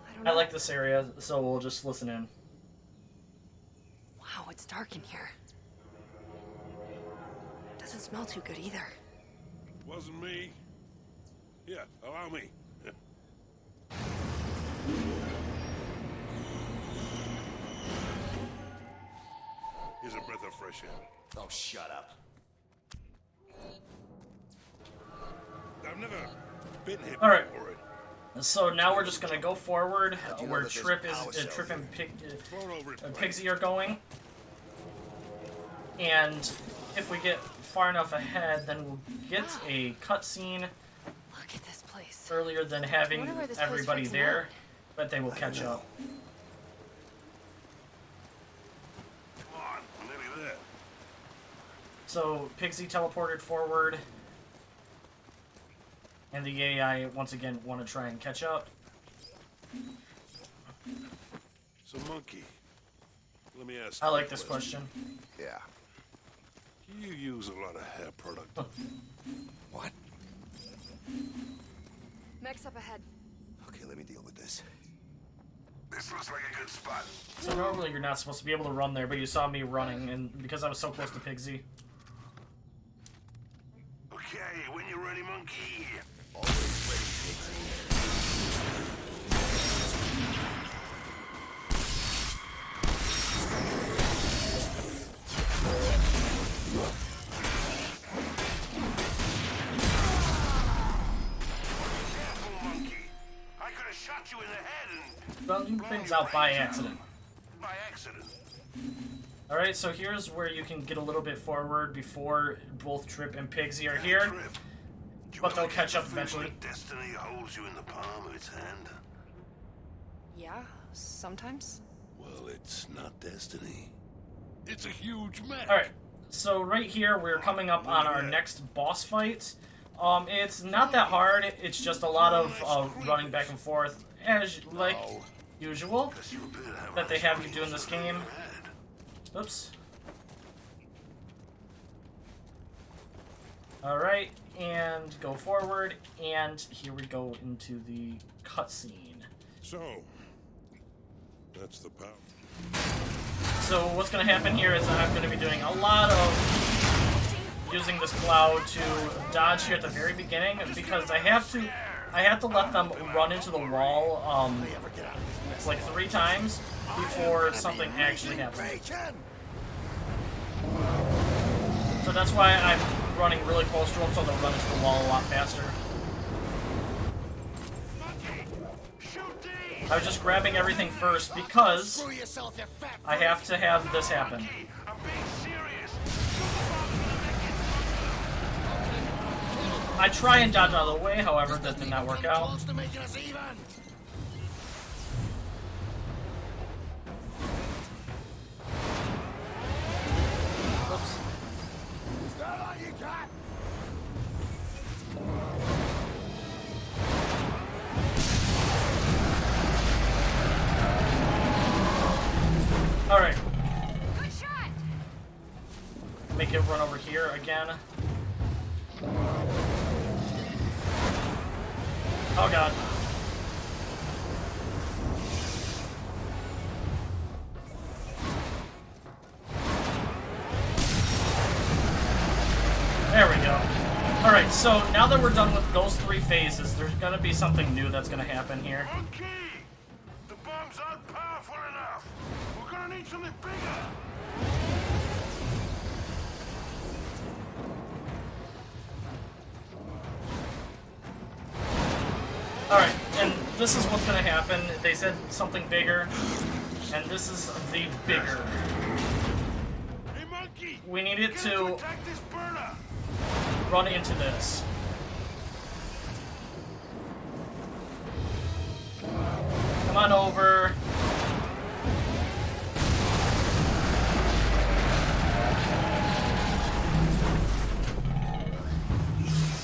I don't I know. like this area, so we'll just listen in. Wow, it's dark in here. Doesn't smell too good either. Wasn't me. Yeah, allow me. Here's a breath of fresh air. Oh, shut up. I've never been here All right. before. So now we're just gonna go forward you know where that there's Trip a power is, cell Trip and Float over it. Pigsy are going. And if we get far enough ahead, then we'll get a cutscene Look at this place. earlier than having wonder where this place everybody freaks me there, out. but they will catch up. Come on, I'm nearly there. So Pigsy teleported forward, and the AI once again want to try and catch up. So, Monkey, let me ask I you a like this question. Yeah. You use a lot of hair product. What? Mech's up ahead. Okay, let me deal with this. This looks like a good spot. So normally you're not supposed to be able to run there, but you saw me running, and because I was so close to Pigsy. Okay, when you're ready, Monkey. Always ready, Pigsy. Careful, Monkey. I could have shot you in the head and Well, you things out by accident. by accident. Alright, so here's where you can get a little bit forward before both Trip and Pigsy are here. Trip, do you but they'll ever catch up feel like eventually. Destiny holds you in the palm of its hand. Yeah, sometimes. Well, it's not destiny. It's a huge mech. Alright, so right here we're coming up on our next boss fight. It's not that hard, it's just a lot of running back and forth, as like usual, Guess you appear to have that they eyes have you looking do in this straight game. ahead. Oops. Alright, and go forward, and here we go into the cutscene. So, that's the power. So what's going to happen here is I'm going to be doing a lot of using this cloud to dodge here at the very beginning, because I have to let them run into the wall like 3 times before something actually happens. So that's why I'm running really close to them, so they'll run into the wall a lot faster. I was just grabbing everything first because Screw yourself, you fat I have to have this happen. I'm being serious. I try and dodge out of the way, however, that did not work out. Close to making us even. Oops. Is that all you got? here again. Oh god. There we go. Alright, so now that we're done with those 3 phases, there's gonna be something new that's gonna happen here. Monkey! The bombs aren't powerful enough! We're gonna need something bigger! Alright, and this is what's gonna happen. They said something bigger, and this is the bigger. Hey, Monkey! We need it to Attack this burner! run into this. Come on over.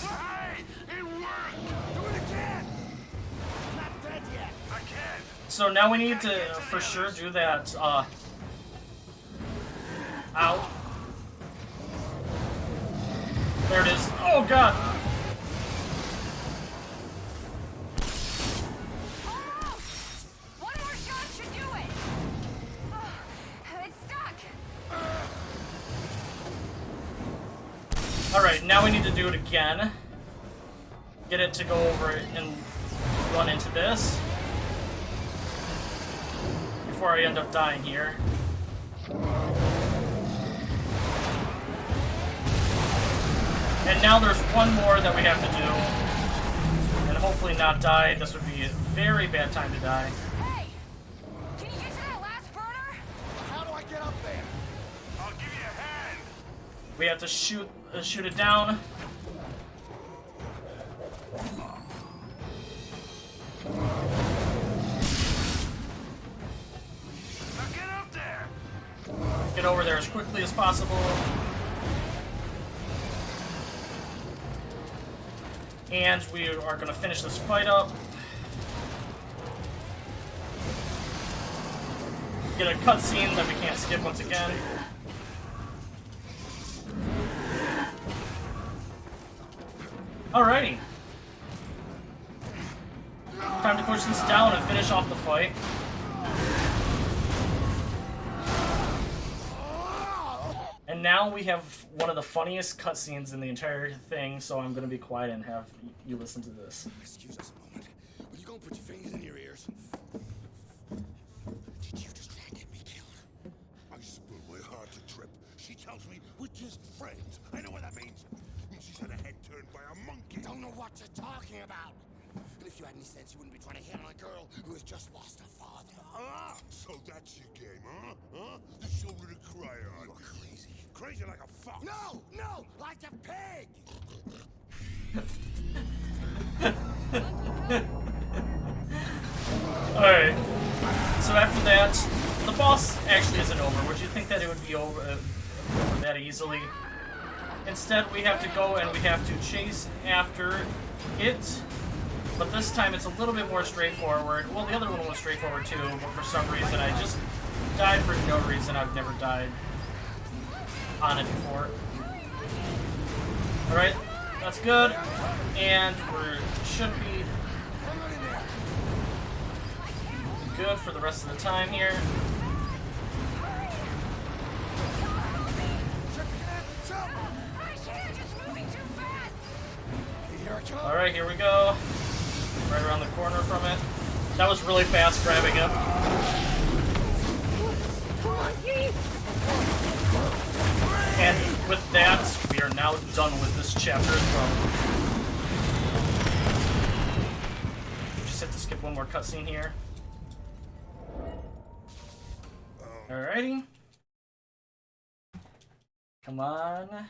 Hey! It worked! Do it again! Not dead yet! I can't! So now we need to for sure do that, Ow. There it is. Oh god! One more shot should do it! It's stuck! Alright, now we need to do it again. Get it to go over and run into this. Before I end up dying here. And now there's one more that we have to do. And hopefully not die. This would be a very bad time to die. Hey! Can you get to that last burner? How do I get up there? I'll give you a hand! We have to shoot it down. Now get up there! Get over there as quickly as possible. And we are going to finish this fight up. Get a cutscene that we can't skip once again. Alrighty. Time to push this down and finish off the fight. And now we have one of the funniest cutscenes in the entire thing, so I'm gonna be quiet and have you listen to this. Excuse us a moment. Will you go and put your fingers in your ears? Did you just try and get me killed? I spilled my heart to Trip. She tells me we're just friends. I know what that means. She's had her head turned by a monkey. Don't know what you're talking about. And if you had any sense, you wouldn't be trying to hit on a girl who has just lost her father. Ah, so that's your game, huh? Huh? The shoulder to cry on. You're crazy. Crazy like a fox. No! No! Like a pig! Alright. So after that, the boss actually isn't over. Would you think that it would be over that easily? Instead, we have to go and we have to chase after it. But this time it's a little bit more straightforward. Well, the other one was straightforward too, but for some reason I just died for no reason. I've never died on it before. Alright, that's good. And we should be good for the rest of the time here. Alright, here we go. Right around the corner from it. That was really fast grabbing him. And with that, we are now done with this chapter as well. Just have to skip one more cutscene here. Alrighty. Come on.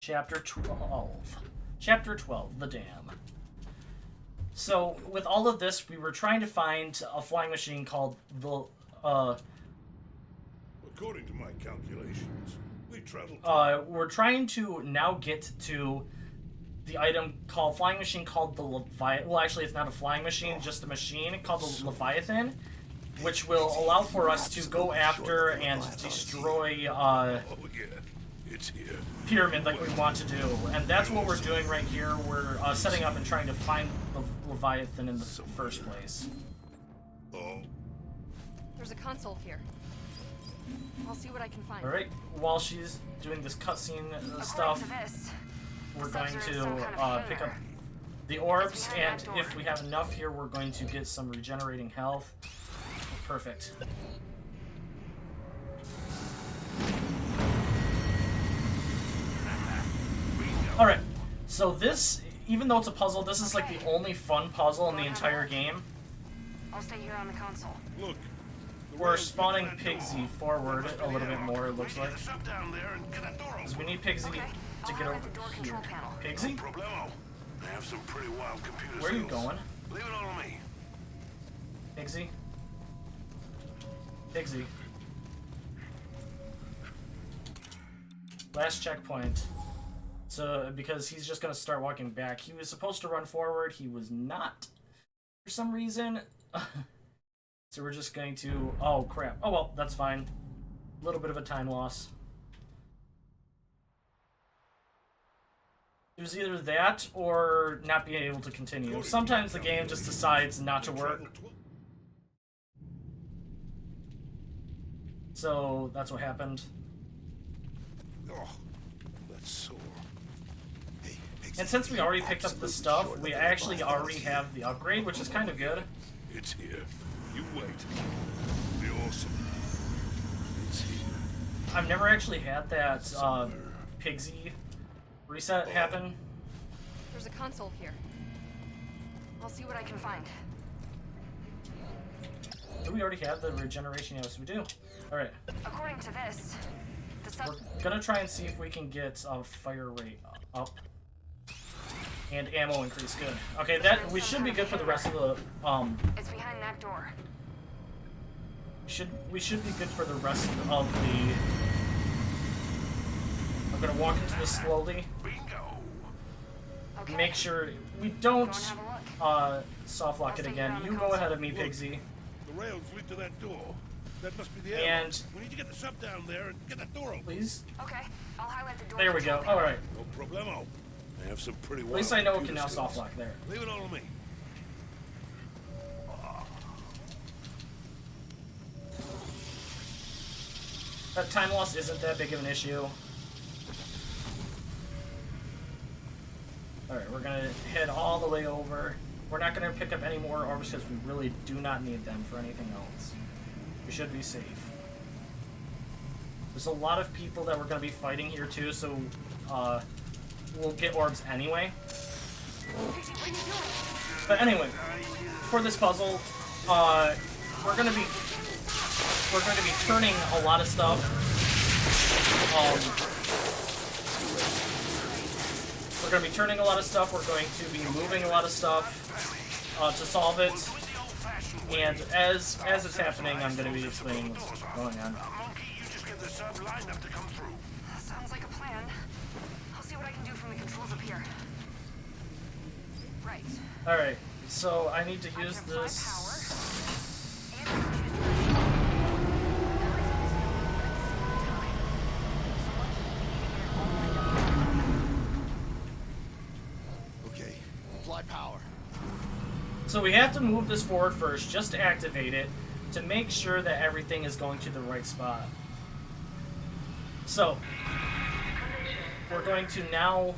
Chapter 12. Chapter 12, The Dam. So, with all of this, we were trying to find a flying machine called the, According to my calculations, we traveled. we're trying to now get to the item called flying machine called the Leviathan. Well, actually, it's not a flying machine, just a machine called the Leviathan. which will allow for us to go after and destroy Oh yeah, it's here. Pyramid like we want to do. And that's what we're doing right here. We're setting up and trying to find the Leviathan in the first place. Oh, There's a console here. I'll see what I can find. Alright, while she's doing this cutscene stuff, we're going to pick up the orbs, and if we have enough here, we're going to get some regenerating health. Perfect. Alright, so this, even though it's a puzzle, this is like the only fun puzzle in the entire game. I'll stay here on the console. look. We're spawning Pigsy forward a little bit more, it looks like. Down there and get that door open. Because we need Pigsy to get over here. Pigsy? Problemo. I have some pretty wild computer Where are you skills. going? Leave it all to me. Pigsy? Pigsy. Last checkpoint. So, because he's just gonna start walking back. He was supposed to run forward, he was not. For some reason. So we're just going to... Oh, crap. Oh, well, that's fine. A little bit of a time loss. It was either that or not being able to continue. Sometimes the game just decides not to work. So that's what happened. Oh, that's sore. Hey, And since we already picked up the stuff, we actually already have the upgrade, which is kind of good. It's here. You wait. Be awesome. It's here. I've never actually had that Pigsy reset happen. There's a console here. I'll see what I can find. Do we already have the regeneration? Yes, we do. Alright. According to this, the sub... We're gonna try and see if we can get fire rate up. And ammo increase. Good. Okay, that we should be good for the rest of the It's behind that door. we should be good for the rest of the... I'm gonna walk into this slowly. Bingo. Okay. Make sure we don't Go and have a look. soft lock it again. You go ahead of me, Pigsy. The rails lead to that door. That must be the And- ammo. We need to get the sub down there and get that door open. Please. Okay, I'll highlight the door. There we go. Alright. No problemo. I have some pretty At wild least I know it can computer now skills. soft lock there. Leave it all to me. That time loss isn't that big of an issue. Alright, we're gonna head all the way over. We're not gonna pick up any more orbs because we really do not need them for anything else. We should be safe. There's a lot of people that we're gonna be fighting here too, so we'll get orbs anyway. But anyway, for this puzzle, we're gonna be turning a lot of stuff. We're going to be turning a lot of stuff. We're going to be moving a lot of stuff to solve it. And as it's happening, I'm going to be explaining what's going on. Monkey, you just get the sub lined up to come through. Sounds like a plan. I'll see what I can do from the controls up here. Right. All right. So I need to I use can apply this. power, and I can choose to Okay, apply power. So we have to move this forward first, just to activate it, to make sure that everything is going to the right spot. So we're going to now.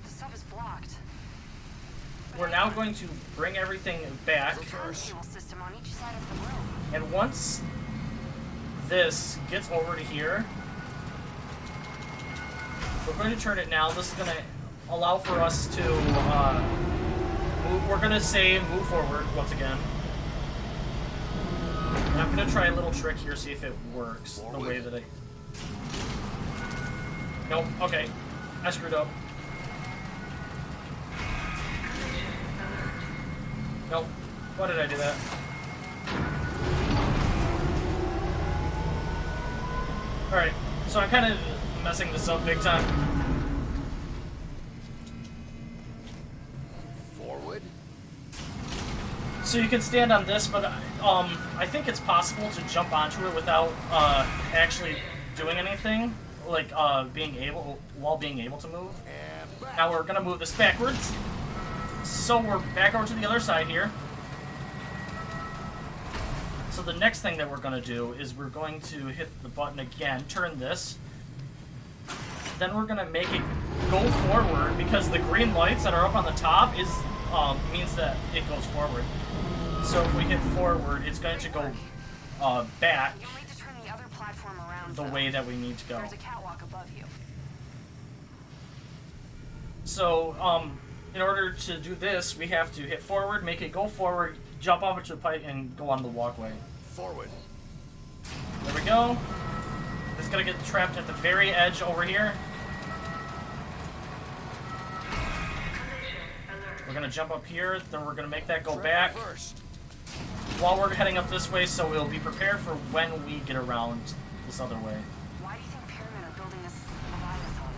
The sub is blocked. We're now going to bring everything back. Fuel system on each side of the room. And once this gets over to here, we're going to turn it now. This is going to allow for us to move. We're going to say move forward once again. And I'm going to try a little trick here, see if it works the way that I... Nope, okay. I screwed up. Nope. Why did I do that? Alright, so I'm kind of messing this up big time. Forward. So you can stand on this, but I think it's possible to jump onto it without actually doing anything, like being able to move. Now we're gonna move this backwards. So we're back over to the other side here. So the next thing that we're gonna do is we're going to hit the button again, turn this. Then we're gonna make it go forward because the green lights that are up on the top is means that it goes forward. So if we hit forward, it's going to go back You'll need to turn the other platform around. the way that we need to go. There's a catwalk above you. So in order to do this, we have to hit forward, make it go forward, jump off into the pipe, and go on the walkway. Forward. There we go. It's gonna get trapped at the very edge over here. We're gonna jump up here, then we're gonna make that go back while we're heading up this way, so we'll be prepared for when we get around this other way. Why do you think Pyramid are building this Leviathan?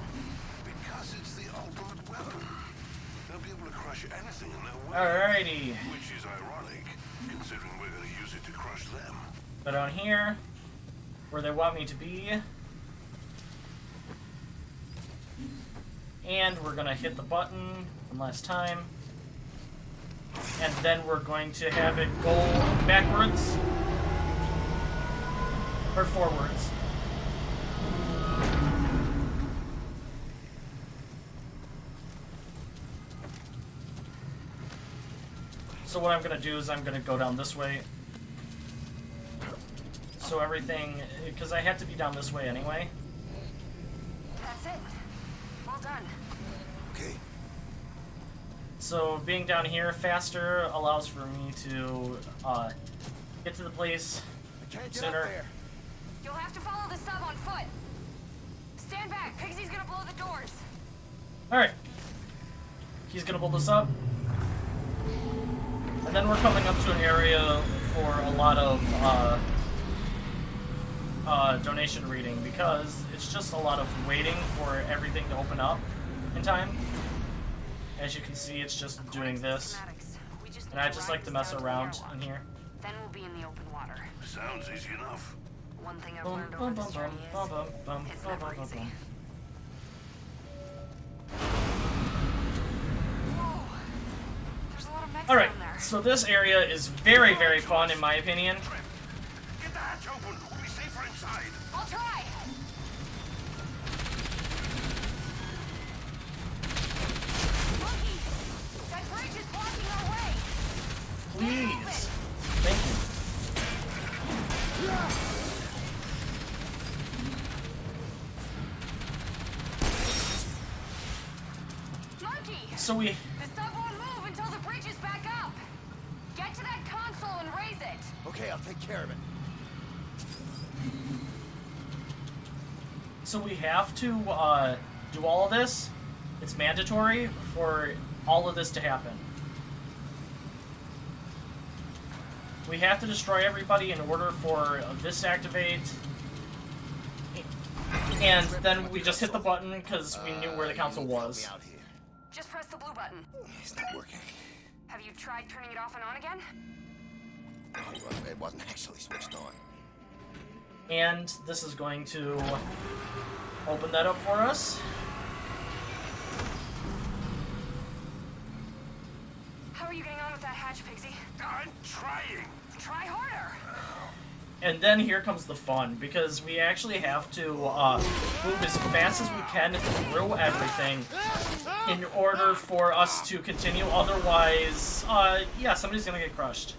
Because it's the ultimate weapon. They'll be able to crush anything in their way. Alrighty. Which is ironic, considering we're going to use it to crush them. Go down here, where they want me to be. And we're gonna hit the button one last time. And then we're going to have it go backwards. Or forwards. So what I'm gonna do is I'm gonna go down this way. So everything, because I had to be down this way anyway. That's it. Well done. Okay. So being down here faster allows for me to get to the place I can't get sooner. up there. You'll have to follow the sub on foot. Stand back. Pixie's gonna blow the doors. Alright. He's gonna blow this up. And then we're coming up to an area for a lot of donation reading because it's just a lot of waiting for everything to open up in time. As you can see, it's just doing this. And I just like to mess around in here. Then we'll be in the open water. Sounds easy enough. One thing I've Bum, learned bum, over bum, this journey bum, is bum, bum, it's bum, never bum, bum, easy. bum. Whoa! There's a lot of mechs Alright, down there. so this area is very, very fun in my opinion. Get the hatch open. We'll be safer inside. I'll try. Monkey! That bridge is blocking our way. Please. Thank you. Monkey! So we... The sub won't move until the bridge is back up. Get to that console and raise it. Okay, I'll take care of it. So we have to do all of this. It's mandatory for all of this to happen. We have to destroy everybody in order for this to activate. And then we just hit the button because we knew where the console was. Help me out here. Just press the blue button. It's not working. Have you tried turning it off and on again? Oh, well, it wasn't actually switched on. And this is going to open that up for us. How are you getting on with that hatch, Pixie? I'm trying. Try harder. And then here comes the fun, because we actually have to move as fast as we can through everything in order for us to continue. Otherwise, yeah, somebody's gonna get crushed.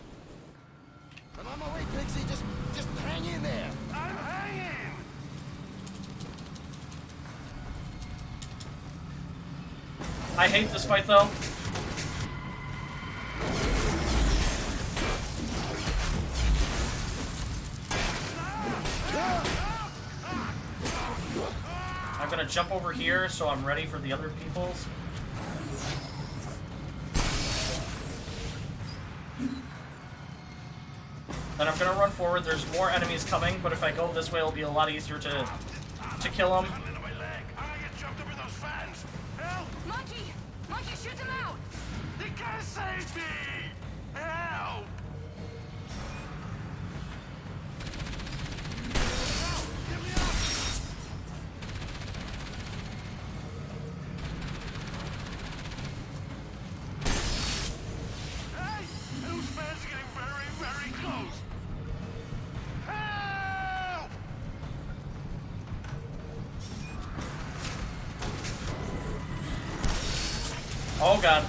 I'm on my way, Pixie. Just hang in there. I'm hanging. I hate this fight, though. I'm gonna jump over here so I'm ready for the other people's. Then I'm gonna run forward. There's more enemies coming, but if I go this way, it'll be a lot easier to kill them. I'm into my leg. I'm gonna get jumped over those fans. Help! Monkey! Monkey, shoot them out! They gotta save me! Help! Oh god.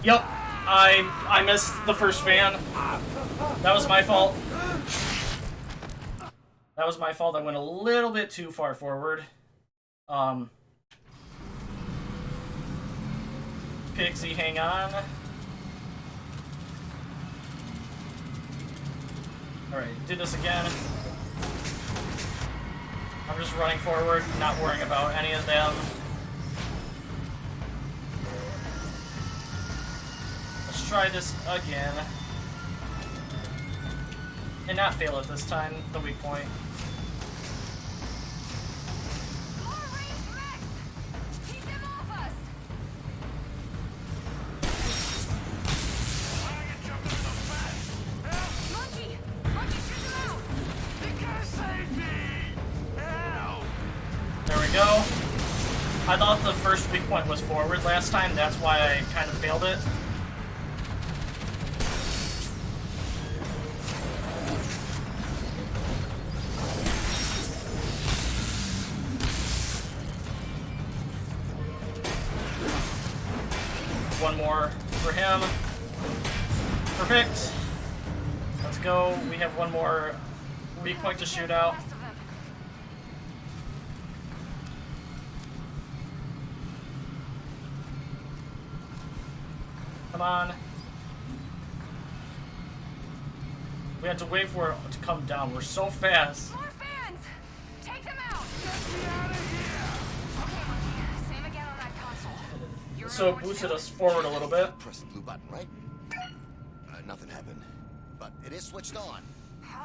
Yep, I missed the first fan. That was my fault. That was my fault. I went a little bit too far forward. Pixie, hang on. Alright, do this again. I'm just running forward, not worrying about any of them. Let's try this again. And not fail it this time, the weak point. There we go. I thought the first weak point was forward last time, that's why I kind of failed it. One more for him. Perfect. Let's go. We have one more weak point to shoot out. Come on. We have to wait for it to come down. We're so fast. More fans! Take them out! Get me out of here! Same again on that console. So it boosted us forward a little bit. Press the blue button, right? Nothing happened. But it is switched on.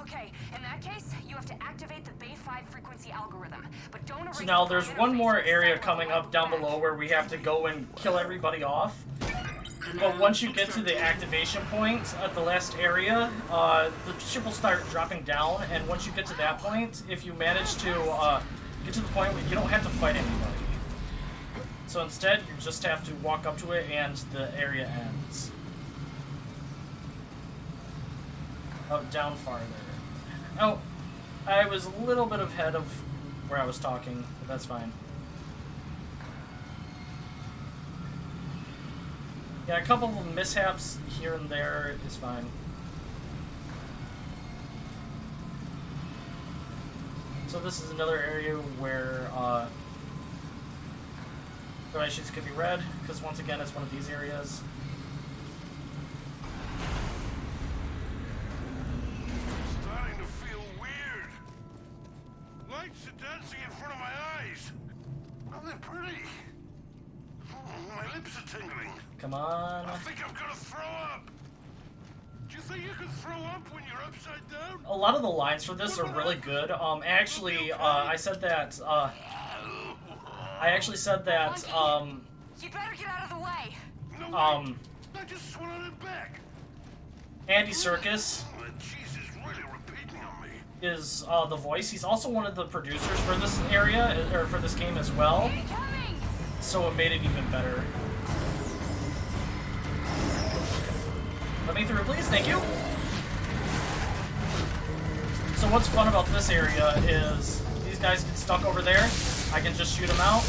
Okay, in that case, you have to activate the Bay 5 frequency algorithm. But don't erase So now the there's parameter one more phases area set coming while up down back. below where we have to go and kill everybody off. But once you get to the activation point at the last area, the ship will start dropping down, and once you get to that point, if you manage to get to the point where you don't have to fight anybody. So instead, you just have to walk up to it and the area ends. Oh, down farther. Oh, I was a little bit ahead of where I was talking, but that's fine. Yeah, a couple of mishaps here and there is fine. So this is another area where the sheets could be red, because once again it's one of these areas. Starting to feel weird. Lights are dancing in front of my eyes. Oh, they're pretty. My lips are tingling. Come on. I think I'm gonna throw up. Do you think you can throw up when you're upside down? A lot of the lines for this are really good. Actually, I said that, You better get out of the way! No, wait. I just swallowed it back. Andy Serkis That cheese is really repeating on me. is the voice. He's also one of the producers for this area, or for this game as well. Incoming! So it made it even better. Let me through, please. Thank you. So what's fun about this area is these guys get stuck over there. I can just shoot them out.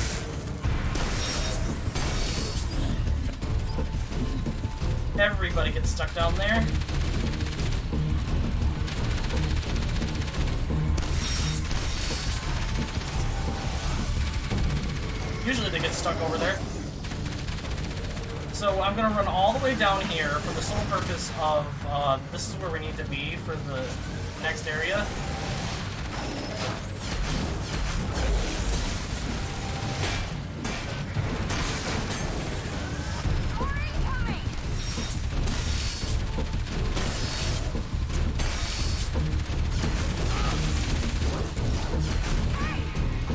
Everybody gets stuck down there. Usually they get stuck over there. So I'm gonna run all the way down here for the sole purpose of, this is where we need to be for the next area.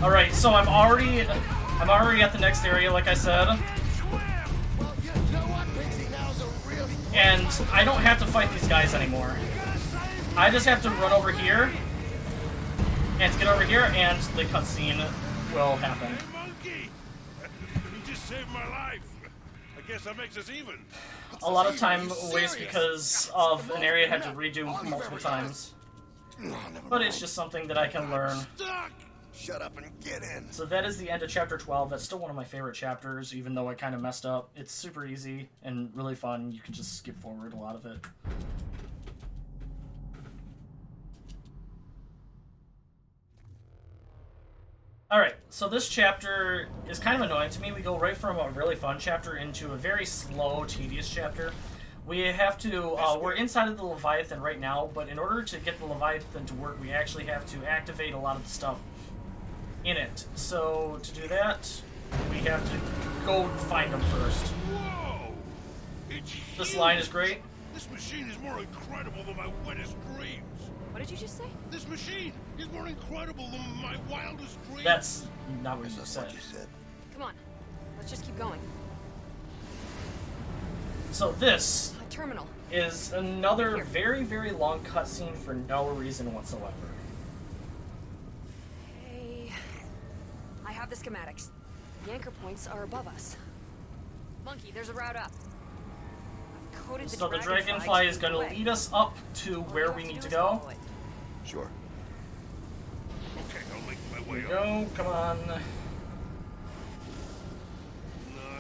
Alright, so I'm already at the next area, like I said. Well, you know what, Pixie? Now's a really... And I don't have to fight these guys anymore. I just have to run over here and get over here, and the cutscene will happen. Hey, monkey! You just saved my life. I guess that makes us even. A lot of time wastes because of an area I had to redo multiple times. But it's just something that I can learn. Stuck! Shut up and get in. So that is the end of chapter 12. That's still one of my favorite chapters, even though I kind of messed up. It's super easy and really fun. You can just skip forward a lot of it. Alright, so this chapter is kind of annoying to me. We go right from a really fun chapter into a very slow, tedious chapter. We have to, we're inside of the Leviathan right now, but in order to get the Leviathan to work, we actually have to activate a lot of the stuff in it. So, to do that, we have to go find them first. Whoa! It's This huge. line is great. This machine is more incredible than my wettest dreams. What did you just say? This machine is more incredible than my wildest dreams. That's not what you That's said. what you said. Come on. Let's just keep going. So this A terminal. is another very, very long cutscene for no reason whatsoever. Hey. I have the schematics. The anchor points are above us. Monkey, there's a route up. I've coded So the to dragonfly is lead going the to way. lead us up to All where have we to need do to is go. follow it. Sure. Okay, I'll make my Here way we up. go, come on. No,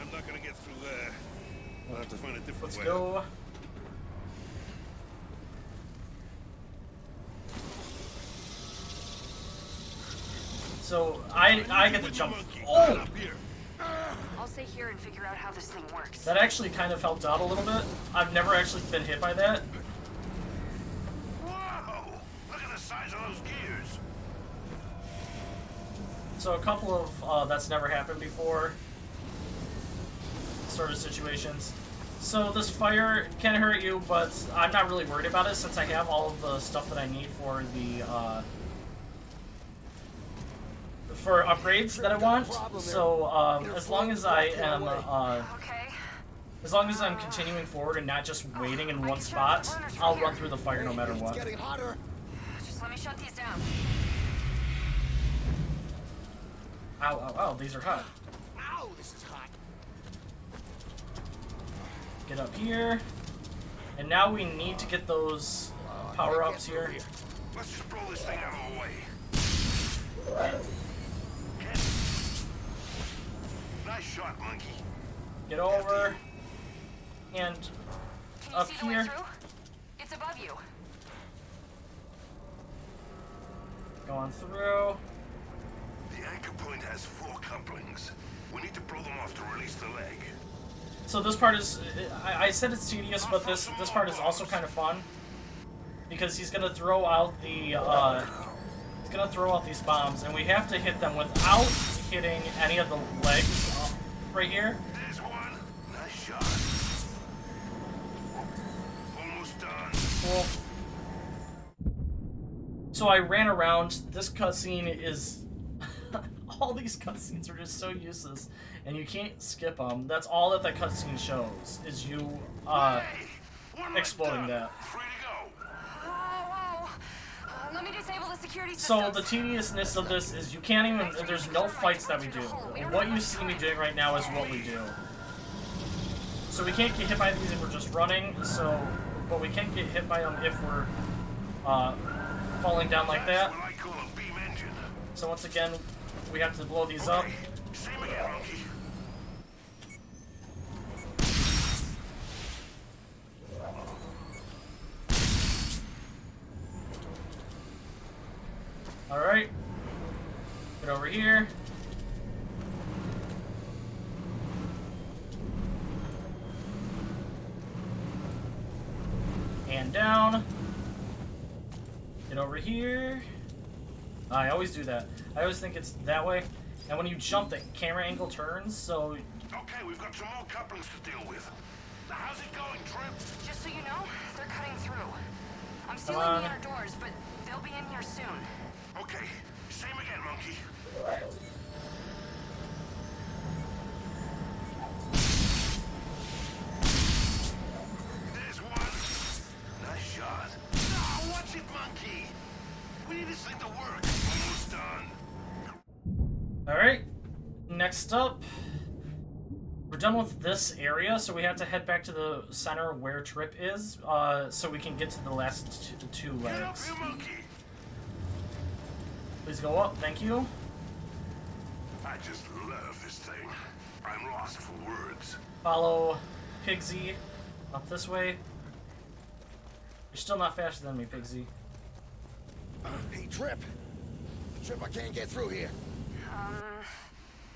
I'm not gonna get through there. I'll have to find a different Let's way. go. So I get to jump. Oh! Up here. I'll stay here and figure out how this thing works. That actually kind of helped out a little bit. I've never actually been hit by that. Whoa! Look at the size of those gears. So a couple of that's never happened before sort of situations. So this fire can hurt you, but I'm not really worried about it since I have all of the stuff that I need for the for upgrades that I want. So as long as I am Okay. as long as I'm continuing forward and not just waiting in one spot, I'll run through the fire no matter what. It's getting hotter. Just let me shut these down. Ow, ow, ow, these are hot. Ow, this is hot. Get up here. And now we need to get those power-ups here. Let's just blow this thing out of the way. Nice shot, monkey. Get over. And Can you up see the way here. through? It's above you. Going through. The anchor point has 4 couplings. We need to blow them off to release the leg. So this part is, I said it's tedious, but this part is also kind of fun. Because he's gonna throw out the, he's gonna throw out these bombs, and we have to hit them without hitting any of the legs right here. There's one. Nice shot. Almost done. Cool. So I ran around. This cutscene is... all these cutscenes are just so useless, and you can't skip them. That's all that cutscene shows, is you, Hey, one exploding right done. that. Free to go. Whoa. Let me disable the security system. So the tediousness of this is you can't even... There's no fights that we do. What you see me doing right now is what we do. So we can't get hit by these if we're just running, so... But we can get hit by them if we're, falling down like that. That's what I call a beam engine. So once again, we have to blow these up. Okay, same again, monkey. Alright. Get over here. And down. Get over here. I always do that. I always think it's that way. And when you jump, the camera angle turns, so... Okay, we've got some more couplings to deal with. Now, how's it going, Trip? Just so you know, they're cutting through. I'm Come sealing on. the inner doors, but they'll be in here soon. Okay, same again, monkey. There's one. Nice shot. No, watch it, monkey. We need this thing to work. Almost done. Alright. Next up... We're done with this area, so we have to head back to the center where Trip is, so we can get to the last two Get up legs. here, monkey. Please go up, thank you. just love this thing. I'm lost for words. Follow Pigsy up this way. You're still not faster than me, Pigsy. Hey, Trip. Trip, I can't get through here.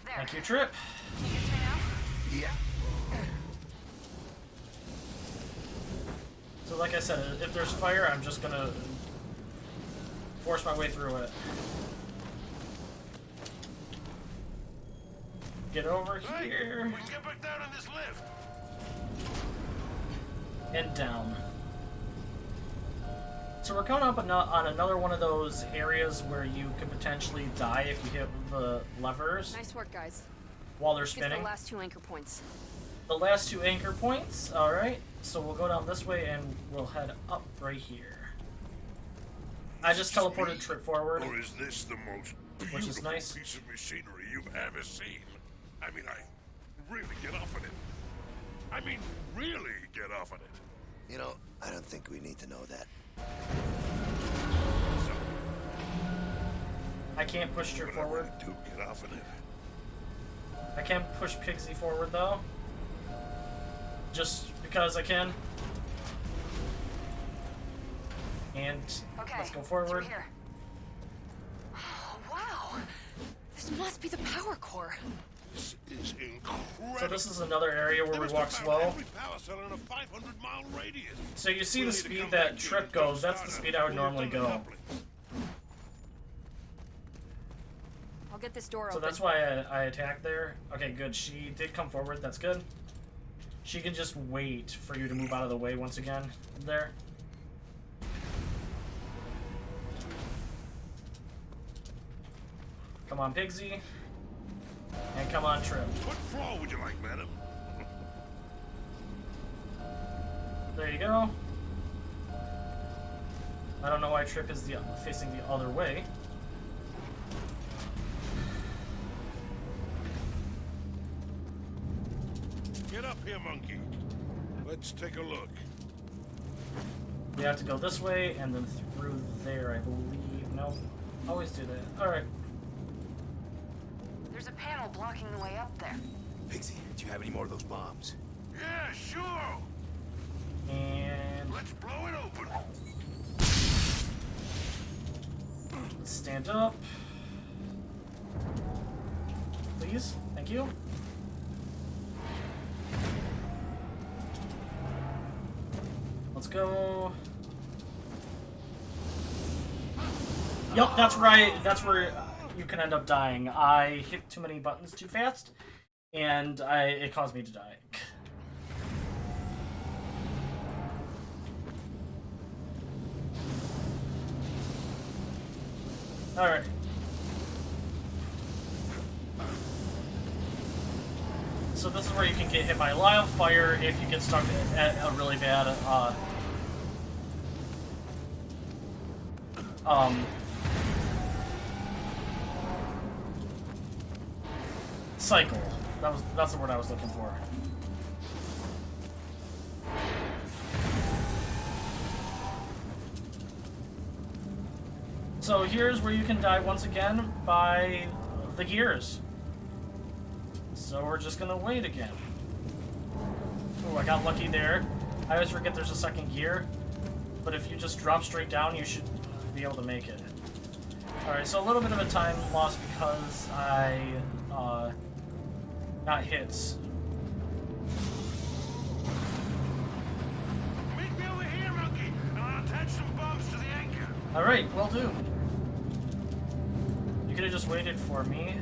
There. Thank you, Trip. Can you get through now? Yeah. So like I said, if there's fire, I'm just gonna force my way through it. Get over Hey, here we can get back down in this lift. and down. So we're coming up on another one of those areas where you could potentially die if you hit the levers Nice work, guys. while they're Get spinning. the last 2 anchor points. The last 2 anchor points, alright. So we'll go down this way and we'll head up right here. I just teleported Trip forward. Or is this the most Which is beautiful nice. piece of machinery you've ever seen? I mean, I really get off on it. I mean, really get off on it. You know, I don't think we need to know that. So, I can't push Trip but I forward. really do get off on it. I can push Pixie forward though. Just because I can. And Okay. let's go forward. Through here. Oh, wow. This must be the power core. This is incredible. So this is another area where They we must walk have found slow. every power cell in a 500-mile radius. So you see We'll the need to speed come that back here Trip and get goes, that's the started speed I would before we've normally done the go. coupling. I'll get this door So open. that's why I attacked there. Okay, good. She did come forward, that's good. She can just wait for you to move out of the way once again. There. Come on, Pigsy. And come on, Trip. What floor would you like, madam? There you go. I don't know why Trip is facing the other way. Get up here, monkey. Let's take a look. We have to go this way and then through there, I believe. No, always do that. All right. There's a panel blocking the way up there. Pixie, do you have any more of those bombs? Yeah, sure. And Let's blow it open. stand up. Please. Thank you. Let's go. Yep, that's right. That's where you can end up dying. I hit too many buttons too fast, and it caused me to die. Alright. So this is where you can get hit by live fire if you get stuck at a really bad cycle. That's the word I was looking for. So here's where you can die once again by the gears. So we're just gonna wait again. Oh, I got lucky there. I always forget there's a second gear, but if you just drop straight down, you should be able to make it. Alright, so a little bit of a time loss because I got hits. Meet me over here, monkey, and I'll attach some bombs to the anchor. Alright, will do. You could have just waited for me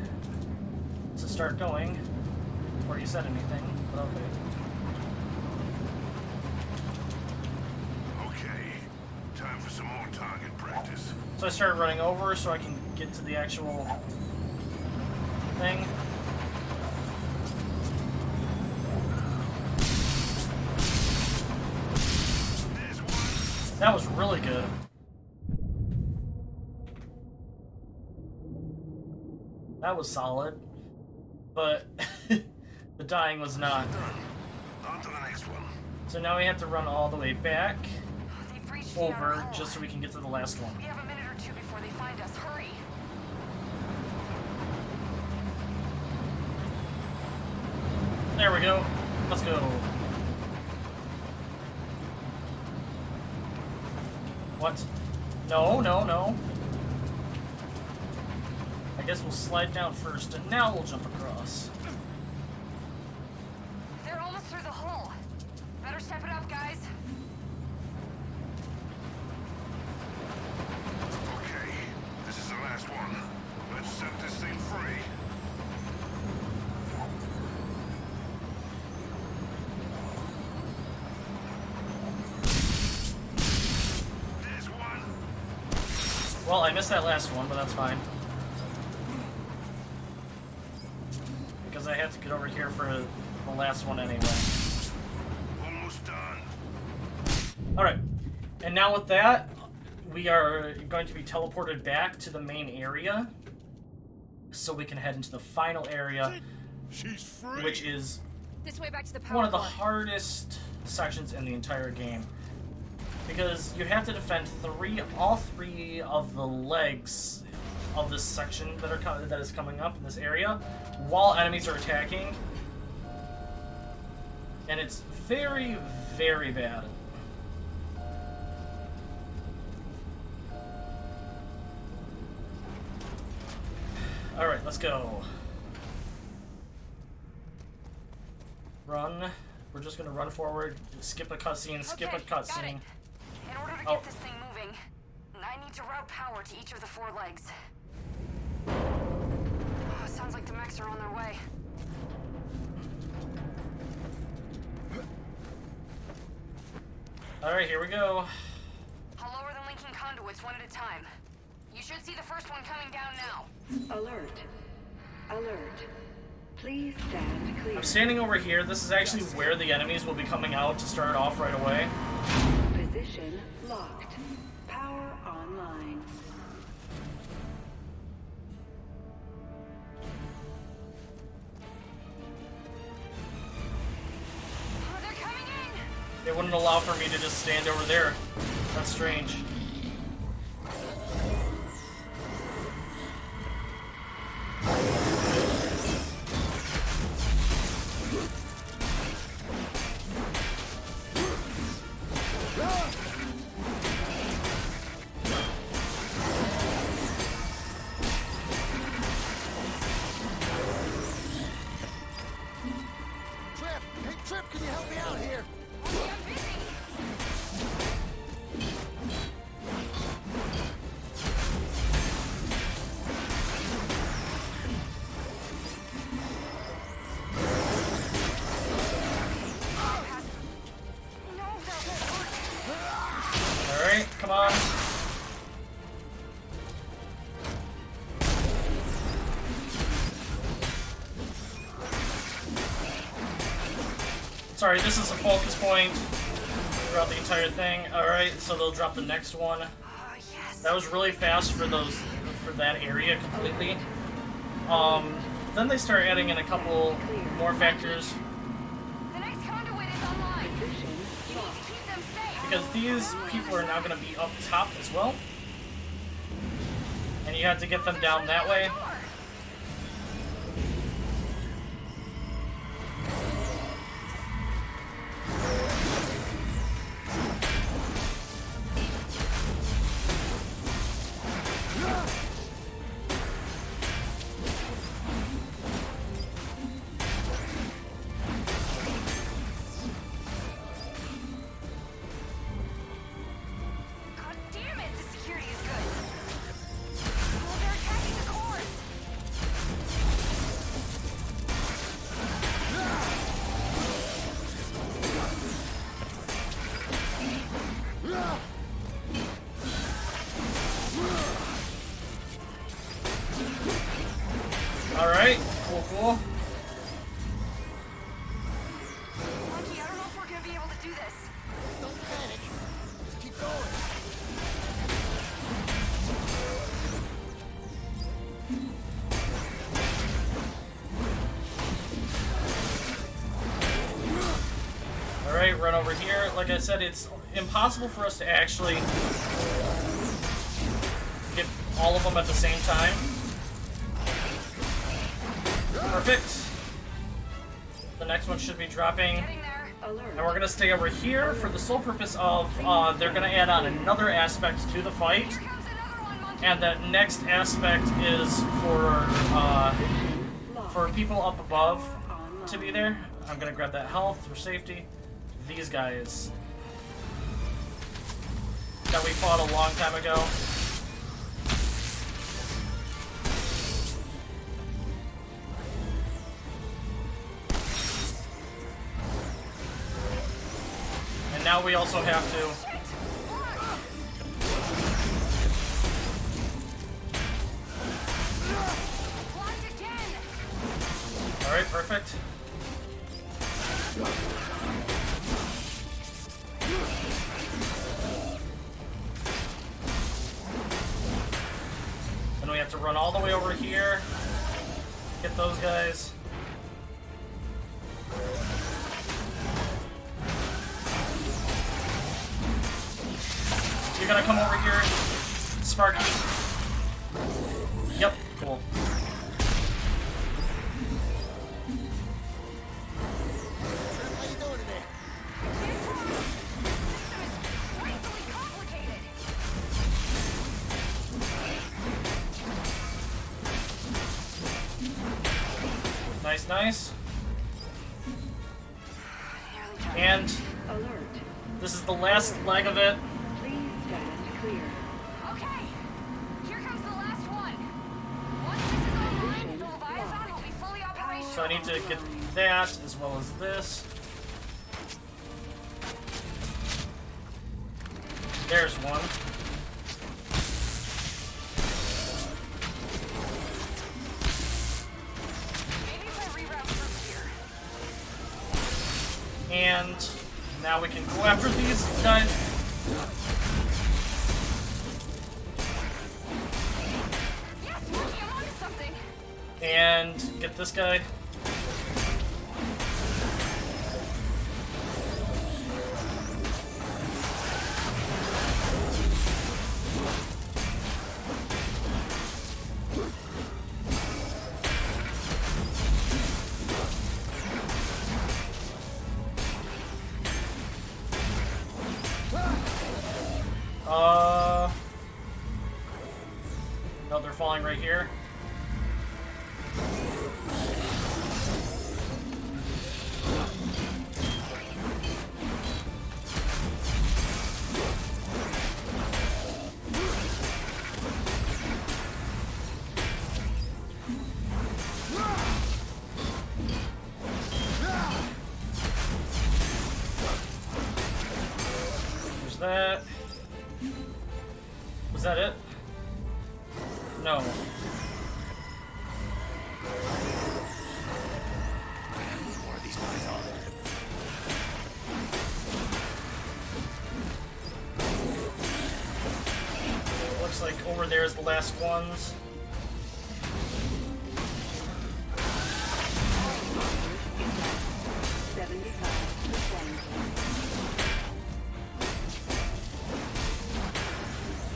to start going before you said anything, but okay. Okay, time for some more target practice. So I started running over so I can get to the actual thing. There's one. That was really good. That was solid, but the dying was not. Done. On to the next one. So now we have to run all the way back They've reached the outer over hull. just so we can get to the last one. We have a minute or two before they find us. Hurry. There we go. Let's go. What? No, no, no. I guess we'll slide down first, and now we'll jump across. They're almost through the hole. Better step it up, guys. Okay, this is the last one. Let's set this thing free. There's one. Well, I missed that last one, but that's fine. Because I had to get over here for the last one anyway. Almost done. Alright, and now with that, we are going to be teleported back to the main area so we can head into the final area, She's free. which is This way back to the power one of the floor. hardest sections in the entire game. Because you have to defend all three of the legs of this section that is coming up in this area while enemies are attacking. And it's very, very bad. Alright, let's go. Run. We're just gonna run forward, skip a cutscene, skip a Okay, got it. cutscene. In order to Oh. get this thing moving, I need to route power to each of the 4 legs. Oh, sounds like the mechs are on their way. Alright, here we go. I'll lower the linking conduits one at a time. You should see the first one coming down now. Alert. Alert. Please stand clear. I'm standing over here. This is actually where the enemies will be coming out to start off right away. Position locked. Power online. Oh, they're coming in! They wouldn't allow for me to just stand over there. That's strange. Trip! Hey, Trip, can you help me out here? Okay, I'm busy. No, that won't work. Alright, come on. Sorry, this is a focus point throughout the entire thing. Alright, so they'll drop the next one. Oh, yes. That was really fast for that area completely. Then they start adding in a couple more factors The next conduit is online. Position You need to locked. keep them safe. because these people are now going to be up top as well. And you have to get them down that way. God damn it, the security is good. Oh, they're attacking the cores. Alright, cool. Lucky, I don't know if we're gonna be able to do this. Don't panic. Just keep going. Alright, run over here. Like I said, it's impossible for us to actually get all of them at the same time. Perfect. The next one should be dropping. Getting there. Alert. And we're gonna stay over here for the sole purpose of they're gonna add on another aspect to the fight. Here comes another one, monkey. And that next aspect is for people up above to be there. I'm gonna grab that health for safety. These guys that we fought a long time ago. And now we also have to Blocked again. Alright, perfect. Then we have to run all the way over here. Get those guys. You're gonna come over here, Sparky. Yep, cool. How you doing today? Crazily complicated. Nice, nice. Nearly done. And Alert. this is the last leg of it. Please stand clear. Okay. Here comes the last one. Once this is online, the Leviathan will be fully operational. So I need to get that as well as this. There's one. Maybe if I reroute through here. And now we can go after these guys. Yes, monkey, I'm onto something. And get this guy. No, they're falling right here. There's that. Was that it? No. More of these guys are there. Looks like over there is the last ones.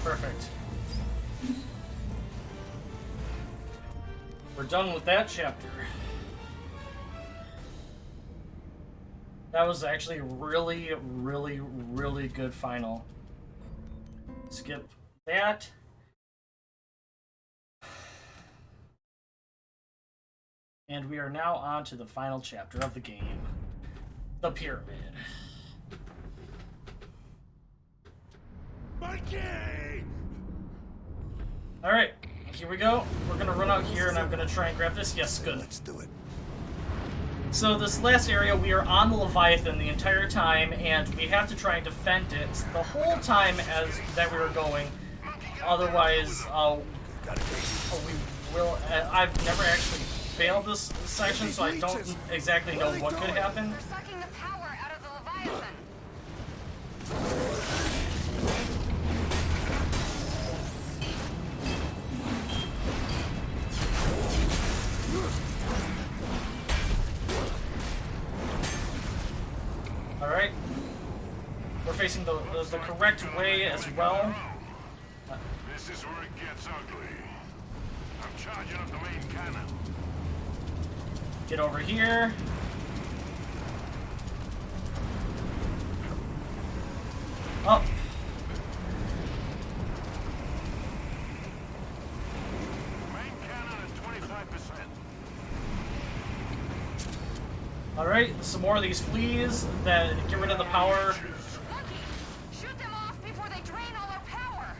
Perfect. We're done with that chapter. That was actually a really, really, really good final. Skip that. And we are now on to the final chapter of the game. The Pyramid. Mikey! Alright, here we go. We're gonna run out here and I'm gonna try and grab this. Yes, good. Let's do it. So this last area, we are on the Leviathan the entire time, and we have to try and defend it the whole time as that we were going. Otherwise, we will. I've never actually failed this section, so I don't exactly know what could happen. We're sucking the power out of the Leviathan. Alright. We're facing the correct way as well. This is where it gets ugly. I'm charging up the main cannon. Get over here. Up. Main cannon at 25%. Alright, some more of these fleas that get rid of the power. Monkey! Shoot them off before they drain all our power!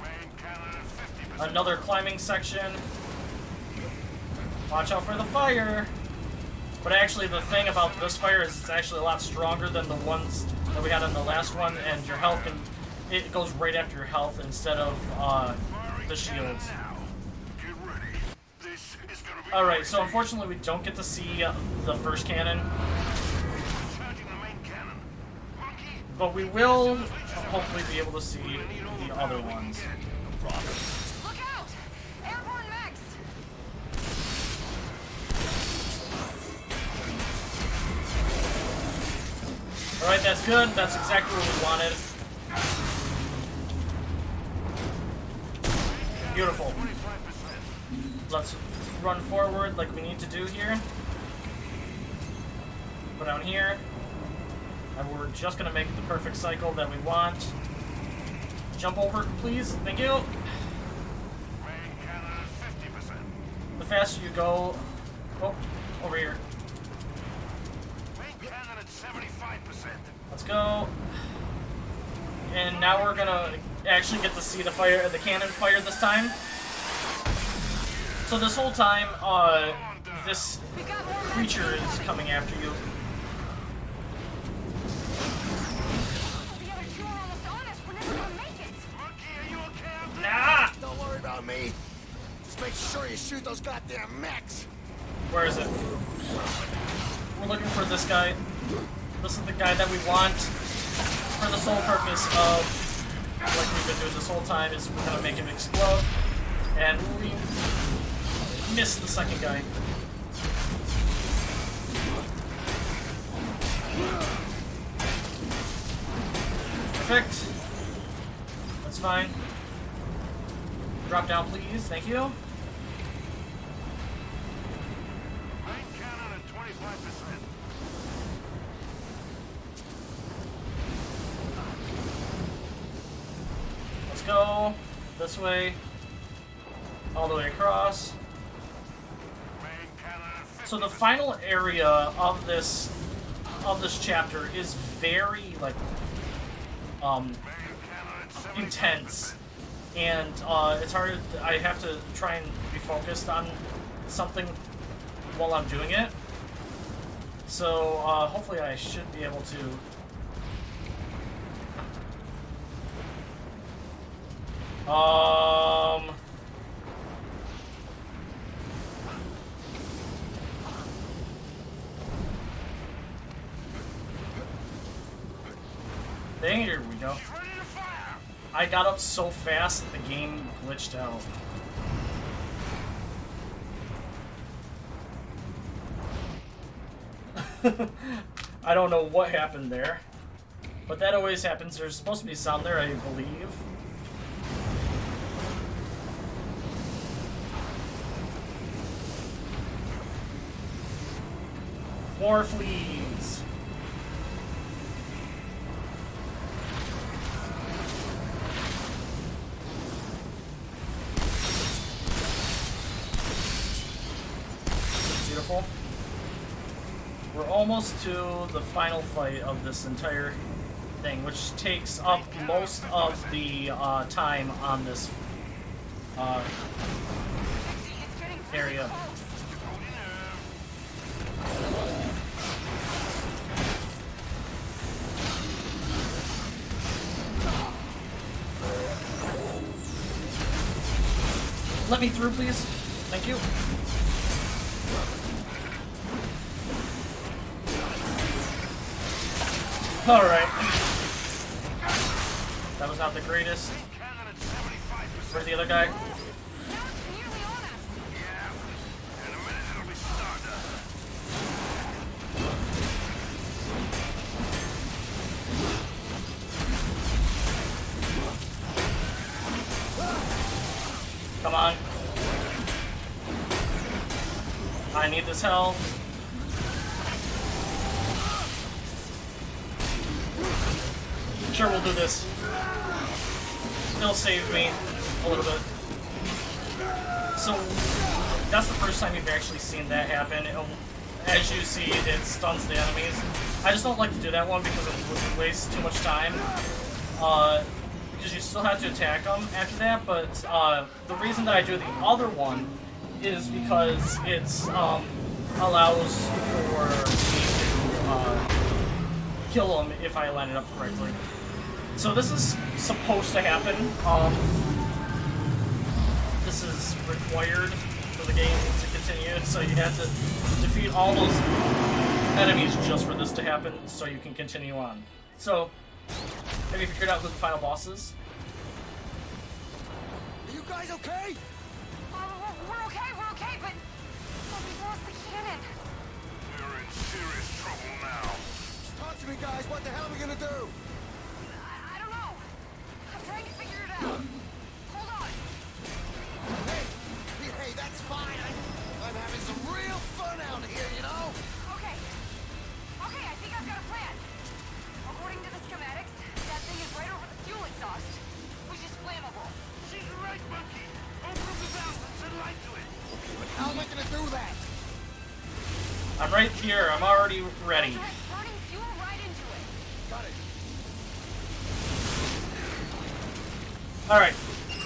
Main cannon at 50%. Another climbing section. Watch out for the fire. But actually, the thing about this fire is it's actually a lot stronger than the ones that we had in the last one, and your health can... It goes right after your health instead of the shields. Now. Get ready. This is gonna be Alright, so unfortunately we don't get to see the first cannon, charging the main cannon. Monkey, but we will hopefully be able to see the other ones. Look out! Airborne mechs! Alright, that's good. That's exactly what we wanted. Beautiful. 25%. Let's run forward like we need to do here. Go down here. And we're just going to make the perfect cycle that we want. Jump over, please. Thank you. Main cannon at 50%. The faster you go... Oh, over here. Main cannon at 75%. Let's go. And now we're gonna actually get to see the cannon fire this time. So this whole time, this We've got more mechs! creature is coming after you. The other two are almost on us. We're never gonna make it! Monkey, are you okay out there? Nah! Don't worry about me. Just make sure you shoot those goddamn mechs. Where is it? We're looking for this guy. This is the guy that we want for the sole purpose of, like we've been doing this whole time, is we're gonna make him explode. And we missed the second guy. Perfect. That's fine. Drop down, please. Thank you. Main cannon at 25%. Let's go this way, all the way across. Main cannon at 50%. So the final area of this chapter is very like Main cannon at 70%. intense, and it's hard. I have to try and be focused on something while I'm doing it. So hopefully I should be able to. There we go. She's ready to fire. I got up so fast that the game glitched out. I don't know what happened there. But that always happens. There's supposed to be sound there, I believe. More fleas. Beautiful. We're almost to the final fight of this entire thing, which takes up most of the time on this It's getting pretty area. close. Let me through, please. Thank you. Alright. That was not the greatest. Main cannon at 75%. Where's the other guy? Now it's nearly on us. Yeah. In a minute it'll be stardust. Come on. I need this health. sure we'll do this. It'll save me a little bit. So that's the first time you've actually seen that happen. As you see, it stuns the enemies. I just don't like to do that one because it wastes too much time. Because you still have to attack them after that, but the reason that I do the other one is because it allows for me to kill them if I line it up correctly. So this is supposed to happen. This is required for the game to continue, so you have to defeat all those enemies just for this to happen, so you can continue on. So, have you figured out who the final boss is? Are you guys okay? We're okay, but we lost the cannon. We're in serious trouble now. Talk to me, guys. What the hell are we gonna do? I don't know. I'm trying to figure it out. Hold on. Hey, that's fine. I'm having some real fun out here, you know? Okay, I think I've got a plan. According to the schematics, that thing is right over the fuel exhaust, which is flammable. She's right, Monkey. Open the valve and send light to it. But how am I gonna do that? I'm right here, I'm already ready. Try burning fuel right into it. Got it. Alright,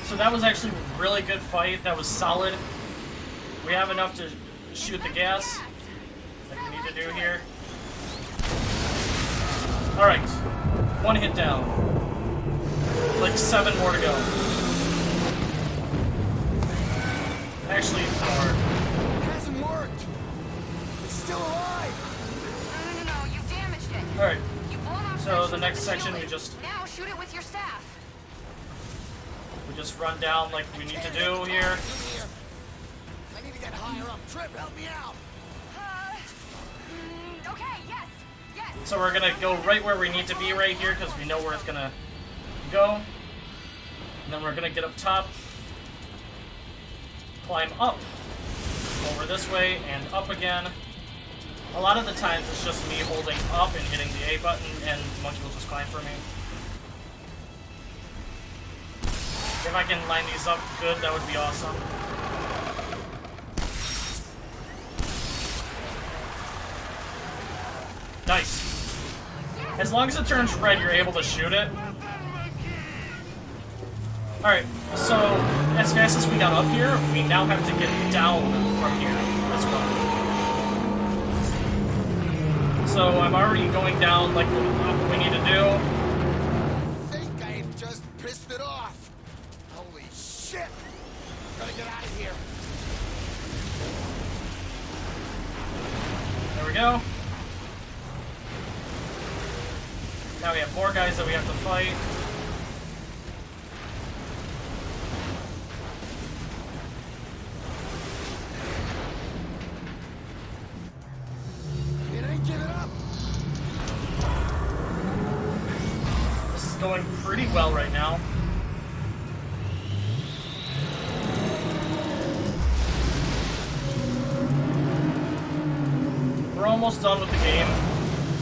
so that was actually a really good fight, that was solid. We have enough to shoot the gas, like we need to do here. Alright, one hit down. Like 7 more to go. Actually, 4. It hasn't worked. It's still alive. No, you damaged it. Alright, You've blown off so sections the of next the section fuel. we just Now shoot it with your staff. run down like we need to do here. I need to get higher up. Trip, help me out. Okay, yes. So we're gonna go right where we need to be right here because we know where it's gonna go. And then we're gonna get up top, climb up, over this way, and up again. A lot of the times it's just me holding up and hitting the A button, and Monkey will just climb for me. If I can line these up good, that would be awesome. Nice. As long as it turns red, you're able to shoot it. Alright, so as fast as we got up here, we now have to get down from here as well. So I'm already going down like what we need to do. I think I've just pissed it off. Holy shit! Gotta get out of here. There we go. Now we have more guys that we have to fight. It ain't giving up. This is going pretty well right now. We're almost done with the game.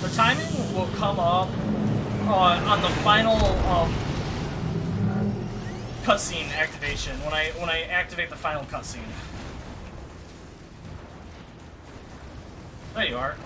The timing will come up on the final cutscene activation when I activate the final cutscene. There you are.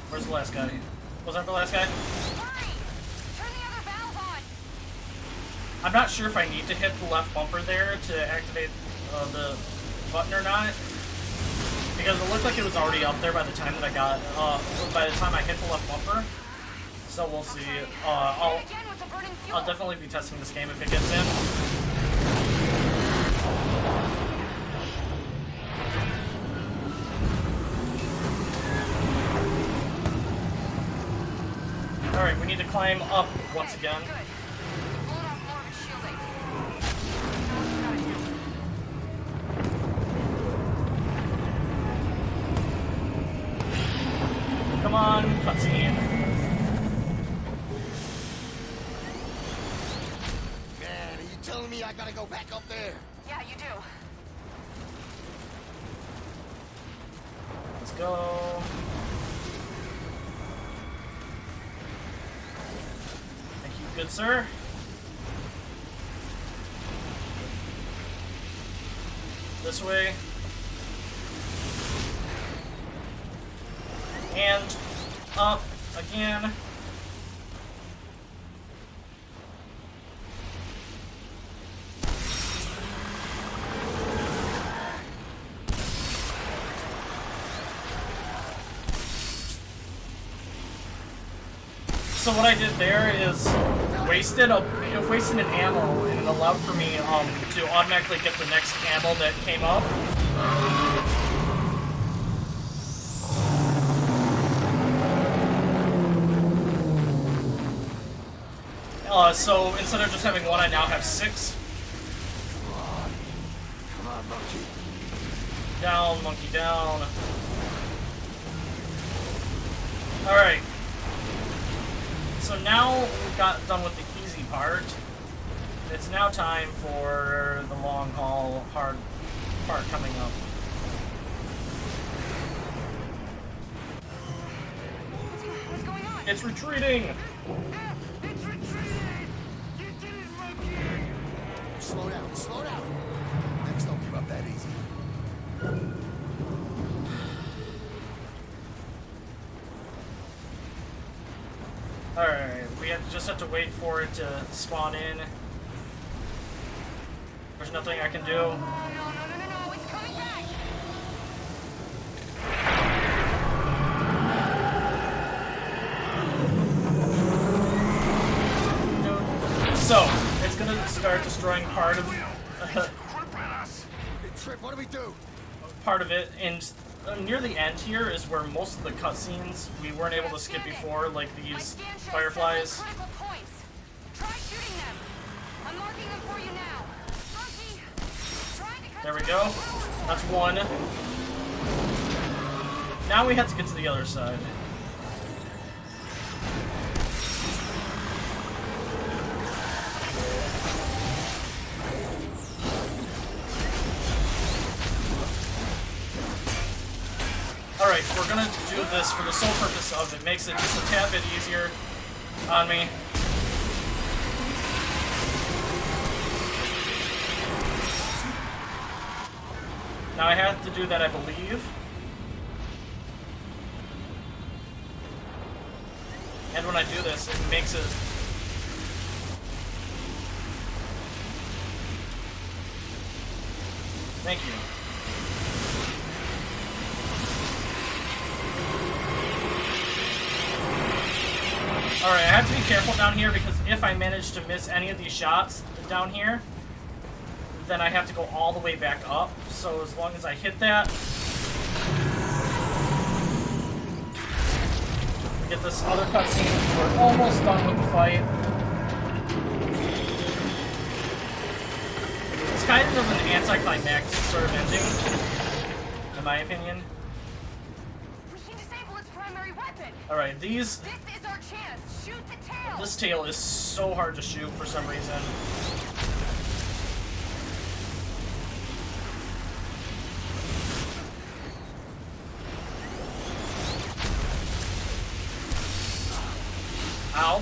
Where's the last guy? Was that the last guy? Hurry! Turn the other valve on. I'm not sure if I need to hit the left bumper there to activate the button or not. Because it looked like it was already up there by the time that I got, by the time I hit the left bumper. So we'll see. I'll definitely be testing this game if it gets in. Alright, we need to climb up once again. Good. Hold off more of his shielding. Come on, cutscene. Man, are you telling me I gotta go back up there? Yeah, you do. Let's go. Thank you, good sir. This way. And up again. So what I did there is wasted an ammo, and it allowed for me to automatically get the next ammo that came up. So instead of just having one, I now have 6. Come on, monkey. Down, monkey, down. Alright. So now we've got done with the easy part. It's now time for the long haul hard part coming up. What's going on? It's retreating! It's retreating! You did it, monkey! Slow down, slow down. Next, don't give up that easy. Alright, we just have to wait for it to spawn in. There's nothing I can do. No, it's coming back! So, it's gonna start destroying part of Hey, Trip, what do we do? part of it, and near the end here is where most of the cutscenes we weren't able to skip before, like My these scan shows fireflies. several critical points. Try shooting them. I'm marking them for you now. Monkey, try to cut There we through go. the power cord. That's one. Now we have to get to the other side. Alright, we're gonna do this for the sole purpose of it makes it just a tad bit easier on me. Now I have to do that, I believe. And when I do this, it makes it... Thank you. Alright, I have to be careful down here because if I manage to miss any of these shots down here, then I have to go all the way back up. So as long as I hit that, get this other cutscene, we're almost done with the fight. It's kind of an anticlimactic sort of ending, in my opinion. We can disable its primary weapon. Alright, This is our chance. Shoot the tail. this tail is so hard to shoot for some reason. Ow.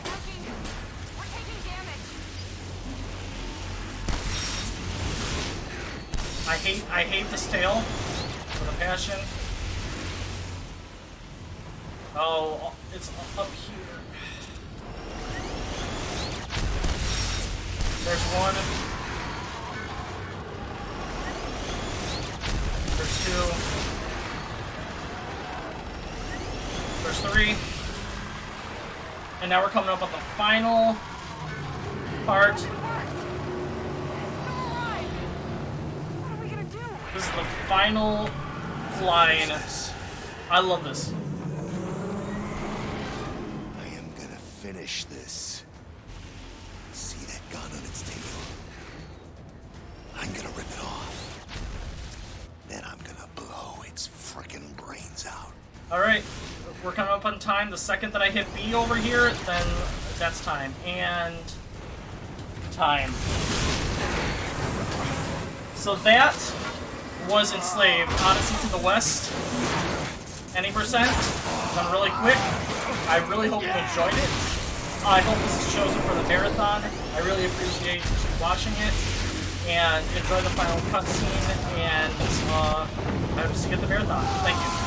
Monkey, we're taking damage. I hate this tail with a passion. Oh, it's up here. There's one. There's two. And now we're coming up on the final part. What are we gonna do? This is the final line. I love this. I am gonna finish this. See that gun on its tail? I'm gonna rip it off. Then I'm gonna blow its frickin' brains out. Alright, we're coming up on time. The second that I hit B over here, then that's time. And time. So that was Enslaved. Odyssey to the West. Any percent? Done really quick. I really hope you enjoyed it. I hope this is chosen for the marathon. I really appreciate you watching it. And enjoy the final cutscene. And I hope to see you at the marathon. Thank you.